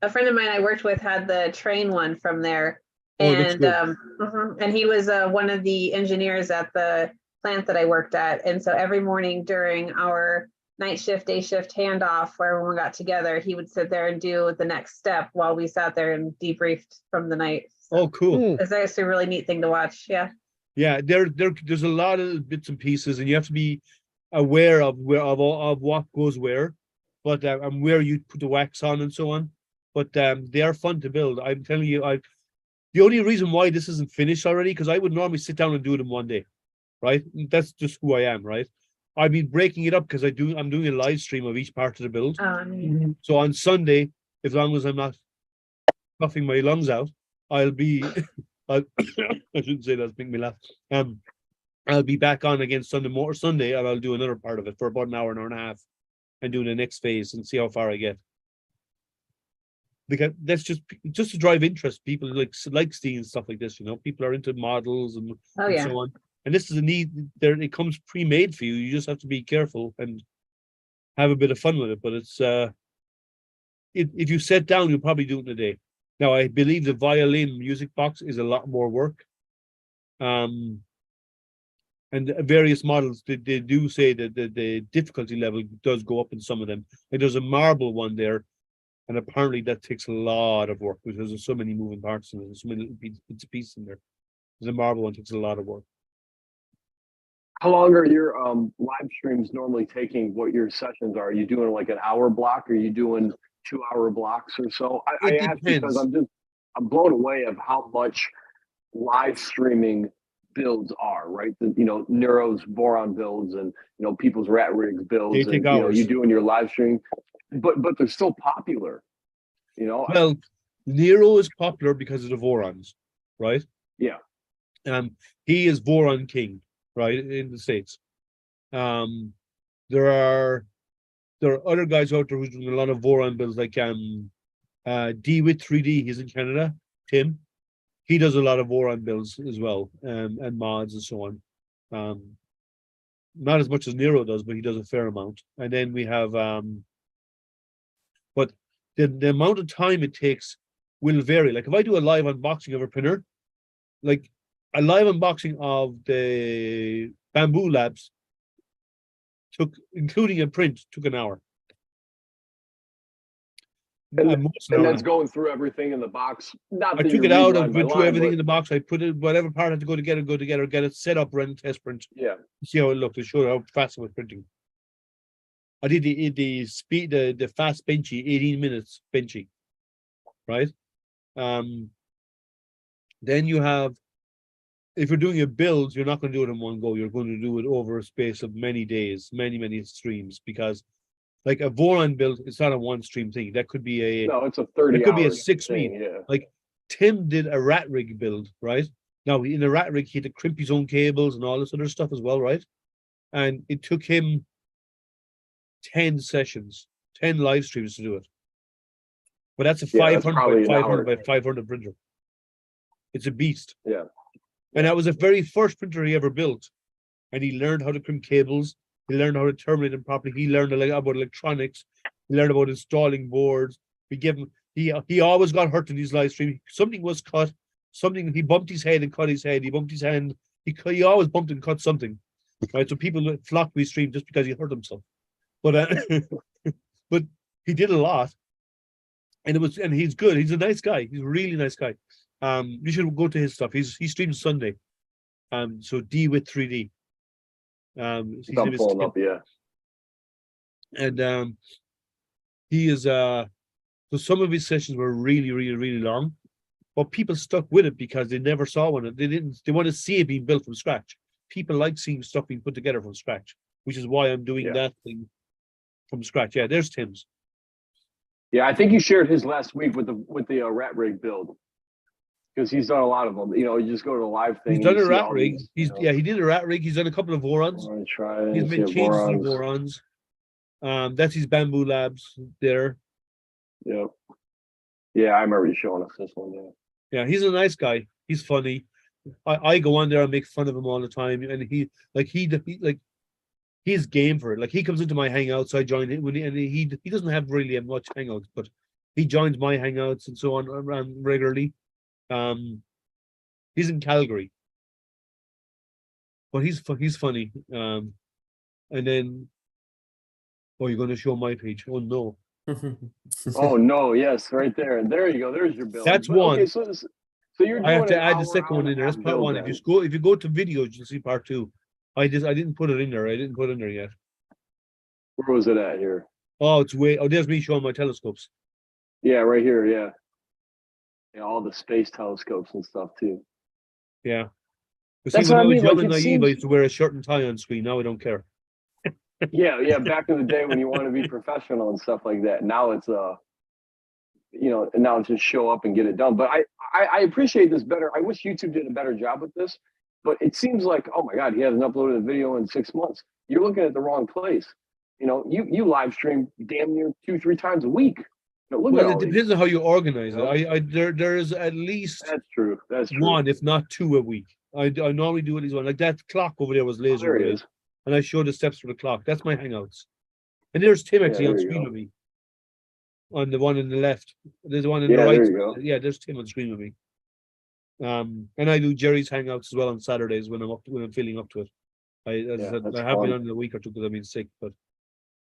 friend of mine I worked with had the train one from there. Oh, that's And good. and he was one of the engineers at the plant that I worked at. And so every morning during our night shift, day shift handoff, where everyone got together, he would sit there and do the next step while we sat there and debriefed from the night. So Oh, cool. Hmm. it's actually a really neat thing to watch. Yeah. Yeah, there's a lot of bits and pieces, and you have to be aware of what goes where, but and where you put the wax on and so on. But they are fun to build. I'm telling you, the only reason why this isn't finished already, because I would normally sit down and do it in one day, right? That's just who I am, right? I've been breaking it up because I'm doing a live stream of each part of the build. So on Sunday, as long as I'm not puffing my lungs out, I'll be. I shouldn't say that, make me laugh. I'll be back on again Sunday, and I'll do another part of it for about an hour and a half, and do the next phase and see how far I get. Because that's just to drive interest. People like seeing stuff like this, you know. People are into models and, Oh and yeah. so on. And this is a need. There, it comes pre-made for you. You just have to be careful and have a bit of fun with it. But it's if you sit down, you'll probably do it in a day. Now I believe the violin music box is a lot more work. And various models, they do say that the difficulty level does go up in some of them. Like there's a marble one there, and apparently that takes a lot of work because there's so many moving parts and there's so many little bits of pieces in there. The marble one takes a lot of work. How long are your live streams normally taking? What your sessions are? Are you doing like an hour block? Or are you doing 2-hour blocks or so? I It ask because depends. I'm blown away of how much live streaming builds are, right? Nero's Voron builds and people's rat rigs builds, They and take you hours. doing your live stream, but they're still popular. Well, Nero is popular because of the Vorons, right? Yeah. He is Voron king, right, in the States. There are other guys out there who's doing a lot of Voron builds, like DeWitt 3D. He's in Canada. Tim, he does a lot of Voron builds as well, and mods and so on. Not as much as Nero does, but he does a fair amount. And then we have, but the amount of time it takes will vary. Like if I do a live unboxing of a printer, like a live unboxing of the Bamboo Labs took, including a print, took an hour. And Most an hour And and that's a half. going through everything in the box. Not I that took you're it out, reading I line by went through line, everything but in the box. I put it, whatever part had to go together, get it set up, run test print, yeah. see how it looked, to show how fast it was printing. I did the speed, the fast benchy, 18 minutes benchy, right? Then you have, if you're doing a build, you're not going to do it in one go. You're going to do it over a space of many days, many streams, because like a Voron build, it's not a one stream thing. That could be No, it's a it 30 could be a hour 6 thing. week. Yeah. Like Tim did a rat rig build, right? Now in the rat rig, he had to crimp his own cables and all this other stuff as well, right? And it took him 10 sessions, 10 live streams to do it. But that's a Yeah, that's 500 probably by an 500 hour. by 500 printer. It's a beast. Yeah. And that was the very first printer he ever built. And he learned how to crimp cables. He learned how to terminate them properly. He learned about electronics. He learned about installing boards. We give him, he always got hurt in these live streams. Something was cut. Something, he bumped his head and cut his head. He bumped his hand. He always bumped and cut something. Right. So people flocked to his stream just because he hurt himself. But but he did a lot. And he's good. He's a nice guy. He's a really nice guy. You should go to his stuff. He streams Sunday. So DeWitt 3D. His name I'm is pulling Tim. up. Yeah. And he is so some of his sessions were really long, but people stuck with it because they never saw one. They want to see it being built from scratch. People like seeing stuff being put together from scratch, which is why I'm doing Yeah. that thing from scratch. Yeah, there's Tim's. Yeah, I think you shared his last week with the rat rig build, because he's done a lot of them. You just go to the live thing. He's done and you a see rat all rig. these, He did a rat rig. He's done a couple of Vorons. I'm gonna try. He's and made see changes to the Vorons. Vorons. That's his Bamboo Labs there. Yep. Yeah, I remember you showing us this one. Yeah. Yeah, he's a nice guy. He's funny. I go on there and make fun of him all the time, and he's game for it. Like he comes into my hangouts, I join it he doesn't have really much hangouts, but he joins my hangouts and so on around regularly. He's in Calgary, but he's funny. And then, oh, you're going to show my page? Oh no, Oh no! Yes, right there, and there you go. There's your build. That's But, one. Okay, so you're doing I have to an add hour, the second one in there. hour and That's a part half one. build If you go to videos, you'll see part two. I didn't put it in there. I didn't put it in there yet. Where was it at here? Oh, there's me showing my telescopes. Yeah, right here. Yeah. Yeah, all the space telescopes and stuff too. Yeah. But That's see, when what I I was mean, young like, and it naive, seems- I used to wear a shirt and tie on screen. Now I don't care. Yeah. Back in the day when you want to be professional and stuff like that. Now it's now it's just show up and get it done. But I appreciate this better. I wish YouTube did a better job with this. But it seems like, oh my God, he hasn't uploaded a video in 6 months. You're looking at the wrong place. You live stream damn near 2-3 times a week. Look at Well, all it these. depends on how you organize You know? it. There is at least That's true. That's true. one, if not two a week. I normally do at least one. Like that clock over there was Oh, laser there he raised, is. and I showed the steps for the clock. That's my hangouts. And there's Tim actually Yeah, on there you screen go. with me. on the one on the left. There's one on the Yeah, right. there you go. Yeah, there's Tim on the screen with me. And I do Jerry's Hangouts as well on Saturdays when I'm feeling up to it. As I Yeah, said, that's I have been fun. on in a week or two because I've been sick, but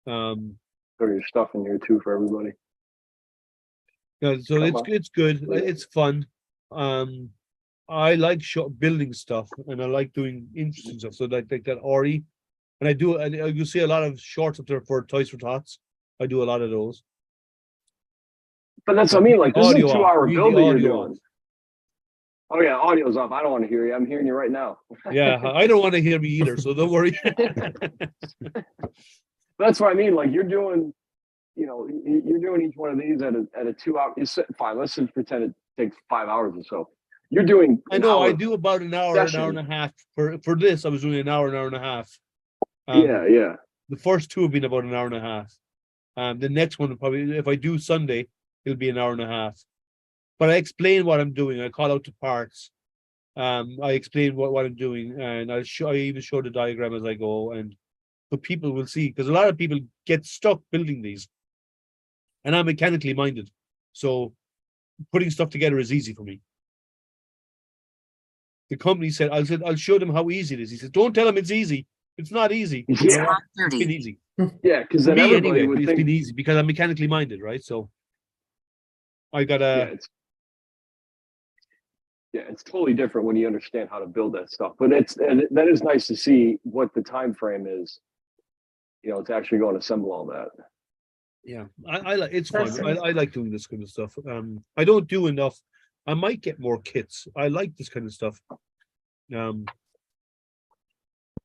Throw your stuff in here too for everybody. yeah, so Come on. it's good. Yeah. It's fun. I like building stuff and I like doing interesting stuff. So like that Ori, and I do. And you see a lot of shorts up there for Toys for Tots. I do a lot of those. But that's what I mean. Like, this is a Audio off. 2-hour Leave the build that you're audio doing. off. Oh yeah, audio's off. I don't want to hear you. I'm hearing you right now. Yeah, I don't want to hear me either, so don't worry. That's what I mean. Like, you're doing, you're doing each one of these at a 2-hour. Fine. Let's just pretend it takes 5 hours or so. You're doing. I know I hour do about an hour and a half. For this, I was doing an hour and a half. Yeah. The first two have been about an hour and a half. The next one will probably, if I do Sunday, it'll be an hour and a half. But I explain what I'm doing. I call out the parts. I explain what I'm doing, and I even show the diagram as I go, and so people will see, because a lot of people get stuck building these, and I'm mechanically minded, so putting stuff together is easy for me. The company said, I'll show them how easy it is. He said, don't tell them it's easy. It's not easy. You know what? It's been easy. Yeah, because For then me, everybody anyway, would it's think. been easy because I'm mechanically minded, right? So I gotta. It's totally different when you understand how to build that stuff. But that is nice to see what the time frame is. To actually go and assemble all that. Yeah, I like it's fun. That's I like doing this kind of stuff. I don't do enough. I might get more kits. I like this kind of stuff. Well,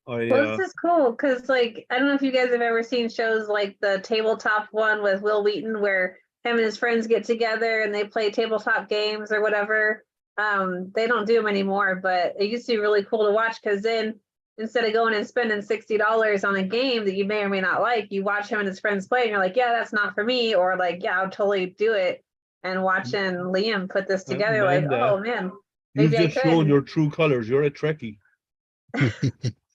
this is cool because, like, I don't know if you guys have ever seen shows like the tabletop one with Will Wheaton, where him and his friends get together and they play tabletop games or whatever. They don't do them anymore, but it used to be really cool to watch because then instead of going and spending $60 on a game that you may or may not like, you watch him and his friends play and you're like, yeah, that's not for me, or like, yeah, I'll totally do it. And watching Liam put this together, like, oh man, You've maybe I just shown could. your true colors. You're a Trekkie.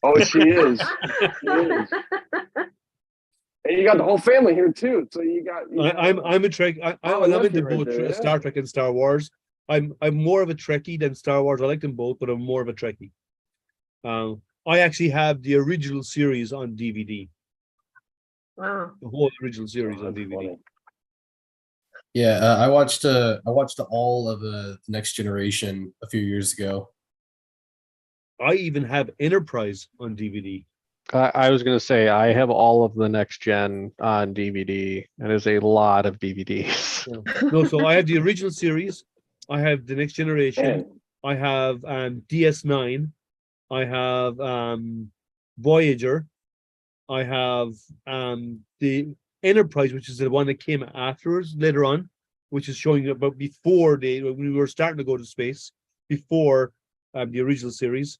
Oh, she is. She is. And you got the whole family here too. So you got. I'm a Trek. I'm into both Star Trek and Star Wars. I'm more of a Trekkie than Star Wars. I like them both, but I'm more of a Trekkie. I actually have the original series on DVD. Wow. The whole original series on DVD. Funny. Yeah, I watched all of the Next Generation a few years ago. I even have Enterprise on DVD. I was going to say, I have all of the next gen on DVD, and there's a lot of DVDs. No, so I have the original series. I have the Next Generation. Man. I have DS9. I have Voyager. I have the Enterprise, which is the one that came afterwards later on, which is showing about before when we were starting to go to space, before the original series.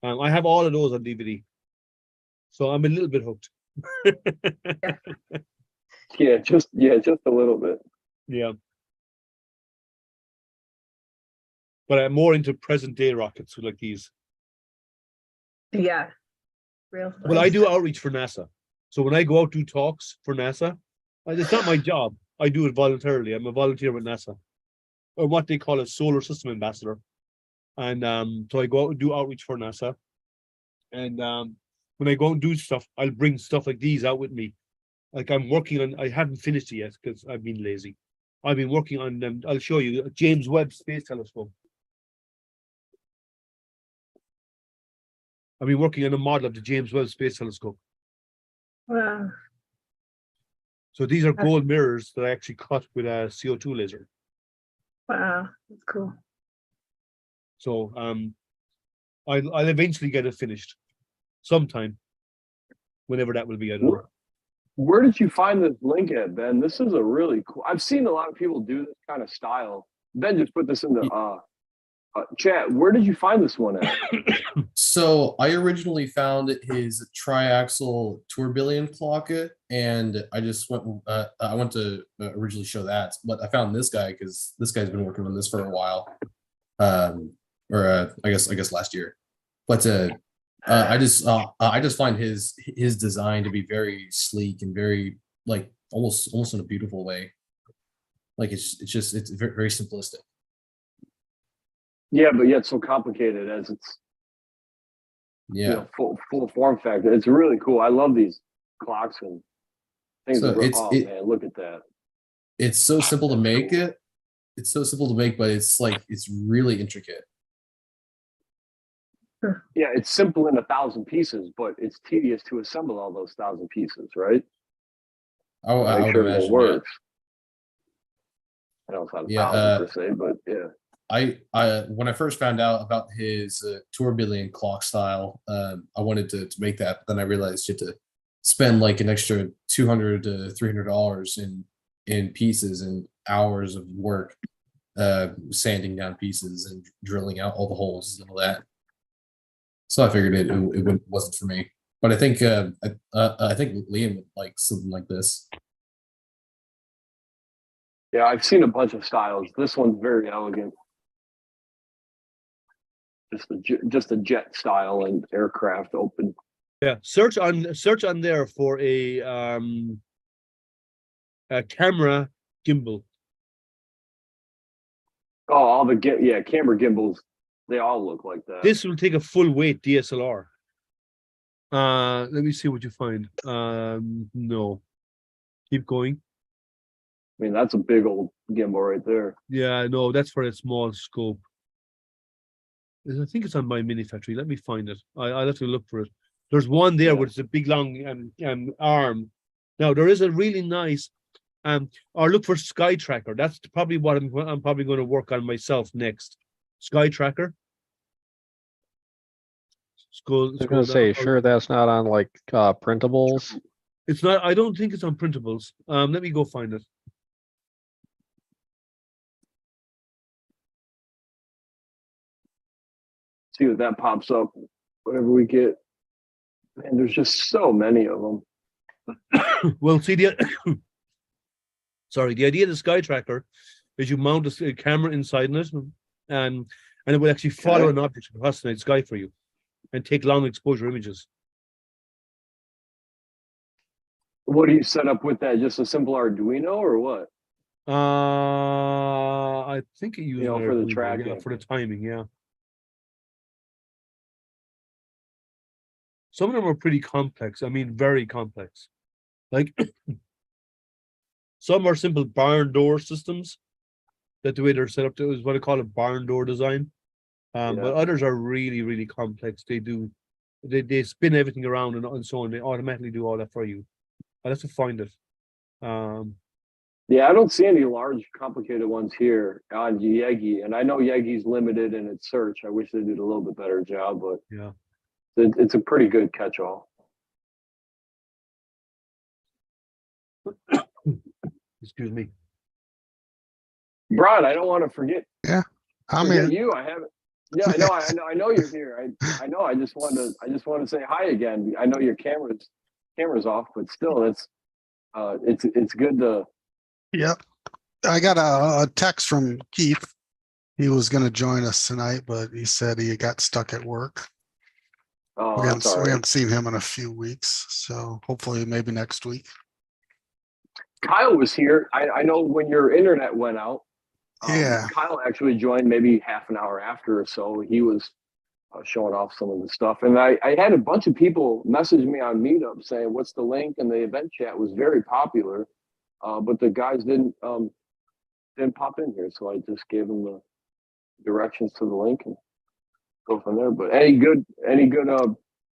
I have all of those on DVD, so I'm a little bit hooked. Just a little bit. Yeah, but I'm more into present day rockets like these. Yeah. Real. Well, I do outreach for NASA, so when I go out do talks for NASA, it's not my job. I do it voluntarily. I'm a volunteer with NASA, or what they call a solar system ambassador. And so I go out and do outreach for NASA. And when I go and do stuff, I'll bring stuff like these out with me. Like I'm working on, I haven't finished it yet because I've been lazy. I've been working on them. I'll show you a James Webb Space Telescope. I've been working on a model of the James Webb Space Telescope. Wow. So these are gold mirrors that I actually cut with a CO2 laser. Wow, that's cool. So I'll eventually get it finished sometime, whenever that will be. I don't know. Where did you find this link at, Ben? This is a really cool. I've seen a lot of people do this kind of style. Ben just put this in the chat. Where did you find this one at? So I originally found his triaxial tourbillon clock, and I just went. I went to originally show that, but I found this guy because this guy's been working on this for a while, I guess last year. But I just find his design to be very sleek and very like almost in a beautiful way. Like it's very, very simplistic. Yeah, but yet so complicated as it's Yeah. full form factor. It's really cool. I love these clocks and things. So Man, look at that. it's so simple to That's make cool. it. It's so simple to make, but it's like it's really intricate. Yeah, it's simple in 1,000 pieces, but it's tedious to assemble all those 1,000 pieces, right? I Make would sure it imagine. works. I don't know if it's not Yeah. 1,000 per se, but yeah. I when I first found out about his tourbillon clock style, I wanted to make that, but then I realized you had to spend like an extra $200 to $300 in pieces and hours of work, sanding down pieces and drilling out all the holes and all that. So I figured it wasn't for me. But I think I think Liam would like something like this. Yeah, I've seen a bunch of styles. This one's very elegant. Just a jet style and aircraft open. Yeah, search on there for a camera gimbal. Oh, all the camera gimbals, they all look like that. This will take a full weight DSLR. Let me see what you find. No, keep going. I mean, that's a big old gimbal right there. Yeah, no, that's for a small scope. I think it's on My Mini Factory. Let me find it. I'll have to look for it. There's one there with a big long arm. Now there is a really nice or look for Sky Tracker. That's probably what I'm probably going to work on myself next. Sky Tracker. I was gonna say, sure, that's not on like printables. It's not. I don't think it's on printables. Let me go find it. See what that pops up. Whatever we get. Man, there's just so many of them. Well, see the idea of the Sky Tracker is you mount a camera inside it, and it will actually follow an object across the night sky for you, and take long exposure images. What do you set up with that? Just a simple Arduino or what? I think it uses for the tracking, for the timing. Yeah. Some of them are pretty complex. I mean, very complex. Like some are simple barn door systems. That the way they're set up is what I call a barn door design. But others are really, really complex. They spin everything around and so on. They automatically do all that for you. I'll have to find it. Yeah, I don't see any large, complicated ones here on Yegi, and I know Yegi's limited in its search. I wish they did a little bit better job, but yeah, it's a pretty good catch-all. Excuse me, Brian. I don't want to forget. Yeah, I'm here. You. I haven't. Yeah, I know you're here. I know. I just want to say hi again. I know your camera's off, but still, it's good to. Yep. I got a text from Keith. He was going to join us tonight, but he said he got stuck at work. Oh, we haven't seen him in a few weeks, so hopefully maybe next week. Kyle was here. I know when your internet went out. Yeah. Kyle actually joined maybe half an hour after or so. He was showing off some of the stuff, and I had a bunch of people message me on Meetup saying, "What's the link?" And the event chat was very popular. But the guys didn't pop in here, so I just gave them the directions to the link and go from there. But any good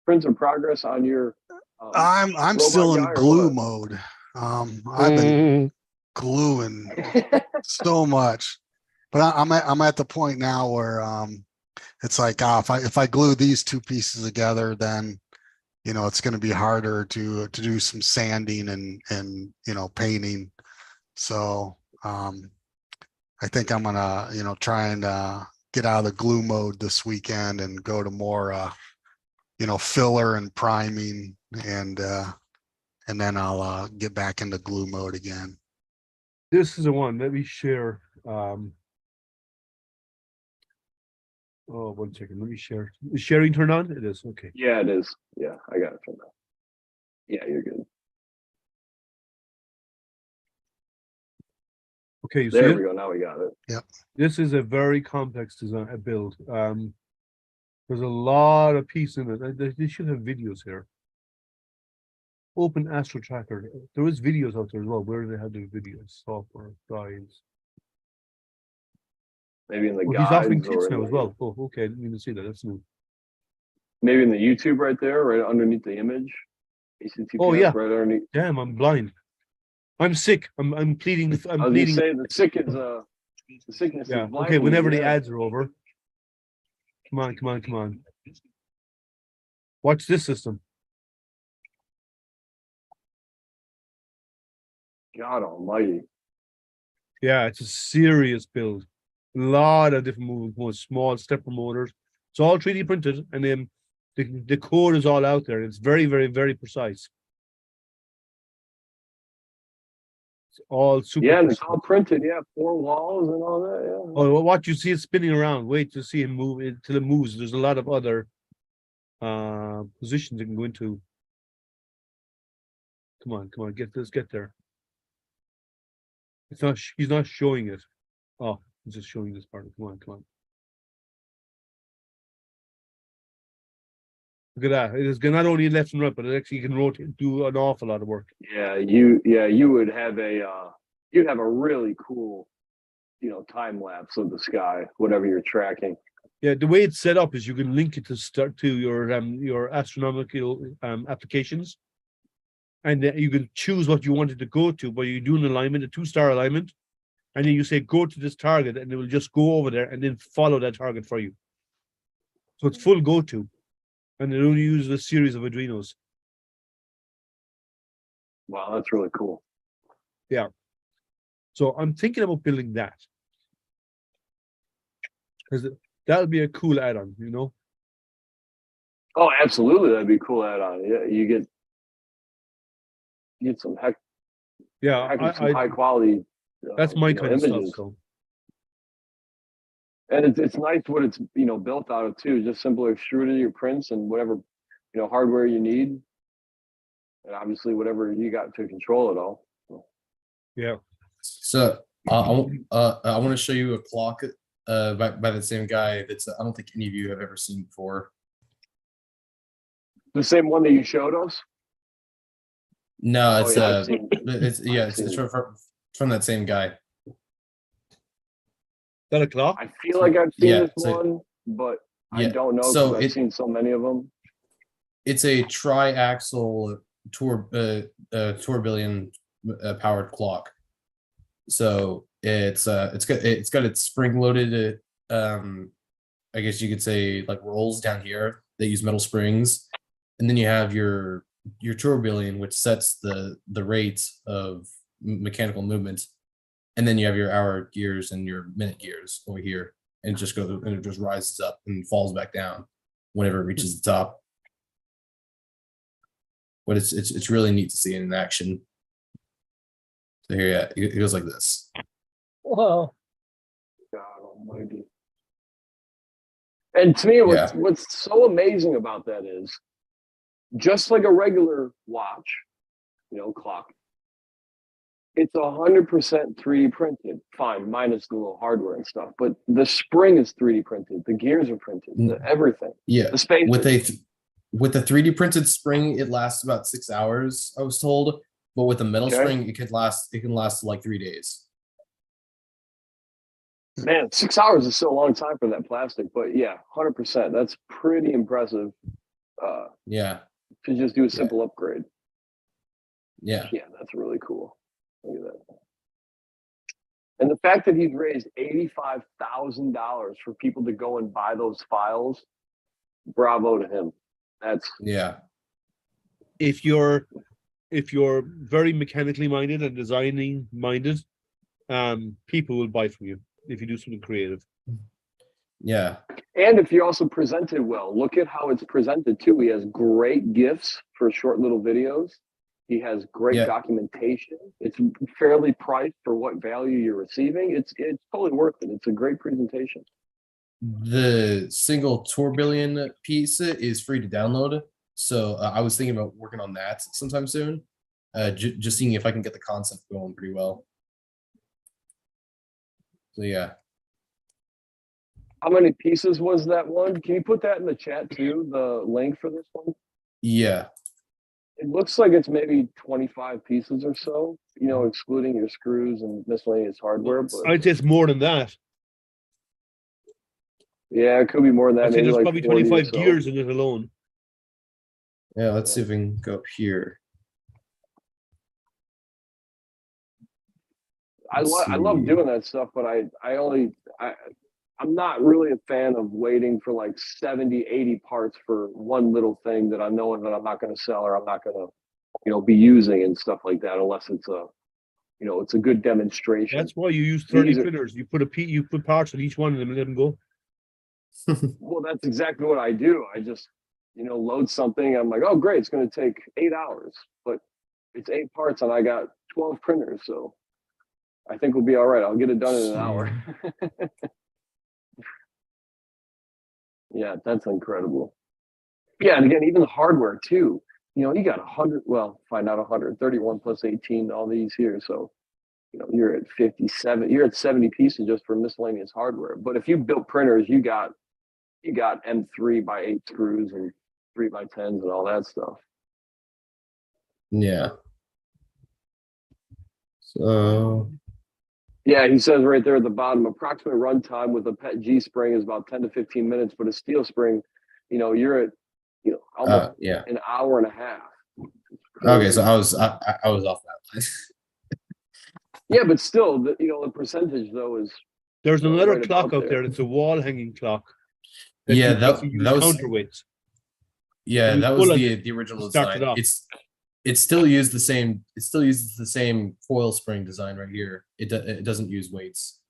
prints in progress on your? I'm still in glue mode. I've been gluing so much, but I'm at the point now where it's like if I glue these two pieces together, then it's going to be harder to do some sanding and painting. So I think I'm gonna try and get out of the glue mode this weekend and go to more filler and priming, and then I'll get back into glue mode again. This is the one. Let me share. Oh, 1 second. Let me share. Is sharing turned on? It is. Okay. Yeah, it is. Yeah, I got it turned on. Yeah, you're good. Okay, you see There it? we go. Now we got it. This is a very complex design build. There's a lot of pieces in it. They should have videos here. Open Astro Tracker. There is videos out there as well. Where do they have the videos? Software guides. Maybe in the Oh, he's offering guides or tips in now as the- well. Oh, okay. I didn't even see that. That's new. maybe in the YouTube right there, right underneath the image. HTTPS Oh, yeah. right underneath. Damn, I'm blind. I'm sick. I'm pleading. I'm I was gonna pleading. say the sickness Yeah. is Okay. blinding, Whenever the yeah. ads are over. Come on. Come on. Come on. Watch this system. God almighty. Yeah, it's a serious build. A lot of different moving parts, small stepper motors. It's all 3D printed, and then the code is all out there. It's very, very, very precise. It's all super. Yeah, and it's precise. all printed. Yeah, 4 walls and all that. Yeah. Oh, well, what you see it spinning around. Wait to see him move until it moves. There's a lot of other positions it can go into. Come on, get there. It's not. He's not showing it. Oh, he's just showing this part. Come on. Look at that. It is not only left and right, but it actually can rotate, do an awful lot of work. Yeah, you would have you'd have a really cool, time lapse of the sky, whatever you're tracking. Yeah, the way it's set up is you can link it to your astronomical applications, and you can choose what you want it to go to. But you do an alignment, a 2-star alignment, and then you say go to this target, and it will just go over there and then follow that target for you. So it's full go to, and it only uses a series of Arduinos. Wow, that's really cool. So I'm thinking about building that because that'll be a cool add-on, Oh, absolutely, that'd be a cool add-on. Yeah, you get some Yeah, some high quality. that's my kind of images. stuff. So And it's nice what it's built out of too. Just simple extruded your prints and whatever hardware you need, and obviously whatever you got to control it all. yeah. So I want to show you a clock by the same guy that's I don't think any of you have ever seen before. The same one that you showed us. No, it's I've seen- it's from that same guy. That a clock? I feel like I've seen Yeah, this so- one, but I Yeah, don't know so because I've seen so many of them. It's a triaxial tourbillon powered clock. So it's got its spring loaded I guess you could say like rolls down here. They use metal springs, and then you have your tourbillon, which sets the rate of mechanical movement, and then you have your hour gears and your minute gears over here, and it just rises up and falls back down whenever it reaches the top. But it's really neat to see it in action. So here, yeah, it goes like this. Whoa. God almighty. And to me, what's so amazing about that is just like a regular watch, clock, it's 100% 3D printed. Fine, minus the little hardware and stuff, but the spring is 3D printed. The gears are printed. Everything. Yeah, The space. with the 3D printed spring, it lasts about 6 hours, I was told. But with the metal Okay. spring, it can last like 3 days. Man, 6 hours is still a long time for that plastic, but yeah, 100%. That's pretty impressive. Yeah, To just do a simple upgrade. yeah. Yeah, that's really cool. Look at that. And the fact that he's raised $85,000 for people to go and buy those files, bravo to him. That's Yeah, If you're very mechanically minded and designing minded, people will buy from you if you do something creative. yeah, and if you also present it well, look at how it's presented too. He has great GIFs for short little videos. He has great Yeah. documentation. It's fairly priced for what value you're receiving. It's totally worth it. It's a great presentation. the single tourbillon piece is free to download. So I was thinking about working on that sometime soon. Just seeing if I can get the concept going pretty well. So yeah. How many pieces was that one? Can you put that in the chat too, the link for this one? Yeah. It looks like it's maybe 25 pieces or so, you know, excluding your screws and miscellaneous hardware, but I'd say it's more than that. yeah, it could be more than that. I'd say Maybe there's like probably 40 or 25 so. gears in it alone. Yeah, let's see if we can go up here. I Let's love see. doing that stuff, but I'm not really a fan of waiting for like 70, 80 parts for one little thing that I know that I'm not going to sell or I'm not going to, you know, be using and stuff like that unless it's a, you know, it's a good demonstration. That's why you use 30 These are- printers. You put parts on each one of them and let them go. Well, that's exactly what I do. I just, you know, load something. I'm like, oh, great, it's going to take 8 hours, but it's 8 parts and I got 12 printers. So I think we'll be all right. I'll get it done in an hour. Yeah, that's incredible. Yeah, and again, even the hardware too. You know, you got 100. Well, find out 131 plus 18. All these here, so you know you're at 57. You're at 70 pieces just for miscellaneous hardware. But if you built printers, you got M3 by 8 screws and 3 by 10s and all that stuff. Yeah. So Yeah, he says right there at the bottom, approximate runtime with a PET G spring is about 10 to 15 minutes, but a steel spring, you know, you're at, you know, almost yeah. an hour and a half. Okay, so I was off that line. Yeah, but still, you know, the percentage though is There's Well, another right clock about out there. there. It's a wall hanging clock. Yeah, that that use was counterweights. yeah, you that was pull it, the original it starts it design. off. It still used the same. It still uses the same foil spring design right here. It doesn't use weights.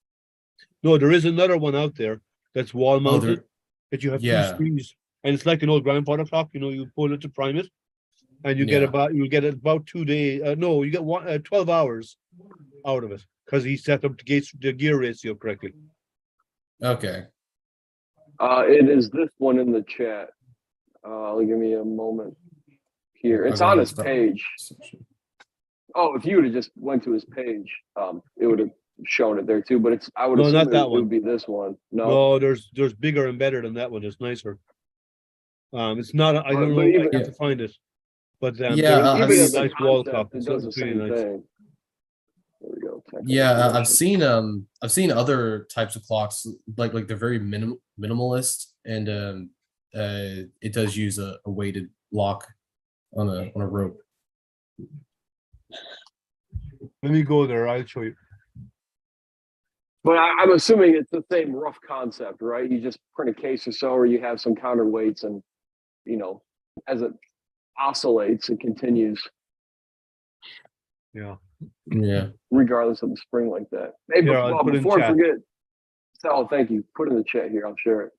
No, there is another one out there that's wall mounted that you have two yeah. screens, and it's like an old grandfather clock. You know, you pull it to prime it, and you Yeah. get about 2 days. No, you get 12 hours out of it because he set up the gear ratio correctly. Okay. it is this one in the chat. Give me a moment here. It's I'll go on ahead his and start. page. Oh, if you would have just went to his page, it would have shown it there too. But it's I would No, assume not that it one. would be this one. No, there's bigger and better than that one. It's nicer. It's not. I don't But know. even- I have to find it. But Yeah, there I've is as a a nice wall concept, clock. it does the It's really same nice. thing. There we go. Technical Yeah, information. I've seen other types of clocks like they're very minimalist, and it does use a weighted lock on a rope. Let me go there. I'll show you. But I'm assuming it's the same rough concept, right? You just print a case or so, or you have some counterweights, and you know, as it oscillates, it continues Yeah. Yeah. regardless of the spring like that. Hey, Here, I'll put it in before I chat. forget, Sal, thank you. Put it in the chat here. I'll share it.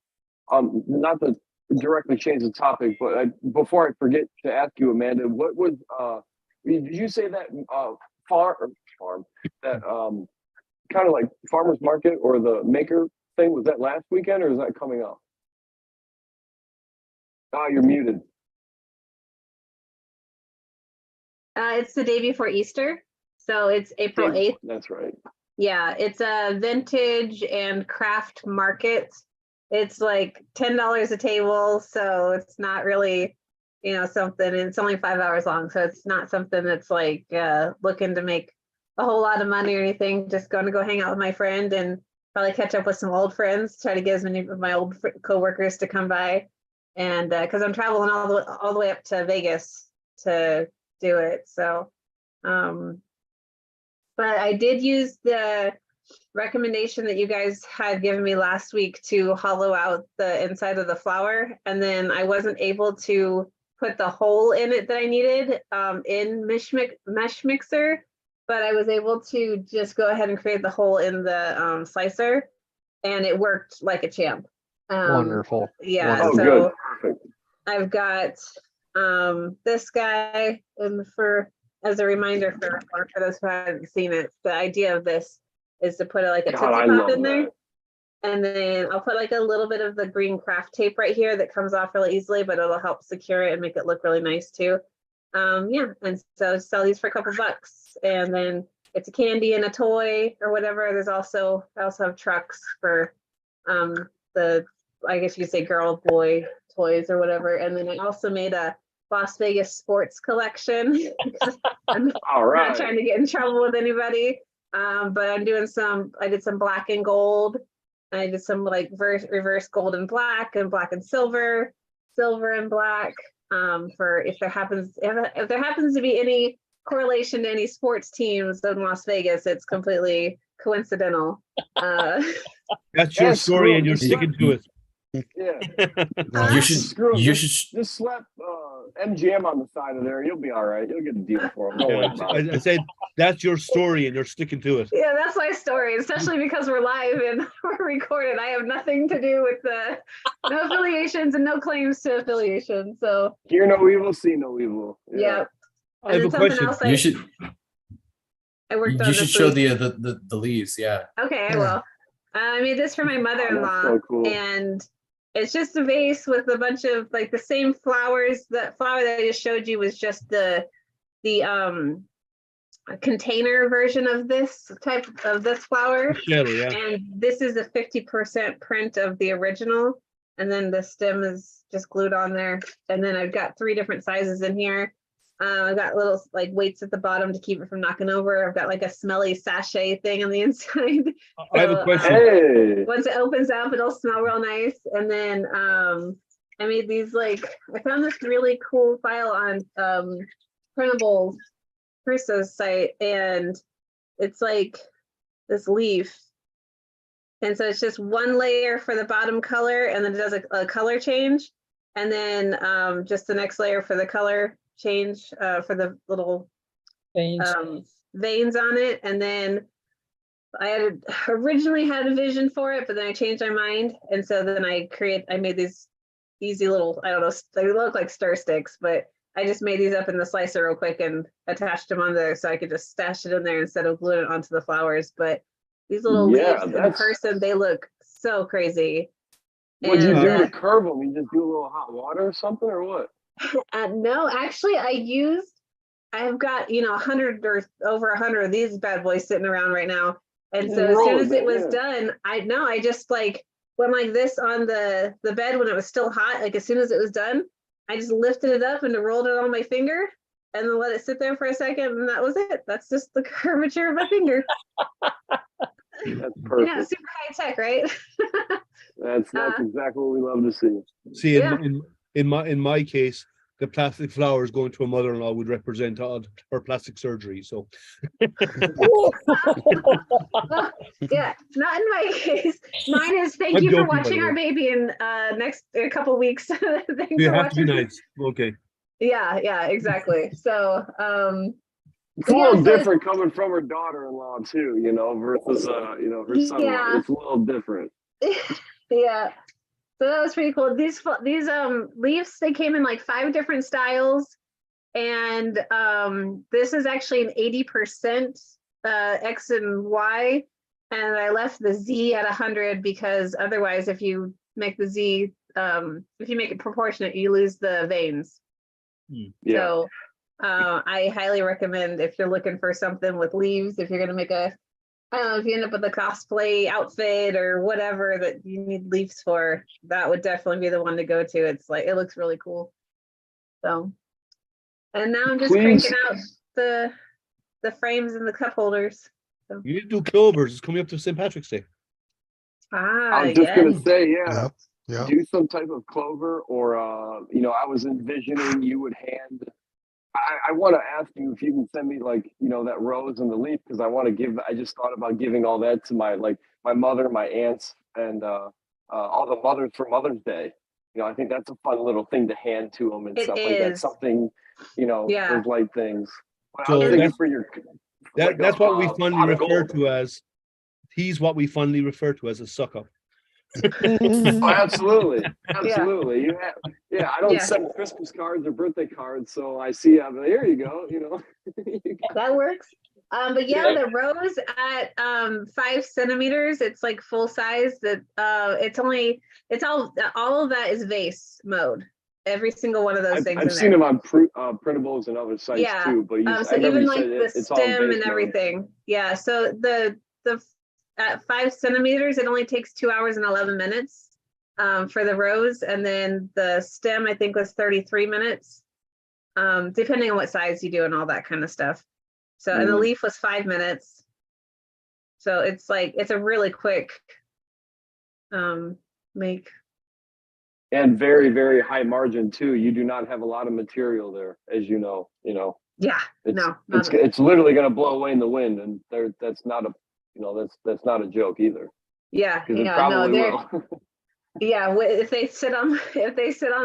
Not to directly change the topic, but before I forget to ask you, Amanda, what was did you say that farm that kind of like farmers market or the maker thing, was that last weekend or is that coming up? You're muted. It's the day before Easter, so it's April 8th. That's right. Yeah, it's a vintage and craft market. It's like $10 a table, so it's not really, you know, something. It's only 5 hours long, so it's not something that's like looking to make a whole lot of money or anything. Just going to go hang out with my friend and probably catch up with some old friends. Try to get as many of my old coworkers to come by, and because I'm traveling all the way up to Vegas to do it. So, but I did use the recommendation that you guys had given me last week to hollow out the inside of the flower, and then I wasn't able to put the hole in it that I needed in Mesh Mixer, but I was able to just go ahead and create the hole in the slicer, and it worked like a champ. Wonderful. Yeah, Oh, so good. Perfect. I've got this guy, and as a reminder for those who haven't seen it, the idea of this is to put like a God, I Tootsie Pop love in there. that. And then I'll put like a little bit of the green craft tape right here that comes off really easily, but it'll help secure it and make it look really nice too. Yeah, and so sell these for a couple bucks. And then it's a candy and a toy or whatever. I also have trucks for the, I guess you could say girl boy toys or whatever. And then I also made a Las Vegas sports collection. I'm All not right. trying to get in trouble with anybody. But I did some black and gold. I did some like reverse gold and black and silver and black. For if there happens to be any correlation to any sports teams in Las Vegas, it's completely coincidental. That's your That's story, cool. and you're Just sticking to it. Yeah. No, You Screw 'em. should Just slap MGM on the side of there. You'll be all right. You'll get a deal for them. Don't worry Yeah, about it. I said that's your story, and you're sticking to it. Yeah, that's my story, especially because we're live and we're recorded. I have nothing to do with no affiliations and no claims to affiliation. So Hear no evil, see no evil. yeah. I have And a then something question. else you should I worked on you should this show week. the leaves. Yeah. Okay, I Yeah. will. I made this for my mother-in-law, so cool. and it's just a vase with a bunch of like the same flowers. That flower that I just showed you was just the container version of this type of this flower, Shell, yeah. and this is a 50% print of the original, and then the stem is just glued on there. And then I've got 3 different sizes in here. I've got little like weights at the bottom to keep it from knocking over. I've got like a smelly sachet thing on the inside. I have a So, question. Hey. Once it opens up, it'll smell real nice. And then I made these I found this really cool file on Printable Crusoe's site, and it's like this leaf. And so it's just one layer for the bottom color, and then it does a color change. And then just the next layer for the color change for the little veins on it. And then I originally had a vision for it, but then I changed my mind. And so then I made these easy little, I don't know, they look like stir sticks, but I just made these up in the slicer real quick and attached them on there so I could just stash it in there instead of gluing it onto the flowers. But these little Yeah, leaves in that's- person, they look so crazy. What'd you And, do to curve them? You just do a little hot water or something, or what? no, actually I've got, 100 or over 100 of these bad boys sitting around right now. And so as soon as it was done, I just like went like this on the bed when it was still hot. Like as soon as it was done, I just lifted it up and rolled it on my finger and then let it sit there for a second. And that was it. That's just the curvature of my finger. That's perfect. Super high tech, right? That's exactly what we love to see. See, Yeah. in my case, the plastic flowers going to a mother-in-law would represent her plastic surgery. So Yeah, not in my case. Mine is thank I'm you for joking, by watching the our way. baby in a couple weeks. Thanks you for have to be watching. nice. Okay. Yeah, exactly. So It's a Yeah, little so- different coming from her daughter-in-law too, versus her son-in-law. Yeah. It's a little different. yeah. So that was pretty cool. These leaves, they came in like 5 different styles. And this is actually an 80% X and Y. And I left the Z at 100 because otherwise if you make the Z, if you make it proportionate, you lose the veins. Yeah. So I highly recommend if you're looking for something with leaves, if you're going to make I don't know, if you end up with a cosplay outfit or whatever that you need leaves for, that would definitely be the one to go to. It's like, it looks really cool. So, and now I'm just Please. cranking out the frames and the cup holders. You need to do clovers. It's coming up to St. Patrick's Day. I was just gonna say, yeah, Yep. Yeah. do some type of clover, or I was envisioning you would hand. I want to ask you if you can send me that rose and the leaf, because I just thought about giving all that to my mother, my aunts, and all the mothers for Mother's Day. I think that's a fun little thing to hand to them and It stuff like that. is. Something, Yeah. those light things. But So I was thinking that's- for your. That's what we fondly pot of refer gold. to as. He's what we fondly refer to as a suck up. Oh, absolutely, absolutely. Yeah. I don't Yeah. send Christmas cards or birthday cards, so I see. Here you go. That works. But Yeah. the rose at 5 centimeters, it's like full size. That all of that is vase mode. every single one of those things I've in seen there. them on printables and other sites Yeah, too, but I so remember even you like said the it's all in stem base and mode. everything. Yeah, so the at 5 centimeters, it only takes 2 hours and 11 minutes for the rose, and then the stem I think was 33 minutes, depending on what size you do and all that kind of stuff. So and the Mhm. leaf was 5 minutes. So it's like it's a really quick make. And very, very high margin too. You do not have a lot of material there, as you know. Yeah, It's no, not at all. it's literally going to blow away in the wind, and that's not a that's not a joke either, Yeah, because it yeah, no, probably they're will. yeah. If they sit on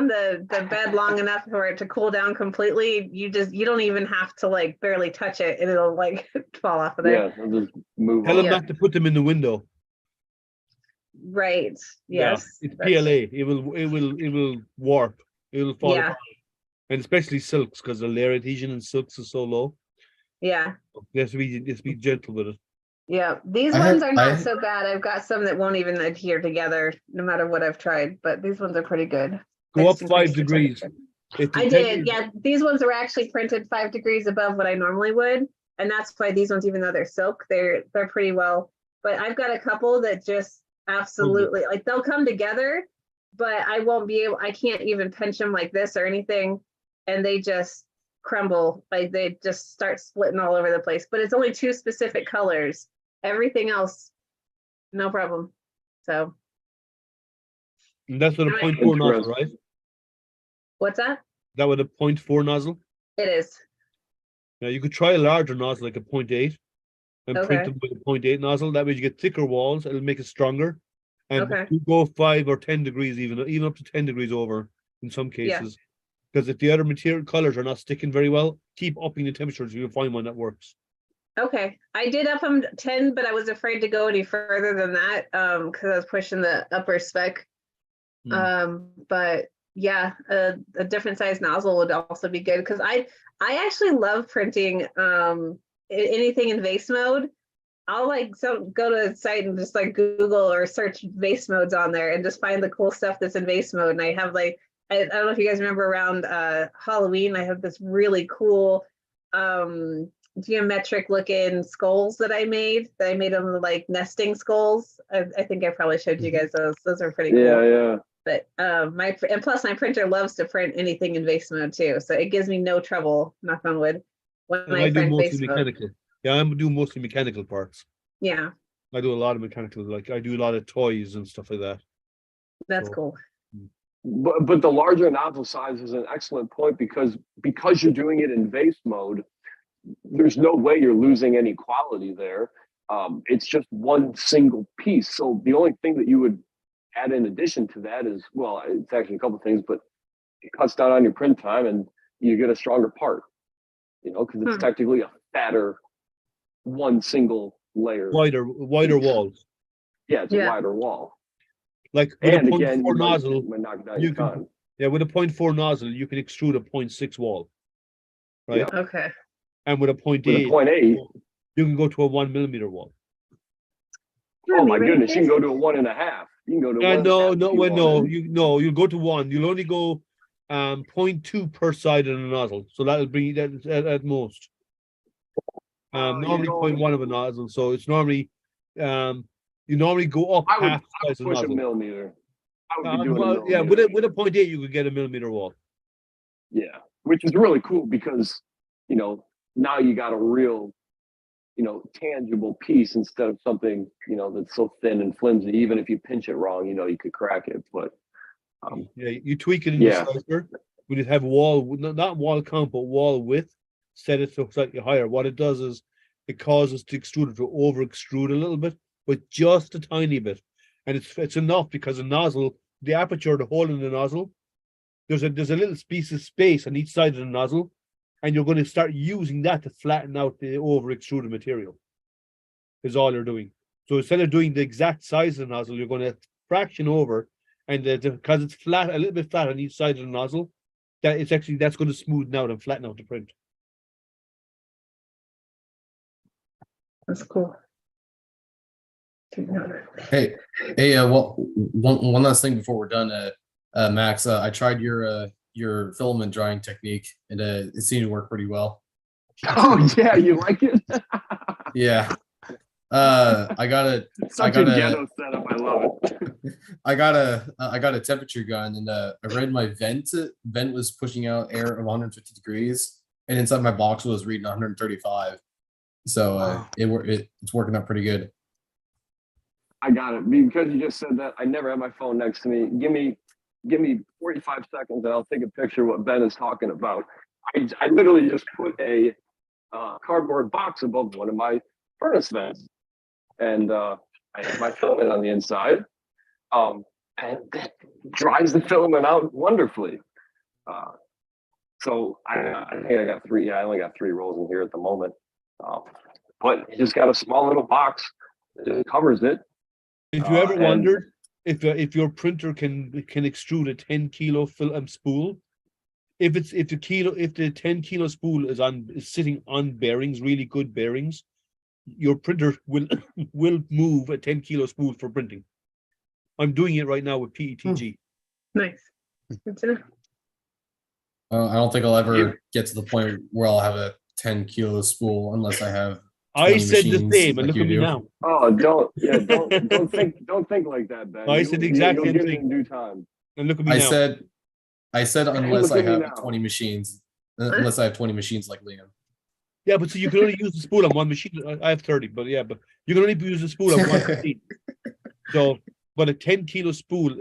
the bed long enough for it to cool down completely, you don't even have to like barely touch it, and it'll like fall off of there. Yeah, they'll just move Tell on. them not to put them in the window. Right. Yeah, Yes. it's that's- PLA. It will warp. It will fall Yeah. apart. And especially silks, because the layer adhesion in silks is so low. Yeah. You have to be gentle with it. Yeah. These I ones have- are not I- so bad. I've got some that won't even adhere together, no matter what I've tried. But these ones are pretty good. Go I up just 5 increased the degrees. temperature. If the I did. temperature- Yeah. These ones were actually printed 5 degrees above what I normally would, and that's why these ones, even though they're silk, they're pretty well. But I've got a couple that just absolutely like they'll come together, but I can't even pinch them like this or anything, and they just crumble. Like they just start splitting all over the place. But it's only 2 specific colors. Everything else, no problem. So And that's with a Alright. 0.4 nozzle, Interesting. right? what's that? That with a 0.4 nozzle. It is. Now you could try a larger nozzle like a 0.8 and print Okay. them with a 0.8 nozzle. That way you get thicker walls. It'll make it stronger. And Okay. you go 5 or 10 degrees, even up to 10 degrees over in some Yeah. cases. Because if the other material colors are not sticking very well, keep upping the temperatures. You'll find one that works. Okay, I did up them 10, but I was afraid to go any further than that because I was pushing the upper spec. But yeah, a different size nozzle would also be good because I actually love printing anything in vase mode. I'll like go to a site and just like Google or search vase modes on there and just find the cool stuff that's in vase mode. And I have like I don't know if you guys remember around Halloween, I have this really cool geometric looking skulls that I made them like nesting skulls. I think I probably showed you guys those. Those are pretty Yeah, cool. yeah. But and plus my printer loves to print anything in vase mode too. So it gives me no trouble, knock on wood, when And I I do print mostly vase mode. mechanical. Yeah, I'm doing mostly mechanical parts. Yeah, I do a lot of mechanical, like I do a lot of toys and stuff like that. that's So- cool. But the larger nozzle size is an excellent point because you're doing it in vase mode, there's no way you're losing any quality there. It's just one single piece. So the only thing that you would add in addition to that is, well, it's actually a couple things, but it cuts down on your print time and you get a stronger part, because it's technically a fatter one single layer. Wider walls. Yeah, it's Yeah. a wider wall. Like with And a again, 0.4 nozzle, might knock down you your can- time. yeah, with a 0.4 nozzle, you can extrude a 0.6 wall. Right? Yeah. Okay. And with a 0.8, With a 0.8, you can go to a 1 millimeter wall. oh my goodness, you can go to a 1.5. You can go to Yeah, 1.5 no, if you well, wanted. you'll go to 1. You'll only go 0.2 per side of the nozzle. So that'll be that at most. Normally know, 0.1 of a nozzle. So it's normally you normally go up I would half the size of the push a nozzle. millimeter. I would be doing a Yeah, millimeter. with a 0.8 you could get a millimeter wall. Yeah, which is really cool because, now you got a real, tangible piece instead of something, that's so thin and flimsy. Even if you pinch it wrong, you could crack it. But Yeah, you tweak it in Yeah. the slicer. When you have wall, not wall count, but wall width, set it so slightly higher. What it does is it causes the extruder to over extrude a little bit, but just a tiny bit. And it's enough because the nozzle, the aperture, the hole in the nozzle, there's a little piece of space on each side of the nozzle, and you're going to start using that to flatten out the over extruded material. Is all you're doing. So instead of doing the exact size of the nozzle, you're going to fraction over, and because it's flat, a little bit flat on each side of the nozzle, that's going to smoothen out and flatten out the print. That's cool. Hey, well, one last thing before we're done. Max, I tried your your filament drying technique, and it seemed to work pretty well. Oh yeah, you like it? Yeah. I got a Such a ghetto setup. I love it. I got a temperature gun, and I read my vent was pushing out air of 150 degrees, and inside my box was reading 135. So Wow. it's working out pretty good. I got it. Because you just said that, I never have my phone next to me. Give me 45 seconds and I'll take a picture of what Ben is talking about. I literally just put a cardboard box above one of my furnace vents. And I have my filament on the inside. And that dries the filament out wonderfully. So I think I got three. Yeah, I only got 3 rolls in here at the moment. But you just got a small little box that covers it. If you ever and- wondered if your printer can extrude a 10 kilo spool, if the 10 kilo spool is sitting on bearings, really good bearings, your printer will move a 10 kilo spool for printing. I'm doing it right now with PETG. Nice. Good to know. I don't think I'll ever Yeah. get to the point where I'll have a 10 kilo spool unless I have. I 20 said the machines same, and like look you at me do. now. Oh, don't think like that, Ben. I said the exact you'll same get it thing. in due time. And look at me I now. said unless Look I at me have now. 20 machines, unless I have 20 machines like Liam. Yeah, but so you can only use the spool on one machine. I have 30, but yeah, but you can only use the spool on one machine. So, but a 10 kilo spool,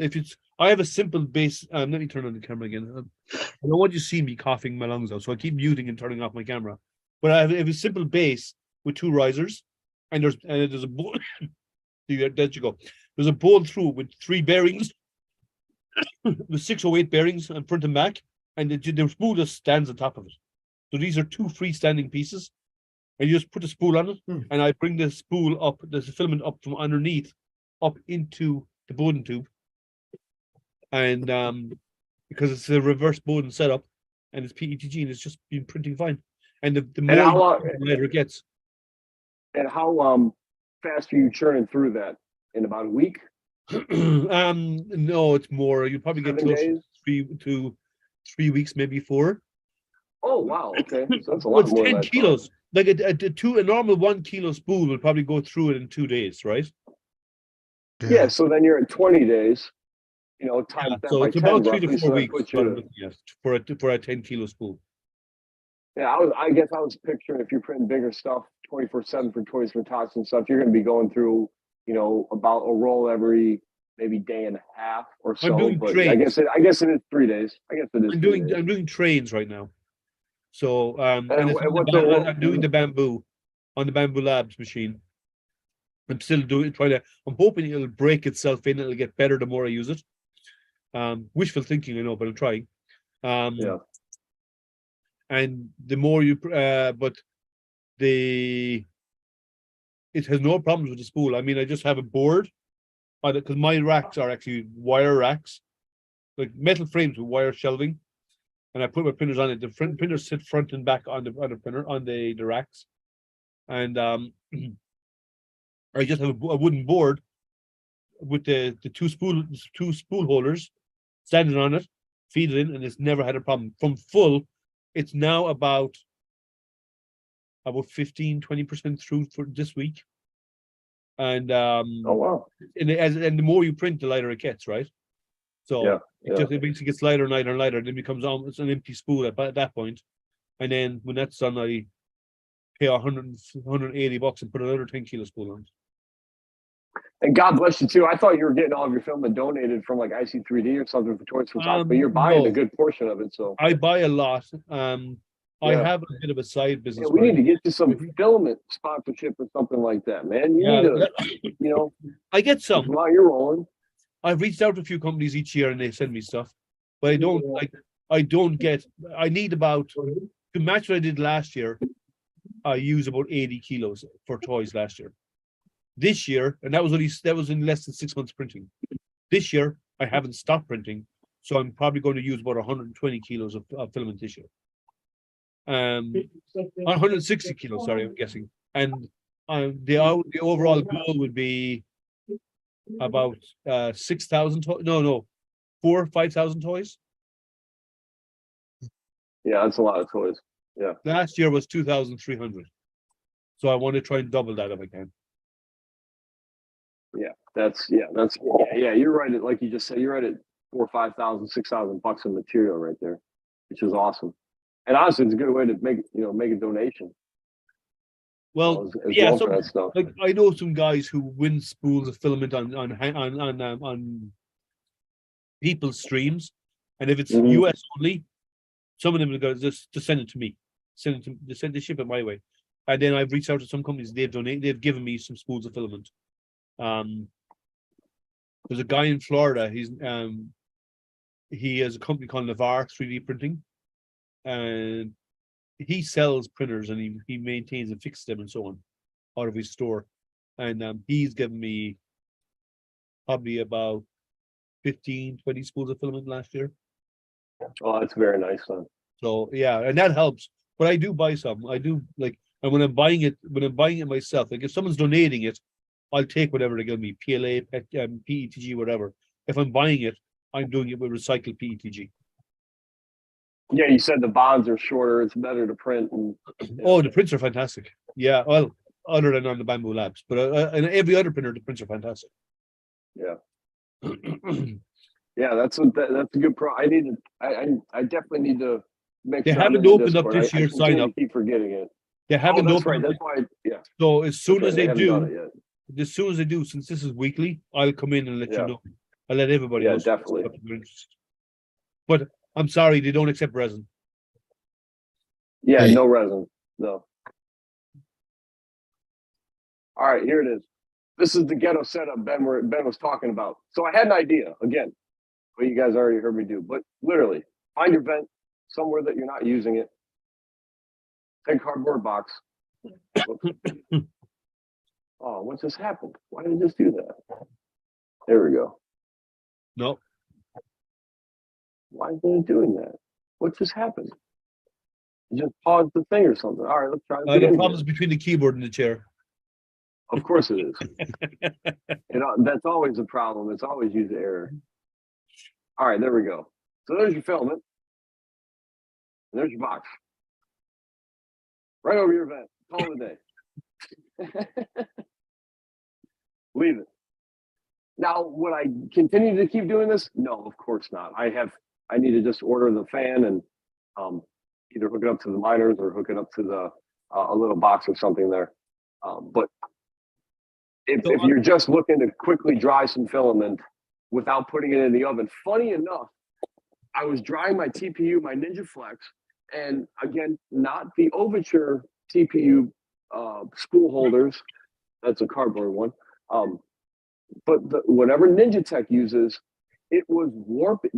I have a simple base. Let me turn on the camera again. I don't want you to see me coughing my lungs out, so I keep muting and turning off my camera. But I have a simple base with 2 risers, and there's a bolt. There you go. There's a bolt through with 3 bearings, with 608 bearings, and front and back, and the spool just stands on top of it. So these are 2 freestanding pieces, and you just put the spool on it, and I bring the spool up, the filament up from underneath, up into the Bowden tube, and because it's a reverse Bowden setup, and it's PETG, and it's just been printing fine. And the more how long- the later it gets. And how fast are you churning through that? In about a week? No, it's more. You probably get 7 close days? to 3 weeks, maybe 4. Oh wow, okay. So that's a Well, lot it's more 10 than I thought. kilos. Like a normal 1 kilo spool will probably go through it in 2 days, right? Yeah, so then you're at 20 days. You know, times that So by it's 10 about 3 roughly, to so 4 that weeks puts what I'm you. looking at for a 10 kilo spool. Yeah, I guess I was picturing if you're printing bigger stuff 24/7 for Toys for Tots and stuff, you're going to be going through, you know, about a roll every maybe day and a half or so. doing But trains. I guess it is 3 days. I guess it is. I'm 3 days. doing trains right now. So and it's and what's I'm doing the bamboo on the Bamboo Labs machine. I'm still I'm hoping it'll break itself in, it'll get better the more I use it. Wishful thinking, I know, but I'm trying. Yeah. And the more but it has no problems with the spool. I mean, I just have a board, because my racks are actually wire racks, like metal frames with wire shelving, and I put my printers on it. The printers sit front and back on the printer on the racks, and I just have a wooden board with the two spool holders standing on it, feed it in, and it's never had a problem. From full, it's now about 15-20% through for this week. And Oh wow. and the more you print, the lighter it gets, right? So Yeah, it basically gets lighter and lighter and lighter. Then it becomes almost an empty spool at that point. And then when that's done, I pay $180 and put another 10 kilo spool on. And God bless you too. I thought you were getting all of your filament donated from like IC3D or something for Toys for Tots, but you're buying no. a good portion of it. So I buy a lot. I Yeah. have a bit of a side business. we where need to get you some filament sponsorship or something like that, man. You need to, you know, I get some. while you're rolling. I've reached out to a few companies each year and they send me stuff, but I don't I need about, to match what I did last year, I use about 80 kilos for toys last year. This year, and that was in less than 6 months printing. This year, I haven't stopped printing, so I'm probably going to use about 120 kilos of filament this year. 160 kilos, sorry, I'm guessing. And the overall goal would be about 6,000 toys. No, 4,000 or 5,000 toys. Yeah, that's a lot of toys. Last year was 2,300. So I want to try and double that if I can. That's you're right. Like you just said, you're right at 4,000, 5,000, 6,000 bucks in material right there, which is awesome. And honestly, it's a good way to make a donation. Well, as yeah, well some, for that stuff. like I know some guys who win spools of filament on people's streams, and if it's Mhm. US only, some of them will go just send it to me, they ship it my way, and then I've reached out to some companies. They've given me some spools of filament. There's a guy in Florida. He has a company called Navarre 3D Printing, and he sells printers and he maintains and fixes them and so on out of his store. And he's given me probably about 15, 20 spools of filament last year. Oh, that's very nice, son. So yeah, and that helps. But I do buy some. I do like, and when I'm buying it myself, like if someone's donating it, I'll take whatever they give me, PLA, PETG, whatever. If I'm buying it, I'm doing it with recycled PETG. Yeah, you said the bonds are shorter. It's better to print. And Oh, the prints are fantastic. Yeah, well, other than on the Bamboo Labs, but and every other printer, the prints are fantastic. Yeah. Yeah, that's a good pro. I definitely need to make They sure. I'm haven't in the opened up Discord. this I year's continue sign to up. keep forgetting it. They haven't that's right. opened. That's why. Yeah. So as soon That's as right, they haven't done it do, yet. as soon as they do, since this is weekly, I'll come in and let Yeah. you know. I'll let everybody Yeah, know. definitely. But I'm sorry, they don't accept resin. Yeah, Hey. no resin. No. All right, here it is. This is the ghetto setup Ben was talking about. So I had an idea again, what you guys already heard me do, but literally find your vent somewhere that you're not using it. Take a cardboard box. Oh, what just happened? Why did it just do that? There we go. No, Why is it doing that? What just happened? You just paused the thing or something. All right, let's try it the again. problem's between the keyboard and the chair. Of course it is. That's always a problem. It's always user error. All right, there we go. So there's your filament. And there's your box. Right over your vent. Call it a day. Leave it. Now, would I continue to keep doing this? No, of course not. I need to just order the fan and either hook it up to the miners or hook it up to the a little box or something there. But if you're just looking to quickly dry some filament without putting it in the oven, funny enough, I was drying my TPU, my Ninja Flex, and again, not the Overture TPU spool holders. That's a cardboard one. But whatever Ninja Tech uses, it was warping.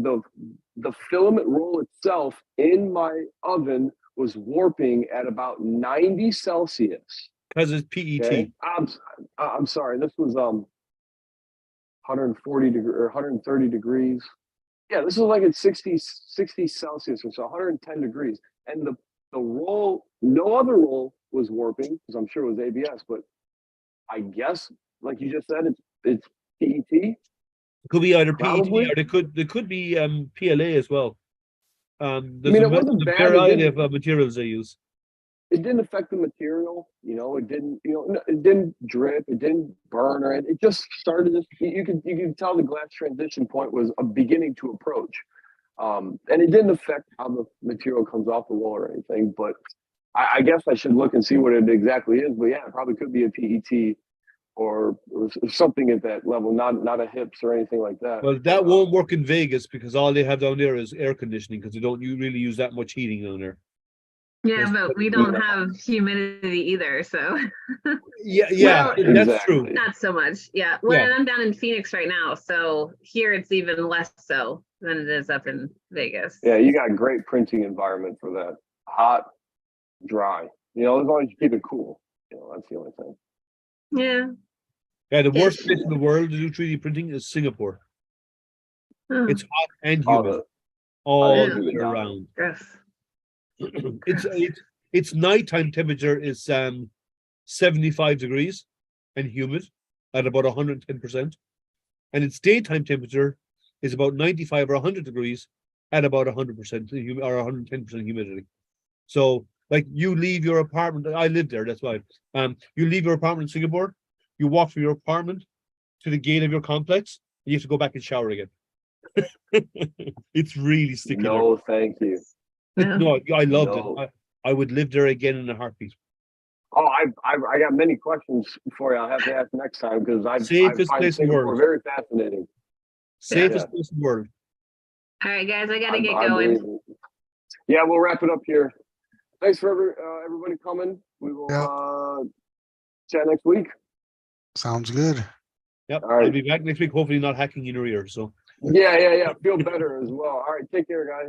The filament roll itself in my oven was warping at about 90 Celsius. Because it's PET. Okay? I'm sorry. This was 140 or 130 degrees. Yeah, this is like at 60 Celsius or so, 110 degrees. And the roll, no other roll was warping because I'm sure it was ABS, but I guess, like you just said, it's PET. It could be either Probably. PET or they could be PLA as well. There's it wasn't a bad. variety of materials they use. It didn't affect the material, it didn't, it didn't drip, it didn't burn or it just started to, you could tell the glass transition point was a beginning to approach. And it didn't affect how the material comes off the wall or anything, but I guess I should look and see what it exactly is. But yeah, it probably could be a PET or something at that level, not a HIPS or anything like that. Well, that won't work in Vegas because all they have down there is air conditioning because you really use that much heating down there. Yeah, but we don't have humidity either, so Yeah, Well, that's true. not so much. Yeah. Well, Yeah. and I'm down in Phoenix right now, so here it's even less so than it is up in Vegas. Yeah, you got a great printing environment for that. Hot, dry. As long as you keep it cool. That's the only thing. Yeah. Yeah, the worst place in the world to do 3D printing is Singapore. Oh, It's hot and All humid the- all yeah. year round. gross. Its nighttime temperature is 75 degrees and humid at about 110%, and its daytime temperature is about 95 or 100 degrees at about 100% or 110% humidity. So, like, you leave your apartment. I live there. That's why. You leave your apartment in Singapore. You walk from your apartment to the gate of your complex. And you have to go back and shower again. It's really sticky. No, thank you. Yeah. No, I loved No. it. I would live there again in a heartbeat. Oh, I got many questions for you. I'll have to ask next time because I Safest find place in the Singapore world. very fascinating. Safest place in the world. All right, guys, I gotta I- get I going. believe it. Yeah, we'll wrap it up here. Thanks for everybody coming. We will chat next week. Sounds good. Yep. All right. I'll be back next week, hopefully not hacking in your ear. So. Yeah. Feel better as well. All right, take care, guys.